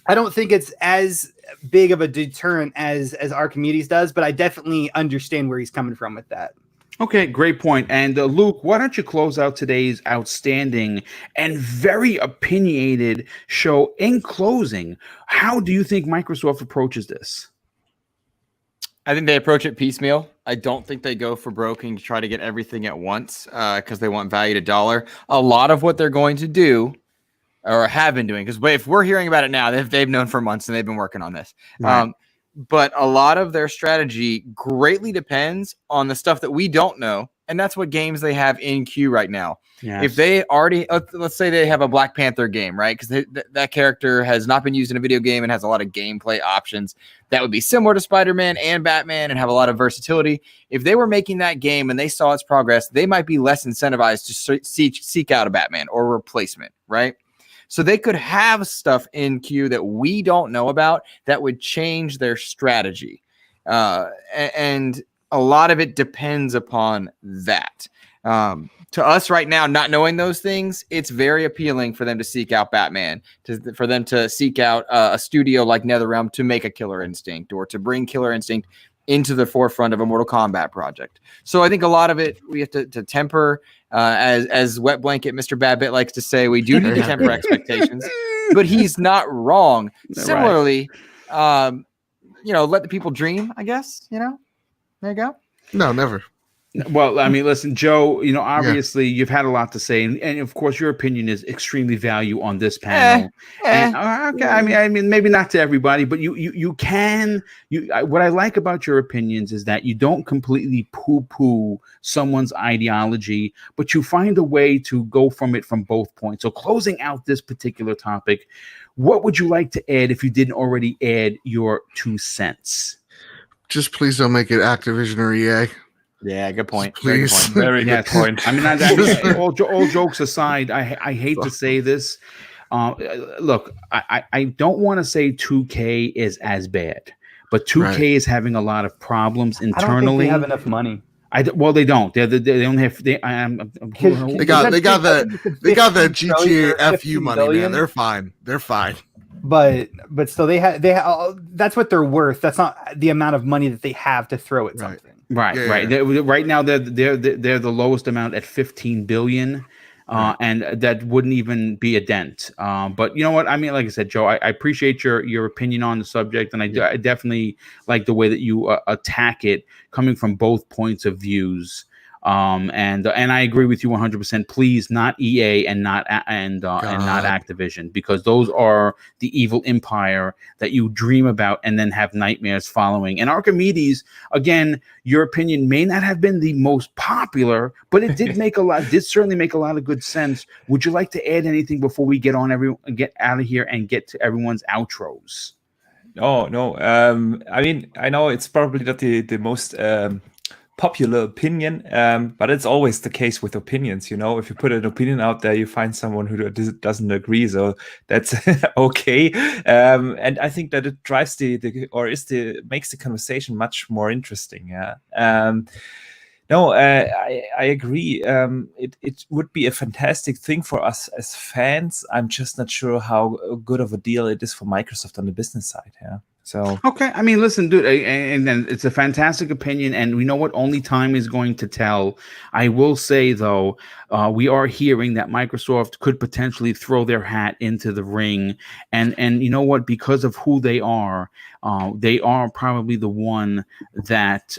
I don't think it's as big of a deterrent as Archimedes does, but I definitely understand where he's coming from with that. Okay, great point. And Luke, why don't you close out today's outstanding and very opinionated show? In closing, how do you think Microsoft approaches this? I think they approach it piecemeal. I don't think they go for broking to try to get everything at once because they want value to dollar. A lot of what they're going to do or have been doing, because if we're hearing about it now, they've known for months and they've been working on this. Right. But a lot of their strategy greatly depends on the stuff that we don't know. And that's what games they have in queue right now. Yes. If they already, let's say they have a Black Panther game, right? Because that character has not been used in a video game and has a lot of gameplay options that would be similar to Spider-Man and Batman and have a lot of versatility. If they were making that game and they saw its progress, they might be less incentivized to seek out a Batman or a replacement, right? So they could have stuff in queue that we don't know about that would change their strategy. And a lot of it depends upon that. To us right now, not knowing those things, it's very appealing for them to seek out Batman, for them to seek out a studio like NetherRealm to make a Killer Instinct or to bring Killer Instinct into the forefront of a Mortal Kombat project. So I think a lot of it we have to temper, as Wet Blanket Mr. Badbit likes to say, we do need to temper expectations, but he's not wrong. Similarly, let the people dream, I guess, there you go. No, never. Well, I mean, listen, Joe, obviously you've had a lot to say, and of course your opinion is extremely valuable on this panel. And, okay, I mean, maybe not to everybody, but you can. What I like about your opinions is that you don't completely poo-poo someone's ideology, but you find a way to go from both points. So closing out this particular topic, what would you like to add if you didn't already add your 2 cents? Just please don't make it Activision or EA. Yeah, good point. Please. Very good point. I mean, all jokes aside, I hate to say this. Look, I don't want to say 2K is as bad, but 2K is having a lot of problems internally. I don't think they have enough money. Well, they don't. They don't have. They got the GTA FU money, man. They're fine. They're fine. But still, they have. That's what they're worth. That's not the amount of money that they have to throw at something. Right. Right now, they're the lowest amount at 15 billion, and that wouldn't even be a dent. But you know what? I mean, like I said, Joe, I appreciate your opinion on the subject, and I definitely like the way that you attack it, coming from both points of views. And I agree with you 100%. Please, not EA and not Activision, because those are the evil empire that you dream about and then have nightmares following. And Archimedes, again, your opinion may not have been the most popular, but it did certainly make a lot of good sense. Would you like to add anything before we get out of here and get to everyone's outros? Oh no. I mean, I know it's probably not the most popular opinion, but it's always the case with opinions. If you put an opinion out there, you find someone who doesn't agree, so that's okay. And I think that it drives makes the conversation much more interesting. I agree. It would be a fantastic thing for us as fans. I'm just not sure how good of a deal it is for Microsoft on the business side. Yeah. So okay, I mean, listen, dude, and it's a fantastic opinion, and we know what only time is going to tell. I will say though, we are hearing that Microsoft could potentially throw their hat into the ring, and you know what? Because of who they are probably the one that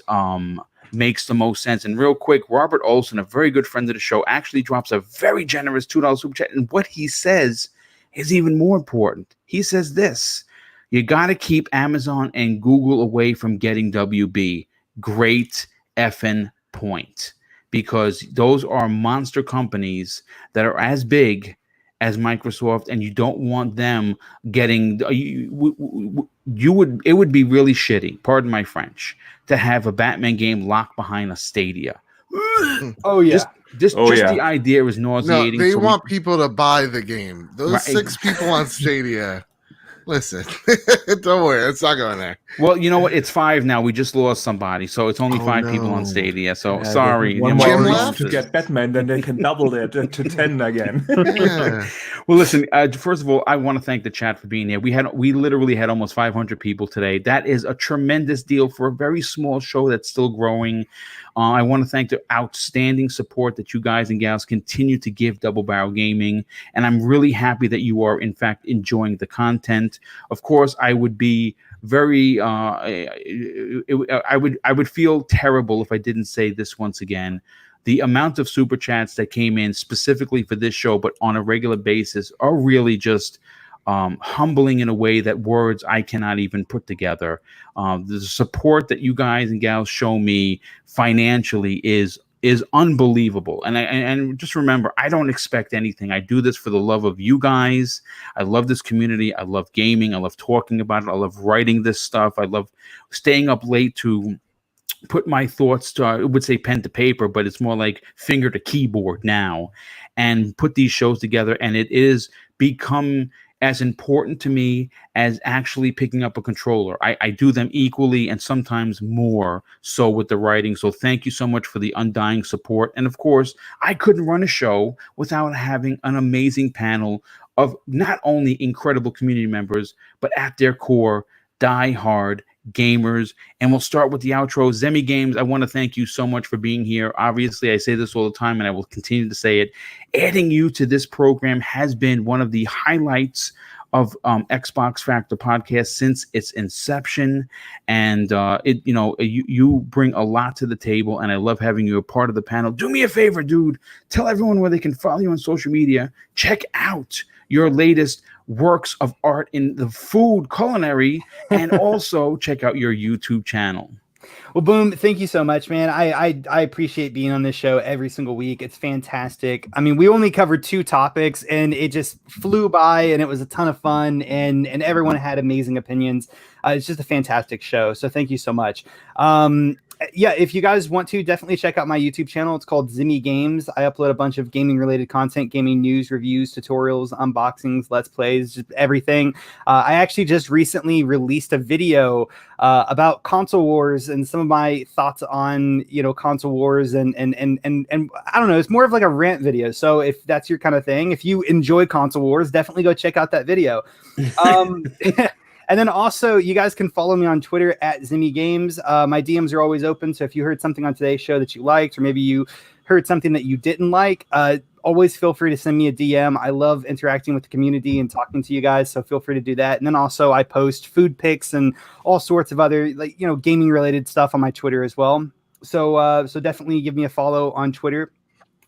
makes the most sense. And real quick, Robert Olson, a very good friend of the show, actually drops a very generous $2 super chat, and what he says is even more important. He says this. You got to keep Amazon and Google away from getting WB. Great effing point. Because those are monster companies that are as big as Microsoft, and you don't want them getting. It would be really shitty, pardon my French, to have a Batman game locked behind a Stadia. Oh yeah. Just the idea is nauseating. No, they want people to buy the game. Those 6 people on Stadia. Listen, don't worry, it's not going there. Well, you know what? It's 5 now. We just lost somebody, so it's only 5 people on Stadia. So sorry. One more reason to get Batman, then they can double it to 10 again. Yeah. Well, listen. First of all, I want to thank the chat for being here. We literally had almost 500 people today. That is a tremendous deal for a very small show that's still growing. I want to thank the outstanding support that you guys and gals continue to give Double Barrel Gaming, and I'm really happy that you are in fact enjoying the content. content. Of course, I would be very I would feel terrible if I didn't say this once again. The amount of super chats that came in specifically for this show, but on a regular basis, are really just humbling in a way that words I cannot even put together. The support that you guys and gals show me financially is unbelievable. And just remember, I don't expect anything. I do this for the love of you guys. I love this community. I love gaming. I love talking about it. I love writing this stuff. I love staying up late to put my thoughts to, I would say pen to paper, but it's more like finger to keyboard now, and put these shows together. And it is become as important to me as actually picking up a controller. I do them equally and sometimes more so with the writing. So thank you so much for the undying support. And of course, I couldn't run a show without having an amazing panel of not only incredible community members, but at their core, die-hard gamers. And we'll start with the outro. Zemi Games, I want to thank you so much for being here. Obviously, I say this all the time, and I will continue to say it. Adding you to this program has been one of the highlights of Xbox Factor podcast since its inception. And you bring a lot to the table, and I love having you a part of the panel. Do me a favor, dude. Tell everyone where they can follow you on social media. Check out your latest works of art in the food culinary, and also check out your YouTube channel. Well, Boom, thank you so much, man. I appreciate being on this show every single week. It's fantastic. I mean, we only covered 2 topics, and it just flew by, and it was a ton of fun, and everyone had amazing opinions. It's just a fantastic show. So thank you so much. Yeah, if you guys want to, definitely check out my YouTube channel. It's called Zimi Games. I upload a bunch of gaming related content, gaming news, reviews, tutorials, unboxings, let's plays, just everything. I actually just recently released a video about console wars and some of my thoughts on, console wars and I don't know, it's more of like a rant video. So if that's your kind of thing, if you enjoy console wars, definitely go check out that video. And then also, you guys can follow me on Twitter at Zimi Games. My DMs are always open. So if you heard something on today's show that you liked, or maybe you heard something that you didn't like, always feel free to send me a DM. I love interacting with the community and talking to you guys. So feel free to do that. And then also, I post food pics and all sorts of other, gaming related stuff on my Twitter as well. So definitely give me a follow on Twitter.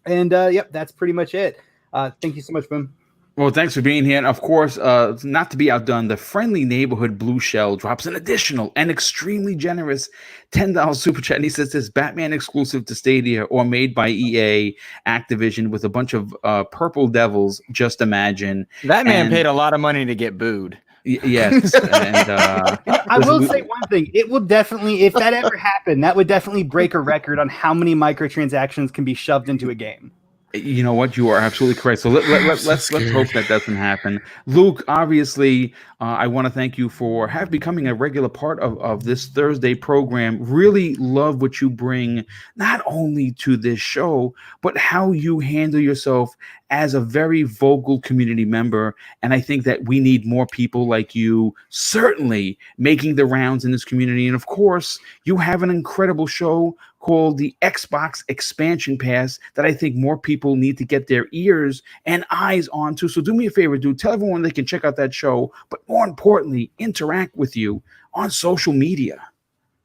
And yep, that's pretty much it. Thank you so much, Boom. Well, thanks for being here. And of course, not to be outdone, the friendly neighborhood Blue Shell drops an additional and extremely generous $10 super chat. And he says this Batman exclusive to Stadia or made by EA, Activision with a bunch of purple devils. Just imagine. That man paid a lot of money to get booed. Yes. And I will say one thing. It will definitely, if that ever happened, that would definitely break a record on how many microtransactions can be shoved into a game. You know what? You are absolutely correct. So let's hope that doesn't happen. Luke, obviously, I want to thank you for becoming a regular part of this Thursday program. Really love what you bring, not only to this show, but how you handle yourself as a very vocal community member. And I think that we need more people like you, certainly making the rounds in this community. And of course, you have an incredible show called the Xbox Expansion Pass that I think more people need to get their ears and eyes onto. So do me a favor, dude. Tell everyone they can check out that show, but more importantly, interact with you on social media.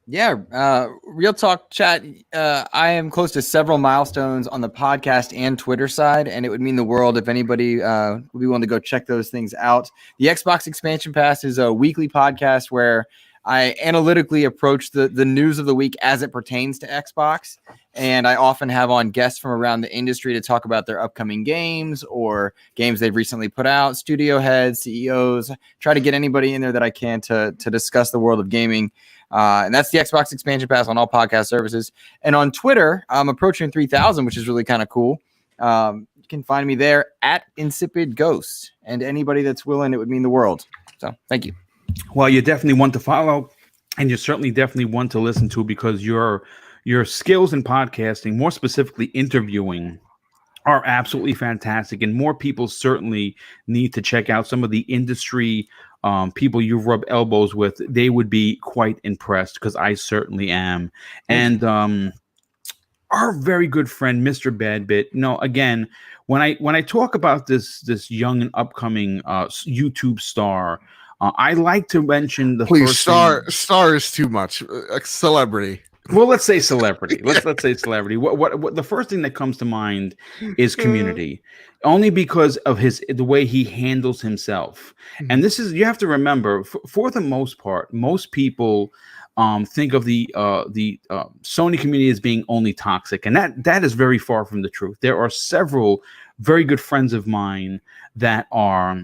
Yeah, real talk chat. I am close to several milestones on the podcast and Twitter side, and it would mean the world if anybody would be willing to go check those things out. The Xbox Expansion Pass is a weekly podcast where I analytically approach the news of the week as it pertains to Xbox. And I often have on guests from around the industry to talk about their upcoming games or games they've recently put out, studio heads, CEOs, try to get anybody in there that I can to discuss the world of gaming. And that's the Xbox Expansion Pass on all podcast services. And on Twitter, I'm approaching 3,000, which is really kind of cool. You can find me there at Insipid Ghost. And anybody that's willing, it would mean the world. So thank you. Well, you're definitely one to follow, and you're certainly definitely one to listen to, because your skills in podcasting, more specifically interviewing, are absolutely fantastic. And more people certainly need to check out some of the industry people you've rubbed elbows with. They would be quite impressed, because I certainly am. And our very good friend, Mr. Badbit, again, when I talk about this young and upcoming YouTube star, I like to mention the Please, first thing. star is too much. Celebrity. Well, let's say celebrity. Let's say celebrity. What the first thing that comes to mind is community, only because of the way he handles himself. And this is, you have to remember, for the most part, most people think of the Sony community as being only toxic, and that is very far from the truth. There are several very good friends of mine that are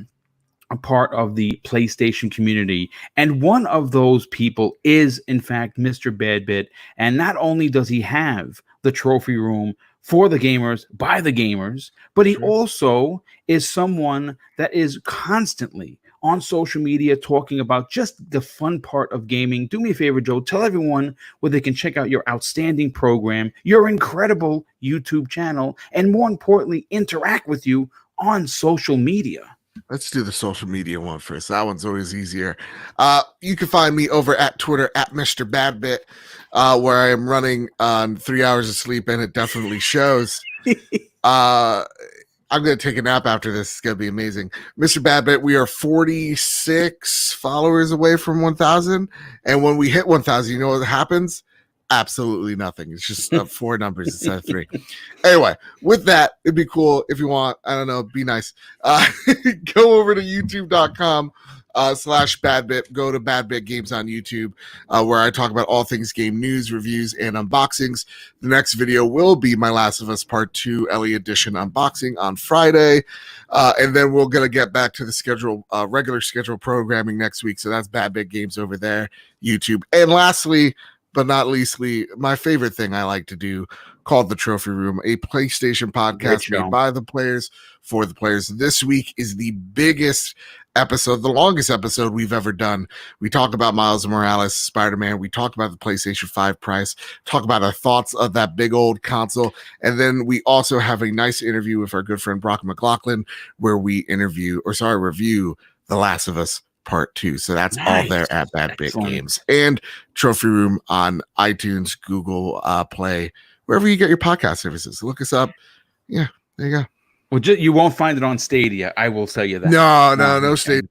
a part of the PlayStation community. And one of those people is, in fact, Mr. Badbit. And not only does he have the trophy room for the gamers, by the gamers, but he also is someone that is constantly on social media talking about just the fun part of gaming. Do me a favor, Joe, tell everyone where they can check out your outstanding program, your incredible YouTube channel, and more importantly, interact with you on social media. Let's do the social media one first. That one's always easier. You can find me over at Twitter at Mr. Badbit, where I am running on 3 hours of sleep, and it definitely shows. I'm going to take a nap after this. It's going to be amazing. Mr. Badbit, we are 46 followers away from 1,000. And when we hit 1,000, you know what happens? Absolutely nothing. It's just 4 numbers instead of 3. Anyway, with that, it'd be cool if you want, I don't know, be nice. Go over to youtube.com /badbit. Go to Badbit Games on YouTube, where I talk about all things game news, reviews, and unboxings. The next video will be my Last of Us Part 2 LE Edition unboxing on Friday. And then we're going to get back to the regular schedule programming next week. So that's Badbit Games over there, YouTube. And lastly, but not leastly, my favorite thing I like to do, called The Trophy Room, a PlayStation podcast made by the players for the players. This week is the biggest episode, the longest episode we've ever done. We talk about Miles Morales, Spider-Man. We talk about the PlayStation 5 price, talk about our thoughts of that big old console. And then we also have a nice interview with our good friend Brock McLaughlin, where we review The Last of Us Part 2. So that's all there at Badbit Games and Trophy Room on iTunes, Google Play, wherever you get your podcast services. Look us up. Yeah, there you go. Well, you won't find it on Stadia. I will tell you that. No Stadia.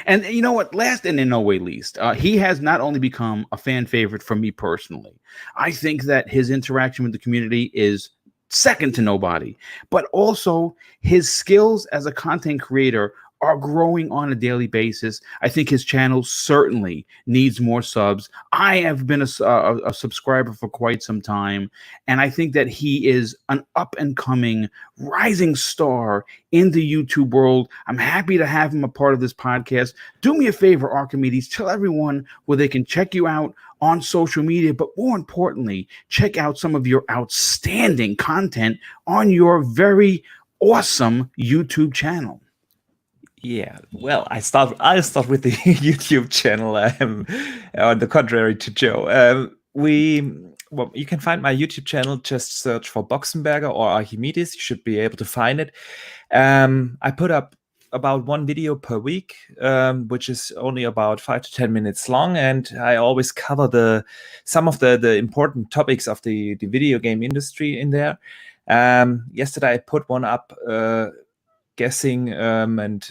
And you know what? Last and in no way least, he has not only become a fan favorite for me personally. I think that his interaction with the community is second to nobody, but also his skills as a content creator are growing on a daily basis. I think his channel certainly needs more subs. I have been a subscriber for quite some time, and I think that he is an up-and-coming rising star in the YouTube world. I'm happy to have him a part of this podcast. Do me a favor, Archimedes, tell everyone where they can check you out on social media, but more importantly, check out some of your outstanding content on your very awesome YouTube channel. Yeah, well, I'll start with the YouTube channel. On the contrary to Joe, you can find my YouTube channel. Just search for Boxenberger or Archimedes. You should be able to find it. I put up about 1 video per week, which is only about 5 to 10 minutes long, and I always cover some of the important topics of the video game industry in there. Yesterday, I put one up. Guessing and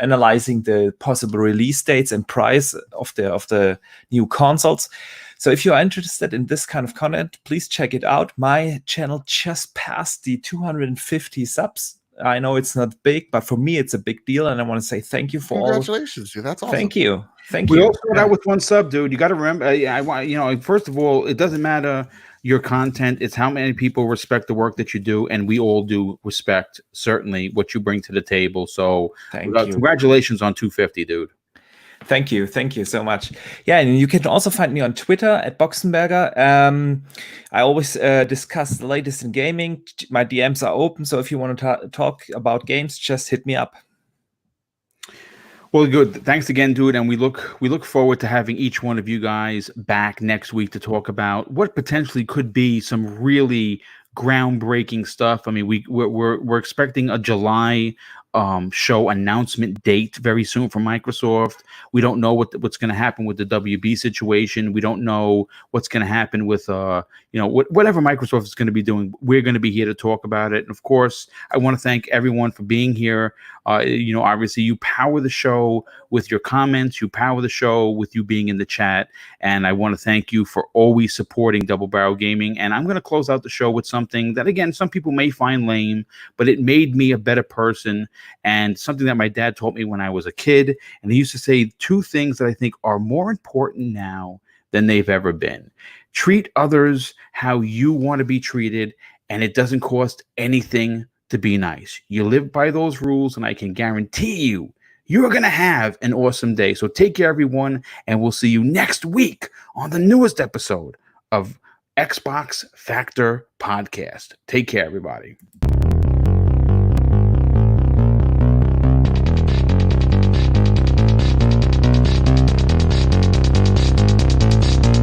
analyzing the possible release dates and price of the new consoles. So if you are interested in this kind of content, please check it out. My channel just passed the 250 subs. I know it's not big, but for me it's a big deal, and I want to say thank you for Congratulations, dude. That's awesome. Thank you. We all start out with 1 sub, dude. You got to remember. I want first of all, it doesn't matter your content, it's how many people respect the work that you do, and we all do respect certainly what you bring to the table. So congratulations on 250, dude. Thank you so much. Yeah, and you can also find me on Twitter at Boxenberger. I always discuss the latest in gaming. My DMs are open, so if you want to talk about games, just hit me up. Well, good. Thanks again, dude. And we look forward to having each one of you guys back next week to talk about what potentially could be some really groundbreaking stuff. I mean, we're expecting a July show announcement date very soon from Microsoft. We don't know what's going to happen with the WB situation. We don't know what's going to happen with whatever Microsoft is going to be doing. We're going to be here to talk about it. And of course, I want to thank everyone for being here. Obviously, you power the show with your comments. You power the show with you being in the chat. And I want to thank you for always supporting Double Barrel Gaming. And I'm going to close out the show with something that, again, some people may find lame, but it made me a better person, and something that my dad taught me when I was a kid. And he used to say 2 things that I think are more important now than they've ever been. Treat others how you want to be treated, and it doesn't cost anything to be nice. You live by those rules, and I can guarantee you're going to have an awesome day. So take care, everyone, and we'll see you next week on the newest episode of Xbox Factor Podcast. Take care, everybody.